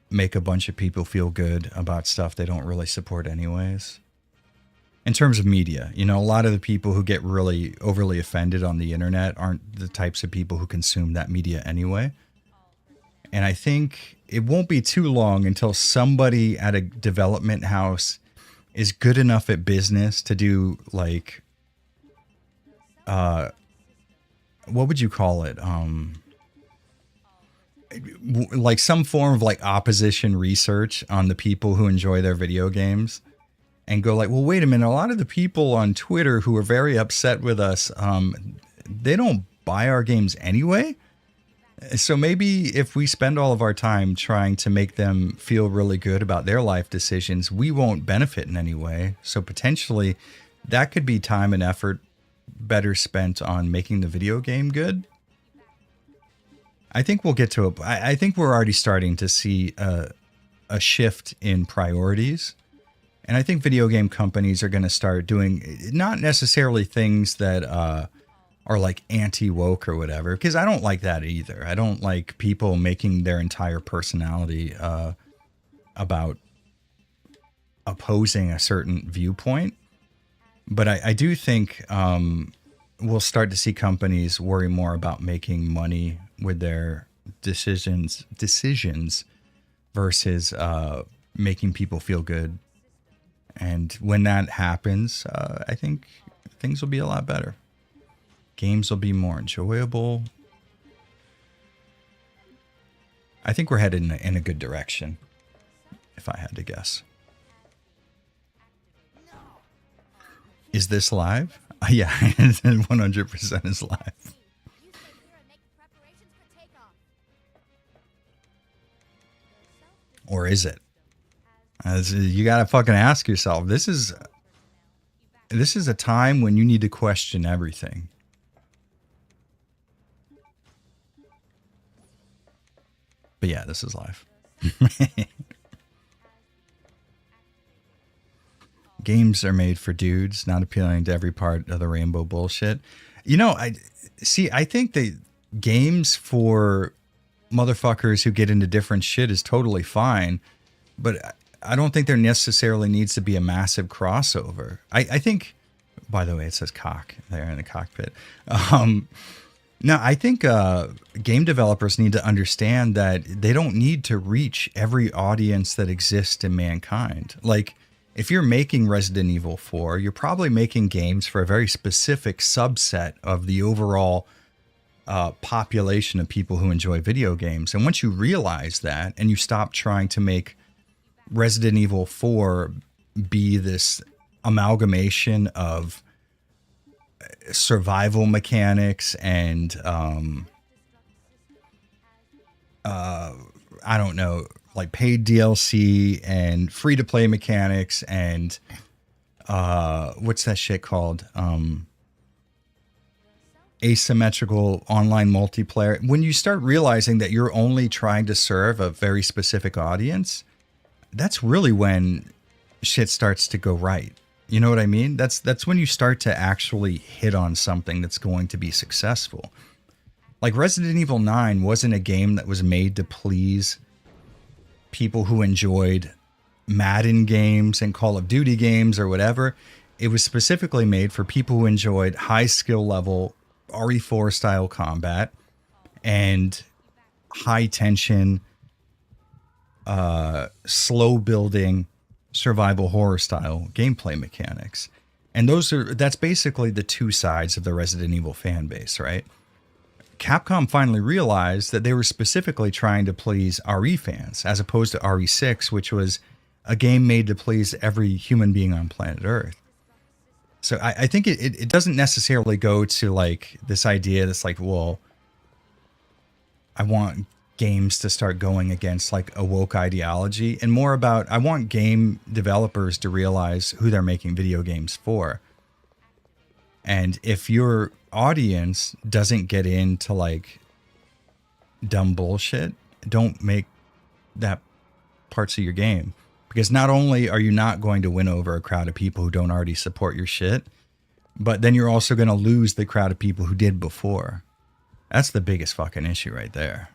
make a bunch of people feel good about stuff they don't really support anyways. In terms of media, you know, a lot of the people who get really overly offended on the internet aren't the types of people who consume that media anyway. And I think it won't be too long until somebody at a development house is good enough at business to do like, what would you call it? Like some form of like opposition research on the people who enjoy their video games, and go like, well, wait a minute. A lot of the people on Twitter who are very upset with us, they don't buy our games anyway. So maybe if we spend all of our time trying to make them feel really good about their life decisions, we won't benefit in any way. So potentially that could be time and effort better spent on making the video game good. I think we'll get to I think we're already starting to see a shift in priorities. And I think video game companies are going to start doing not necessarily things that are like anti-woke or whatever, because I don't like that either. I don't like people making their entire personality about opposing a certain viewpoint. But I do think we'll start to see companies worry more about making money with their decisions versus making people feel good. And when that happens, I think things will be a lot better. Games will be more enjoyable. I think we're headed in a good direction, if I had to guess. Is this live? Yeah, 100% is live. Or is it? You gotta fucking ask yourself. This is a time when you need to question everything. But yeah, this is live. Games are made for dudes, not appealing to every part of the rainbow bullshit. You know, I think that games for motherfuckers who get into different shit is totally fine, but I don't think there necessarily needs to be a massive crossover. I think, by the way, it says cock there in the cockpit. No, I think game developers need to understand that they don't need to reach every audience that exists in mankind. Like, if you're making Resident Evil 4, you're probably making games for a very specific subset of the overall population of people who enjoy video games. And once you realize that and you stop trying to make Resident Evil 4 be this amalgamation of survival mechanics and I don't know, like paid DLC and free to play mechanics and what's that shit called? Asymmetrical online multiplayer. When you start realizing that you're only trying to serve a very specific audience, that's really when shit starts to go right. You know what I mean? That's when you start to actually hit on something that's going to be successful. Like Resident Evil 9 wasn't a game that was made to please people who enjoyed Madden games and Call of Duty games or whatever. It was specifically made for people who enjoyed high skill level RE4 style combat and high tension, slow building survival horror style gameplay mechanics. And that's basically the two sides of the Resident Evil fan base, right? Capcom finally realized that they were specifically trying to please RE fans as opposed to RE6, which was a game made to please every human being on planet Earth. So I think it doesn't necessarily go to like this idea that's like, well, I want games to start going against like a woke ideology, and more about I want game developers to realize who they're making video games for. And if your audience doesn't get into like dumb bullshit, don't make that parts of your game. Because not only are you not going to win over a crowd of people who don't already support your shit, but then you're also going to lose the crowd of people who did before. That's the biggest fucking issue right there.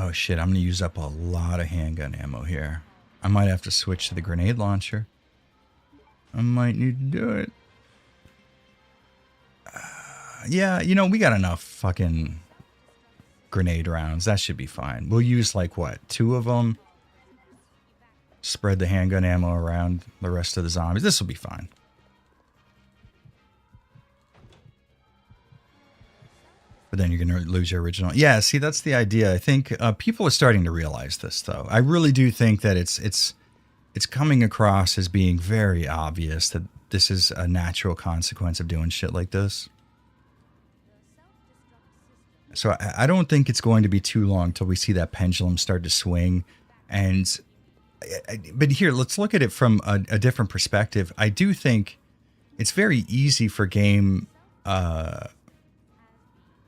Oh shit, I'm gonna use up a lot of handgun ammo here. I might have to switch to the grenade launcher. I might need to do it. Yeah, you know, we got enough fucking grenade rounds. That should be fine. We'll use like what, 2 of them? Spread the handgun ammo around the rest of the zombies. This will be fine. But then you're going to lose your original. Yeah, see, that's the idea. I think people are starting to realize this, though. I really do think that it's coming across as being very obvious that this is a natural consequence of doing shit like this. So I don't think it's going to be too long till we see that pendulum start to swing. But here, let's look at it from a different perspective. I do think it's very easy for game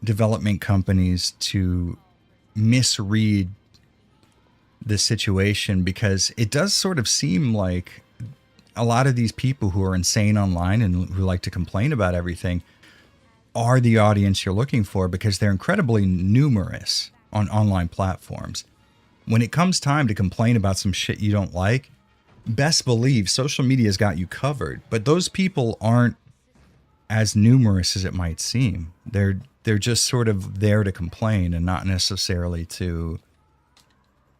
development companies to misread the situation, because it does sort of seem like a lot of these people who are insane online and who like to complain about everything are the audience you're looking for, because they're incredibly numerous on online platforms. When it comes time to complain about some shit you don't like, best believe social media's got you covered. But those people aren't as numerous as it might seem. They're just sort of there to complain and not necessarily to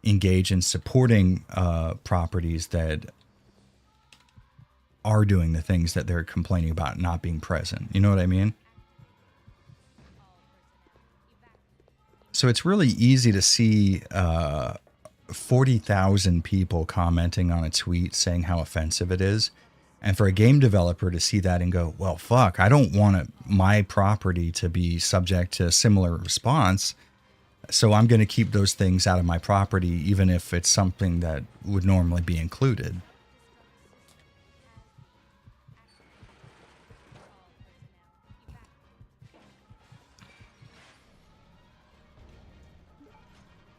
engage in supporting properties that are doing the things that they're complaining about not being present. You know what I mean? So it's really easy to see 40,000 people commenting on a tweet saying how offensive it is. And for a game developer to see that and go, well, fuck, I don't want my property to be subject to a similar response. So I'm going to keep those things out of my property, even if it's something that would normally be included.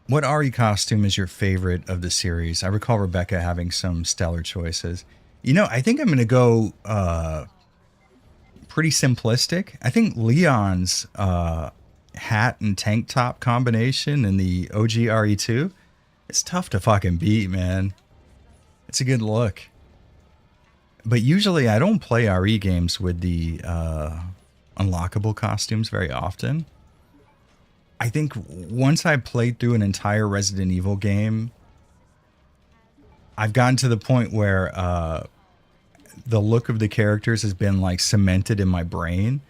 What RE costume is your favorite of the series? I recall Rebecca having some stellar choices. You know, I think I'm going to go pretty simplistic. I think Leon's hat and tank top combination in the OG RE2, it's tough to fucking beat, man. It's a good look. But usually I don't play RE games with the unlockable costumes very often. I think once I played through an entire Resident Evil game, I've gotten to the point where the look of the characters has been like cemented in my brain,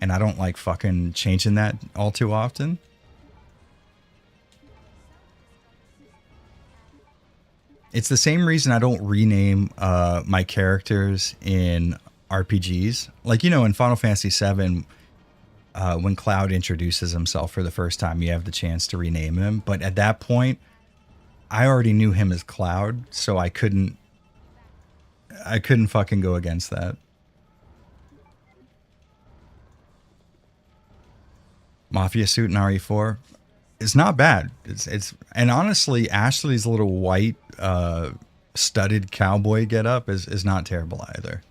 and I don't like fucking changing that all too often. It's the same reason I don't rename my characters in RPGs. Like, you know, in Final Fantasy VII, when Cloud introduces himself for the first time, you have the chance to rename him. But at that point, I already knew him as Cloud, so I couldn't fucking go against that. Mafia suit in RE4 is not bad. It's and honestly, Ashley's little white studded cowboy getup is not terrible either.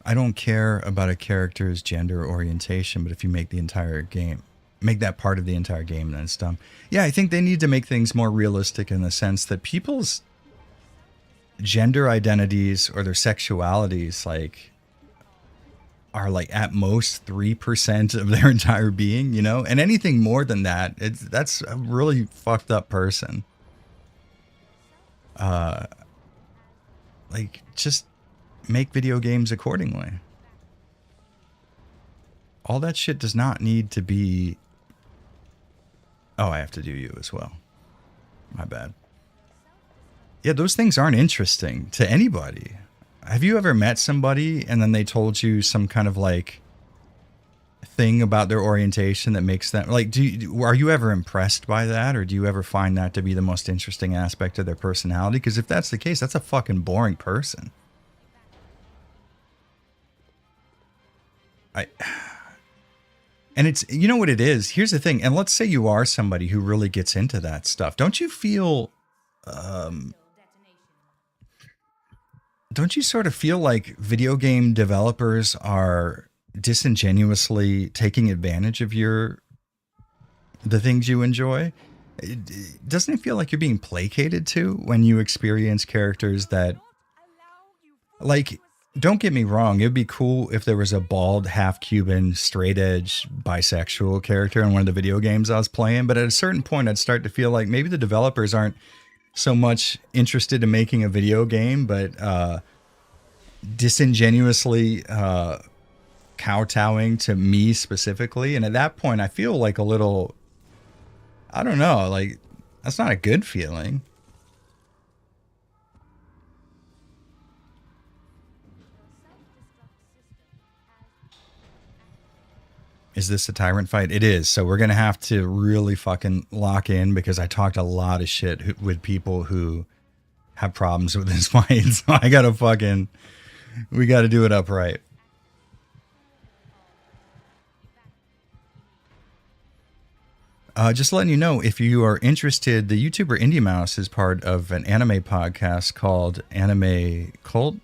I don't care about a character's gender orientation, but if you make the entire game, make that part of the entire game, then it's dumb. Yeah, I think they need to make things more realistic in the sense that people's gender identities or their sexualities are like at most 3% of their entire being, you know? And anything more than that, that's a really fucked up person. Like, just make video games accordingly. All that shit does not need to be... Oh, I have to do you as well. My bad. Yeah, those things aren't interesting to anybody. Have you ever met somebody and then they told you some kind of like thing about their orientation that makes them like, are you ever impressed by that, or do you ever find that to be the most interesting aspect of their personality? Because if that's the case, that's a fucking boring person. And it's, you know what it is? Here's the thing. And let's say you are somebody who really gets into that stuff. Don't you feel don't you sort of feel like video game developers are disingenuously taking advantage of the things you enjoy? Doesn't it feel like you're being placated to when you experience characters that, like, don't get me wrong, it'd be cool if there was a bald, half-Cuban, straight-edge, bisexual character in one of the video games I was playing, but at a certain point I'd start to feel like maybe the developers aren't so much interested in making a video game, but disingenuously kowtowing to me specifically. And at that point I feel like a little, I don't know, like, that's not a good feeling. Is this a tyrant fight? It is. So we're going to have to really fucking lock in, because I talked a lot of shit with people who have problems with this fight. So I got to fucking, we got to do it upright. Just letting you know, if you are interested, the YouTuber Indie Mouse is part of an anime podcast called Anime Cult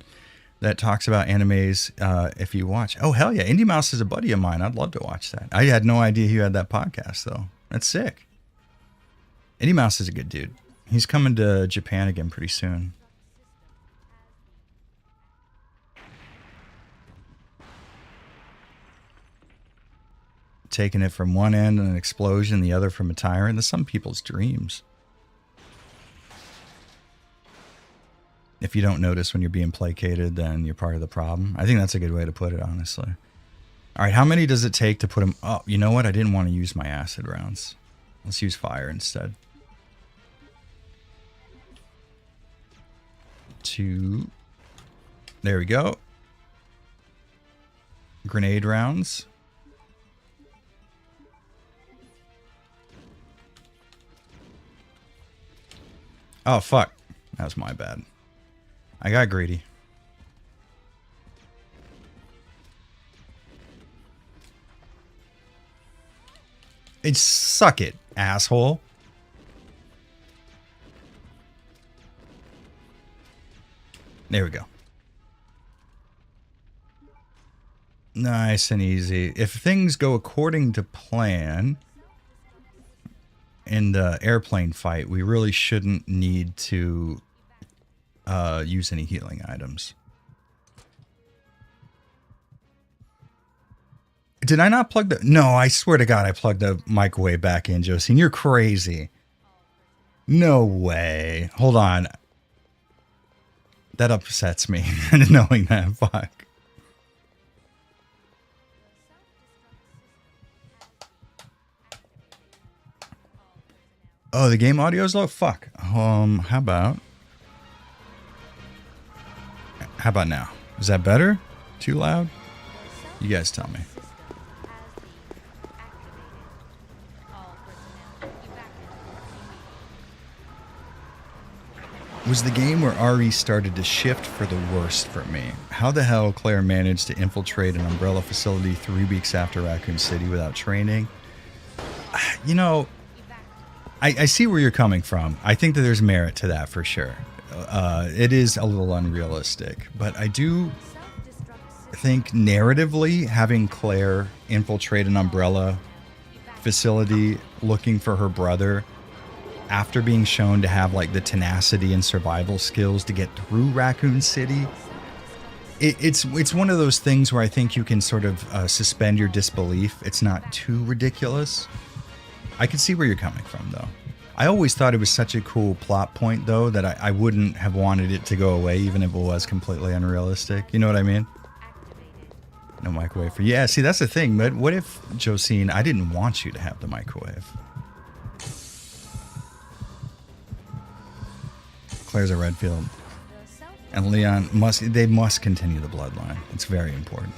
that talks about animes. If you watch, oh hell yeah, Indie Mouse is a buddy of mine. I'd love to watch that. I had no idea you had that podcast though. That's sick. Indie Mouse is a good dude. He's coming to Japan again pretty soon. Taking it from one end, an explosion, the other from a tyrant. That's some people's dreams. If you don't notice when you're being placated, then you're part of the problem. I think that's a good way to put it, honestly. All right, how many does it take to put him up? You know what? I didn't want to use my acid rounds. Let's use fire instead. 2. There we go. Grenade rounds. Oh, fuck. That was my bad. I got greedy. It's suck it, asshole. There we go. Nice and easy. If things go according to plan in the airplane fight, we really shouldn't need to use any healing items. Did I not plug the... No, I swear to God, I plugged the microwave back in, Josine. You're crazy. No way. Hold on. That upsets me, knowing that. Fuck. Oh, the game audio is low? Fuck. How about now? Is that better? Too loud? You guys tell me. Was the game where RE started to shift for the worst for me. How the hell Claire managed to infiltrate an Umbrella facility 3 weeks after Raccoon City without training? You know, I see where you're coming from. I think that there's merit to that for sure. It is a little unrealistic, but I do think narratively having Claire infiltrate an Umbrella facility looking for her brother after being shown to have like the tenacity and survival skills to get through Raccoon City, it's one of those things where I think you can sort of suspend your disbelief. It's not too ridiculous. I can see where you're coming from, though. I always thought it was such a cool plot point, though, that I wouldn't have wanted it to go away, even if it was completely unrealistic. You know what I mean? No microwave for... Yeah, see, that's the thing. But what if, Josine, I didn't want you to have the microwave? Claire's a Redfield. And Leon must continue the bloodline. It's very important.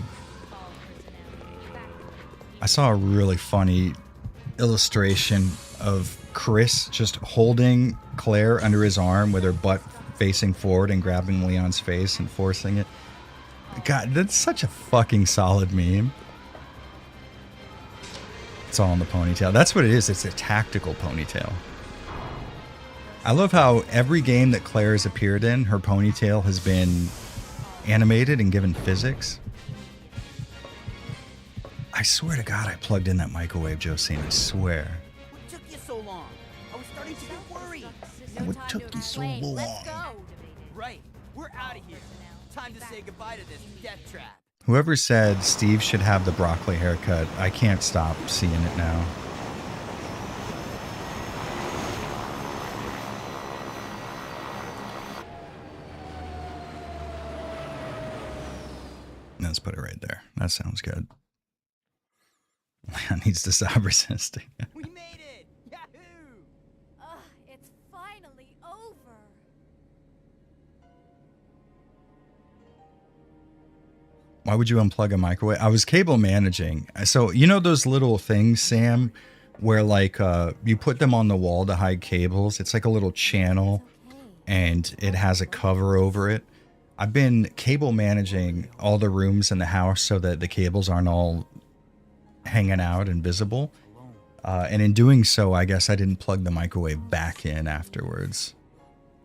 I saw a really funny illustration of Chris just holding Claire under his arm with her butt facing forward and grabbing Leon's face and forcing it. God, that's such a fucking solid meme. It's all in the ponytail. That's what it is. It's a tactical ponytail. I love how every game that Claire has appeared in, her ponytail has been animated and given physics. I swear to God, I plugged in that microwave, Josine. I swear. What took you so long? I was starting to get worried. What took you so long? Let's go. Right, we're out of here. Time to say goodbye to this death trap. Whoever said Steve should have the broccoli haircut, I can't stop seeing it now. Let's put it right there. That sounds good. Leon needs to stop resisting. We made it! Yahoo! Ugh, it's finally over. Why would you unplug a microwave? I was cable managing. So, you know those little things, Sam, where like you put them on the wall to hide cables? It's like a little channel and it has a cover over it. I've been cable managing all the rooms in the house so that the cables aren't all hanging out and visible. And in doing so, I guess I didn't plug the microwave back in afterwards.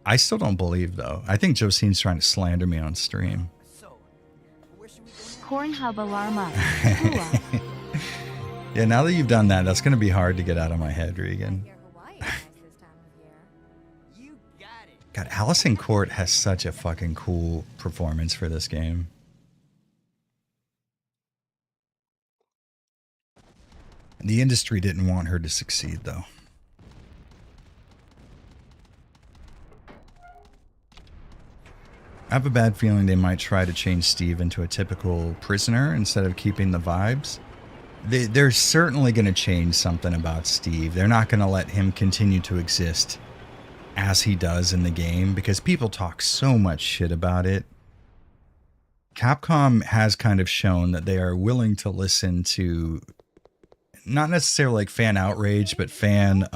I still don't believe, though. I think Josine's trying to slander me on stream. So, where should we go now? Corn hub alarm up. Hooah. Yeah, now that you've done that, that's going to be hard to get out of my head, Regan. Hear Hawaii is nice this time of year. You got it. God, Allison Court has such a fucking cool performance for this game. The industry didn't want her to succeed, though. I have a bad feeling they might try to change Steve into a typical prisoner instead of keeping the vibes. They're certainly going to change something about Steve. They're not going to let him continue to exist as he does in the game because people talk so much shit about it. Capcom has kind of shown that they are willing to listen to not necessarily like fan outrage, but fan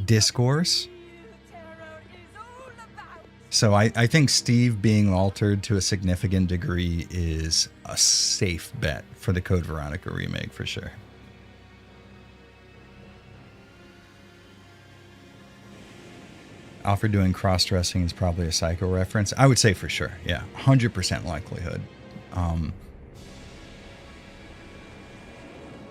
discourse. So I think Steve being altered to a significant degree is a safe bet for the Code Veronica remake for sure. Alfred doing cross-dressing is probably a Psycho reference. I would say for sure. Yeah, 100% likelihood.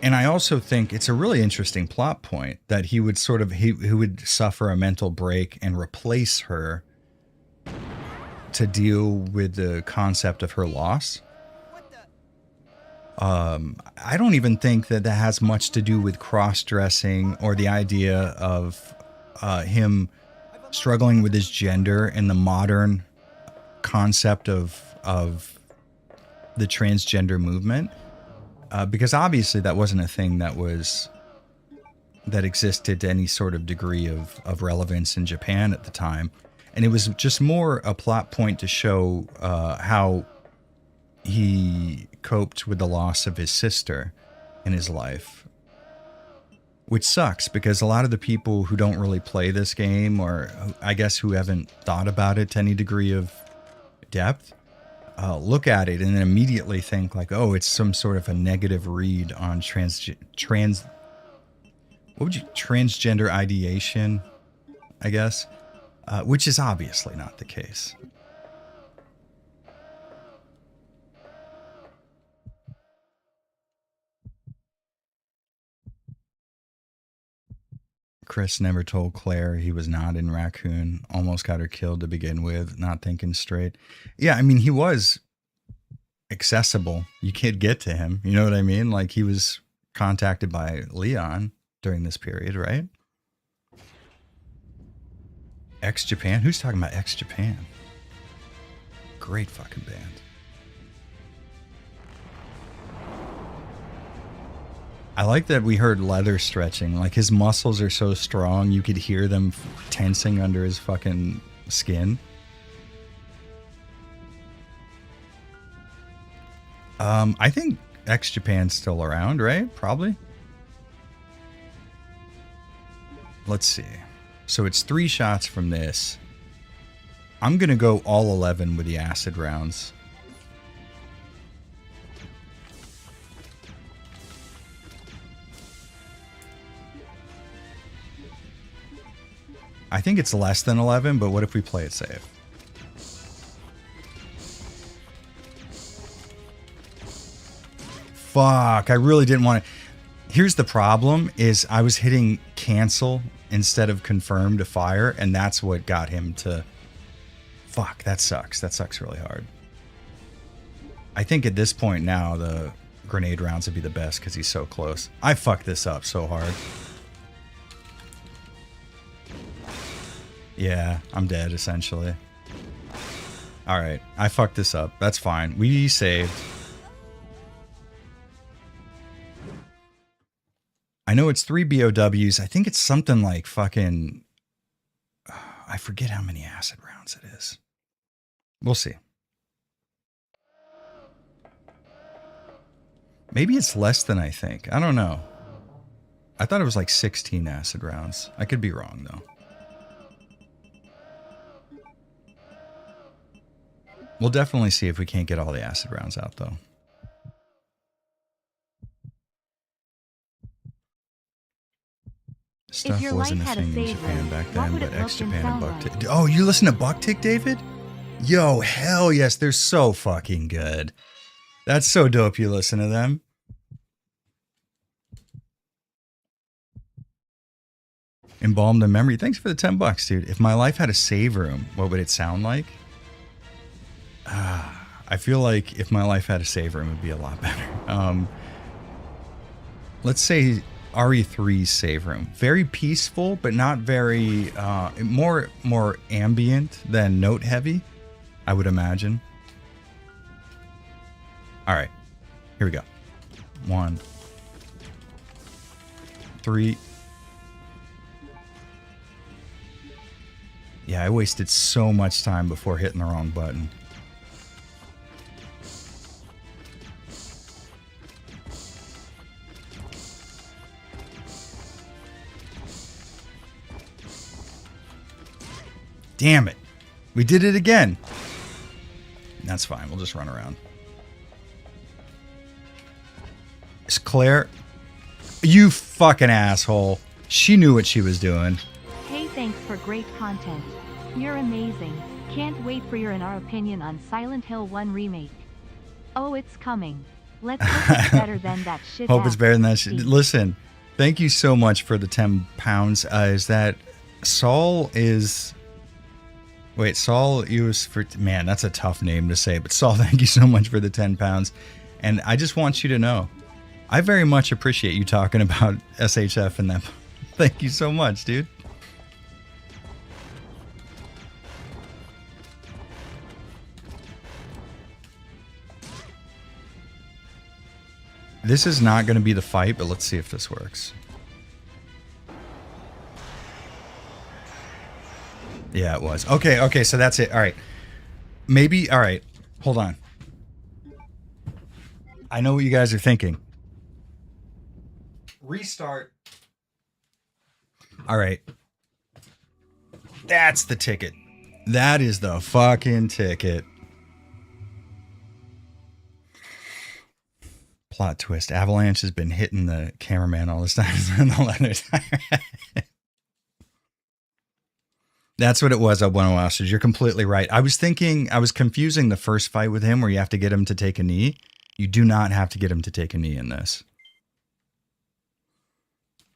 And I also think it's a really interesting plot point that he would sort of, he would suffer a mental break and replace her to deal with the concept of her loss. I don't even think that that has much to do with cross-dressing or the idea of him struggling with his gender and the modern concept of the transgender movement. Because obviously that wasn't a thing that existed to any sort of degree of relevance in Japan at the time. And it was just more a plot point to show how he coped with the loss of his sister in his life. Which sucks because a lot of the people who don't really play this game, or I guess who haven't thought about it to any degree of depth, look at it and then immediately think like, oh, it's some sort of a negative read on transgender ideation, I guess, which is obviously not the case. Chris never told Claire he was not in Raccoon. Almost got her killed to begin with. Not thinking straight. Yeah, I mean, he was accessible. You could get to him. You know what I mean? Like, he was contacted by Leon during this period, right? X-Japan? Who's talking about X-Japan? Great fucking band. I like that we heard leather stretching. Like, his muscles are so strong, you could hear them tensing under his fucking skin. I think X-Japan's still around, right? Probably. Let's see. So it's 3 shots from this. I'm going to go all 11 with the acid rounds. I think it's less than 11, but what if we play it safe? fuck. I really didn't want to. Here's the problem is I was hitting cancel instead of confirm to fire, and that's what got him to... Fuck, that sucks. That sucks really hard. I think at this point now, the grenade rounds would be the best because he's so close. I fucked this up so hard. Yeah, I'm dead, essentially. Alright, I fucked this up. That's fine. We saved. I know it's 3 BOWs. I think it's something like fucking... I forget how many acid rounds it is. We'll see. Maybe it's less than I think. I don't know. I thought it was like 16 acid rounds. I could be wrong, though. We'll definitely see if we can't get all the acid rounds out, though. Stuff your wasn't a life had a thing in save Japan room, back what then, would but it look ex-Japan and and sound Bucktick. like? Oh, you listen to Bucktick, David? Yo, hell yes, they're so fucking good. That's so dope you listen to them. Embalmed in memory. Thanks for the $10, dude. If my life had a save room, what would it sound like? I feel like if my life had a save room, it would be a lot better. Let's say RE3's save room. Very peaceful, but not very... more ambient than note heavy, I would imagine. All right. Here we go. 1, 3... Yeah, I wasted so much time before hitting the wrong button. Damn it. We did it again. That's fine. We'll just run around. Is Claire... You fucking asshole. She knew what she was doing. Hey, thanks for great content. You're amazing. Can't wait for your and our opinion on Silent Hill 1 remake. Oh, it's coming. Let's hope it's better than that shit. Hope it's better than that shit. Listen, thank you so much for the £10. Is that Saul is... Wait, Saul used for... Man, that's a tough name to say. But Saul, thank you so much for the £10. And I just want you to know, I very much appreciate you talking about SHF and that. Thank you so much, dude. This is not going to be the fight, but let's see if this works. Yeah, it was. Okay, so that's it. All right. Maybe, all right. Hold on. I know what you guys are thinking. Restart. All right. That's the ticket. That is the fucking ticket. Plot twist. Avalanche has been hitting the cameraman all this time in the leather tire. That's what it was, Obueno Ostrich. You're completely right. I was confusing the first fight with him where you have to get him to take a knee. You do not have to get him to take a knee in this.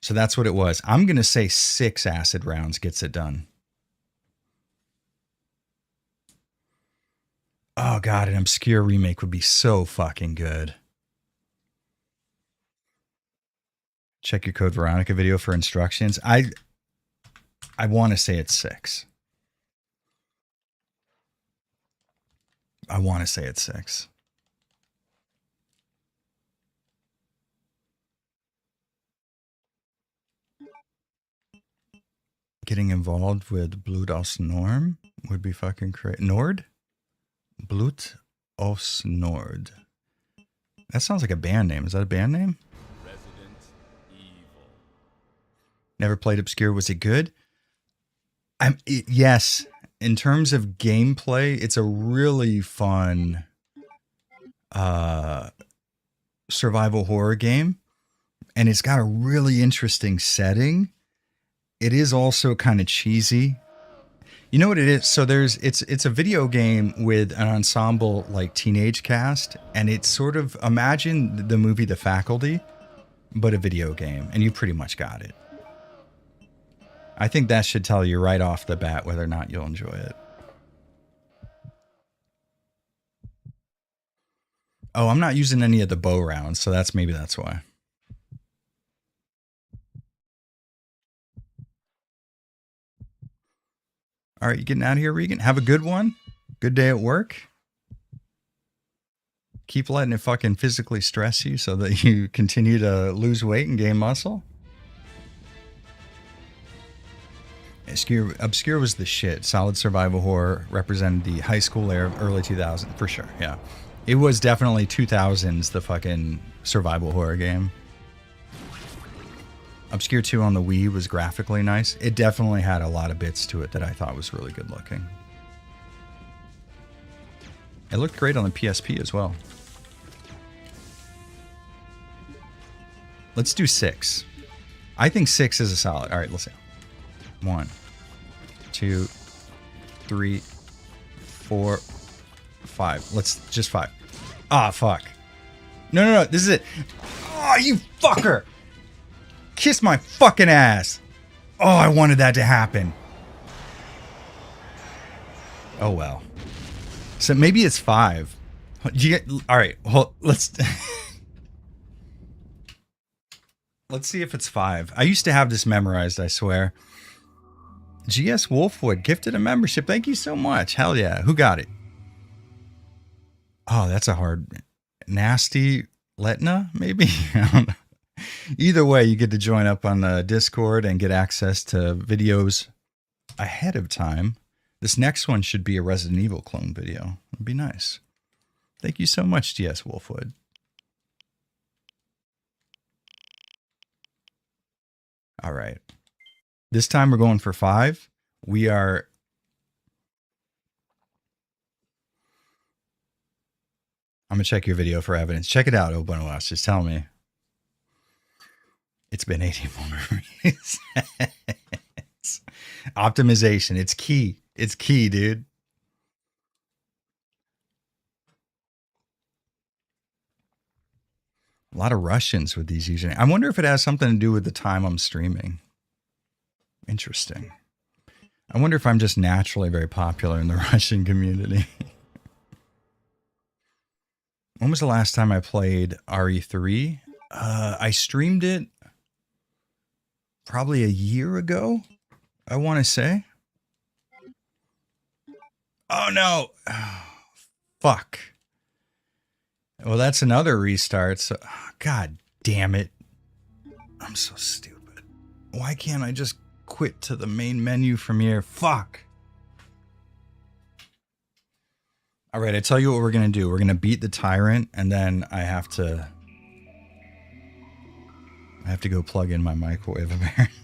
So that's what it was. I'm going to say 6 acid rounds gets it done. Oh, God, an obscure remake would be so fucking good. Check your code Veronica video for instructions. I want to say it's 6. I want to say it's 6. Getting involved with Blut aus Norm would be fucking crazy. Nord? Blut aus Nord. That sounds like a band name. Is that a band name? Resident Evil. Never played Obscure. Was it good? Yes. In terms of gameplay, it's a really fun survival horror game. And it's got a really interesting setting. It is also kind of cheesy. You know what it is? So it's a video game with an ensemble like teenage cast, and it's sort of, imagine the movie The Faculty, but a video game, and you pretty much got it. I think that should tell you right off the bat whether or not you'll enjoy it. Oh, I'm not using any of the bow rounds, so that's why. All right, you getting out of here, Regan? Have a good one. Good day at work. Keep letting it fucking physically stress you so that you continue to lose weight and gain muscle. Obscure was the shit. Solid survival horror, represented the high school era of early 2000s, for sure, yeah. It was definitely 2000s, the fucking survival horror game. Obscure 2 on the Wii was graphically nice. It definitely had a lot of bits to it that I thought was really good looking. It looked great on the PSP as well. Let's do 6. I think 6 is a solid. All right, let's see. 1, 2, 3, 4, 5. Let's just 5. Ah, fuck. No. This is it. Oh, you fucker. Kiss my fucking ass. Oh, I wanted that to happen. Oh, well. So maybe it's 5. All right, well, let's... Let's see if it's 5. I used to have this memorized, I swear. GS Wolfwood gifted a membership. Thank you so much. Hell yeah. Who got it? Oh, that's a hard... Nasty Letna, maybe? I don't know. Either way, you get to join up on the Discord and get access to videos ahead of time. This next one should be a Resident Evil clone video. It'd be nice. Thank you so much, GS Wolfwood. All right. This time we're going for 5. We are... I'm going to check your video for evidence. Check it out, OpenOS. Just tell me. It's been 84 resets. Optimization. It's key. It's key, dude. A lot of Russians with these usernames. I wonder if it has something to do with the time I'm streaming. Interesting. I wonder if I'm just naturally very popular in the Russian community. When was the last time I played RE3? I streamed it probably a year ago, I want to say. Oh, no. Oh, fuck. Well, that's another restart. So, God damn it. I'm so stupid. Why can't I just quit to the main menu from here? Fuck. All right, I tell you what we're going to do. We're going to beat the tyrant, and then I have to go plug in my microwave apparently.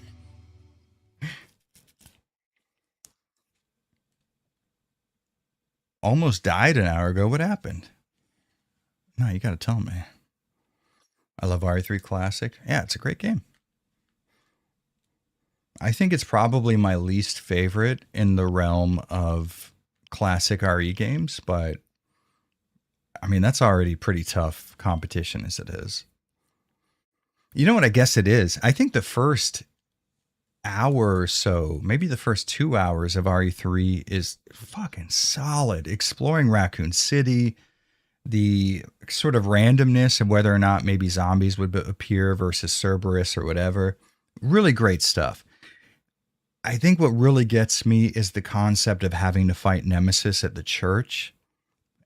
Almost died an hour ago. What happened? No, you got to tell me. I love RE3 Classic. Yeah, it's a great game. I think it's probably my least favorite in the realm of classic RE games, but I mean, that's already pretty tough competition as it is. You know what I guess it is? I think the first hour or so, maybe the first 2 hours of RE3 is fucking solid. Exploring Raccoon City, the sort of randomness of whether or not maybe zombies would appear versus Cerberus or whatever. Really great stuff. I think what really gets me is the concept of having to fight Nemesis at the church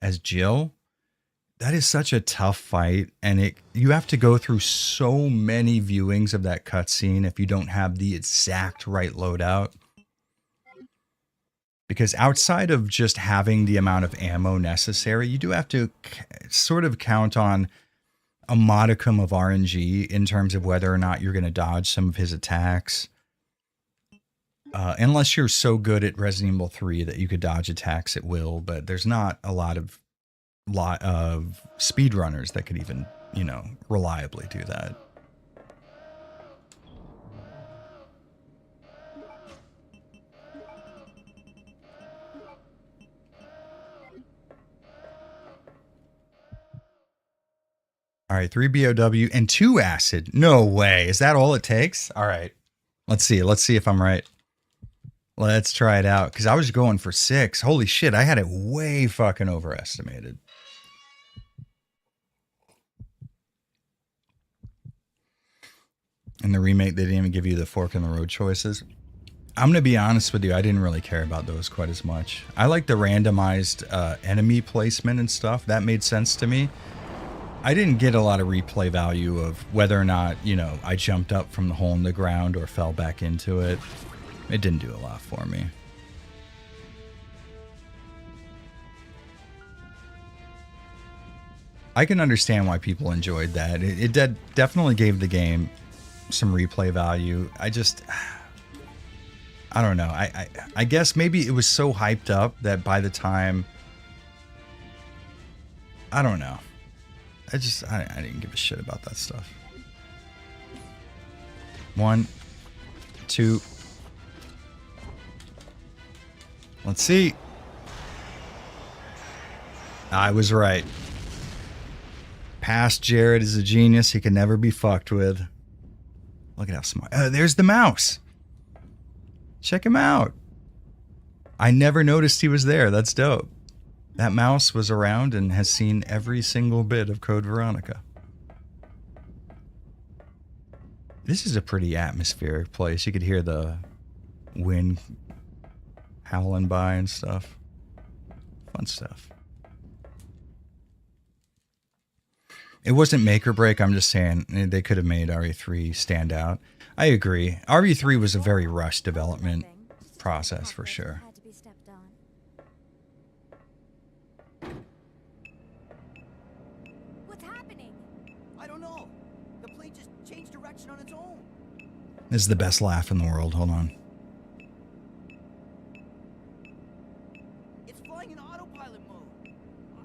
as Jill. That is such a tough fight, and you have to go through so many viewings of that cutscene if you don't have the exact right loadout. Because outside of just having the amount of ammo necessary, you do have to sort of count on a modicum of RNG in terms of whether or not you're going to dodge some of his attacks. Unless you're so good at Resident Evil 3 that you could dodge attacks at will, but there's not a lot of speedrunners that could even, reliably do that. right, 3 BOW and 2 acid. No way. Is that all it takes? All right. Let's see. Let's see if I'm right. Let's try it out. Because I was going for 6. Holy shit. I had it way fucking overestimated. In the remake, they didn't even give you the fork in the road choices. I'm going to be honest with you. I didn't really care about those quite as much. I like the randomized enemy placement and stuff. That made sense to me. I didn't get a lot of replay value of whether or not, you know, I jumped up from the hole in the ground or fell back into it. It didn't do a lot for me. I can understand why people enjoyed that. It definitely gave the game some replay value. I don't know. I guess maybe it was so hyped up that by the time, I don't know. I didn't give a shit about that stuff. 1, 2. Let's see. I was right. Past Jared is a genius. He can never be fucked with. Look at how smart. There's the mouse. Check him out. I never noticed he was there. That's dope. That mouse was around and has seen every single bit of Code Veronica. This is a pretty atmospheric place. You could hear the wind howling by and stuff. Fun stuff. It wasn't make or break. I'm just saying they could have made RE3 stand out. I agree. RE3 was a very rushed development process for sure. What's happening? I don't know. The plane just changed direction on its own. This is the best laugh in the world. Hold on. It's flying in autopilot mode.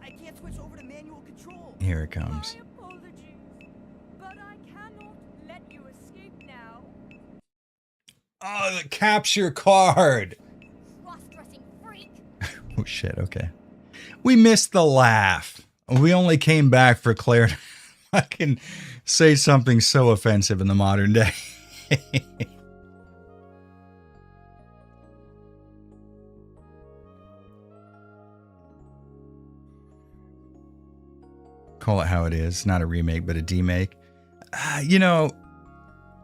I can't switch over to manual control. Here it comes. My apologies, but I cannot let you escape now. Oh, the capture card. Cross-dressing freak. Oh, shit. Okay. We missed the laugh. We only came back for Claire to fucking say something so offensive in the modern day. Call it how it is. Not a remake, but a demake. You know,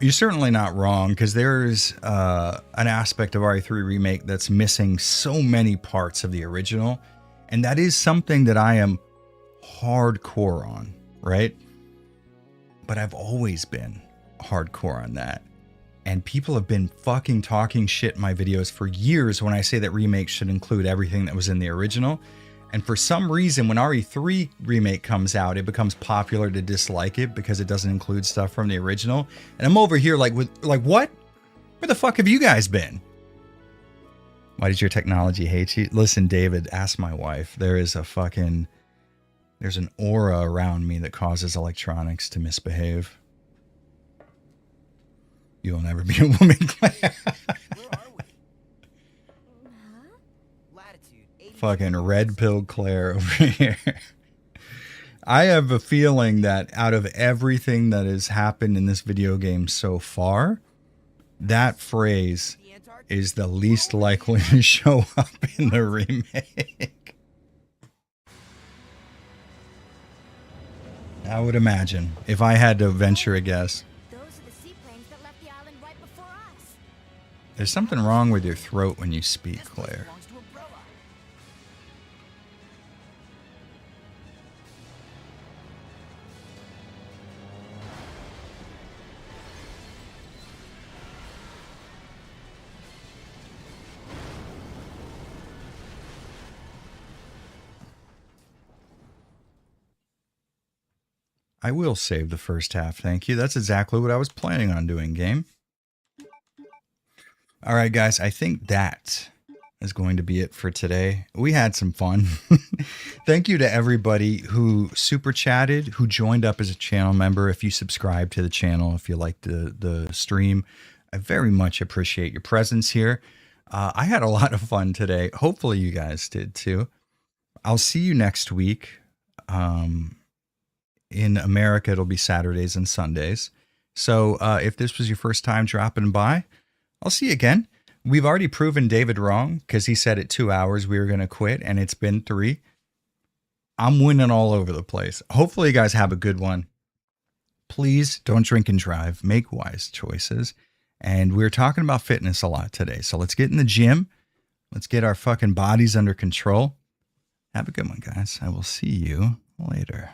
you're certainly not wrong, because there's an aspect of RE3 Remake that's missing so many parts of the original. And that is something that I am hardcore on, right? But I've always been hardcore on that. And people have been fucking talking shit in my videos for years when I say that remakes should include everything that was in the original. And for some reason, when RE3 Remake comes out, it becomes popular to dislike it because it doesn't include stuff from the original. And I'm over here like, what? Where the fuck have you guys been? Why does your technology hate you? Listen, David, ask my wife. There's an aura around me that causes electronics to misbehave. You'll never be a woman, Claire. Where are we? Latitude 80. Fucking red pill Claire over here. I have a feeling that out of everything that has happened in this video game so far, that phrase is the least likely to show up in the remake. I would imagine, if I had to venture a guess. Those are the seaplanes that left the island right before us. There's something wrong with your throat when you speak, Claire. Belongs to Umbrella. I will save the first half, thank you. That's exactly what I was planning on doing, game. All right, guys, I think that is going to be it for today. We had some fun. Thank you to everybody who super chatted, who joined up as a channel member. If you subscribe to the channel, if you like the stream, I very much appreciate your presence here. I had a lot of fun today. Hopefully you guys did too. I'll see you next week. In America, it'll be Saturdays and Sundays. So if this was your first time dropping by, I'll see you again. We've already proven David wrong because he said at 2 hours we were going to quit, and it's been 3. I'm winning all over the place. Hopefully you guys have a good one. Please don't drink and drive. Make wise choices. And we're talking about fitness a lot today. So let's get in the gym. Let's get our fucking bodies under control. Have a good one, guys. I will see you later.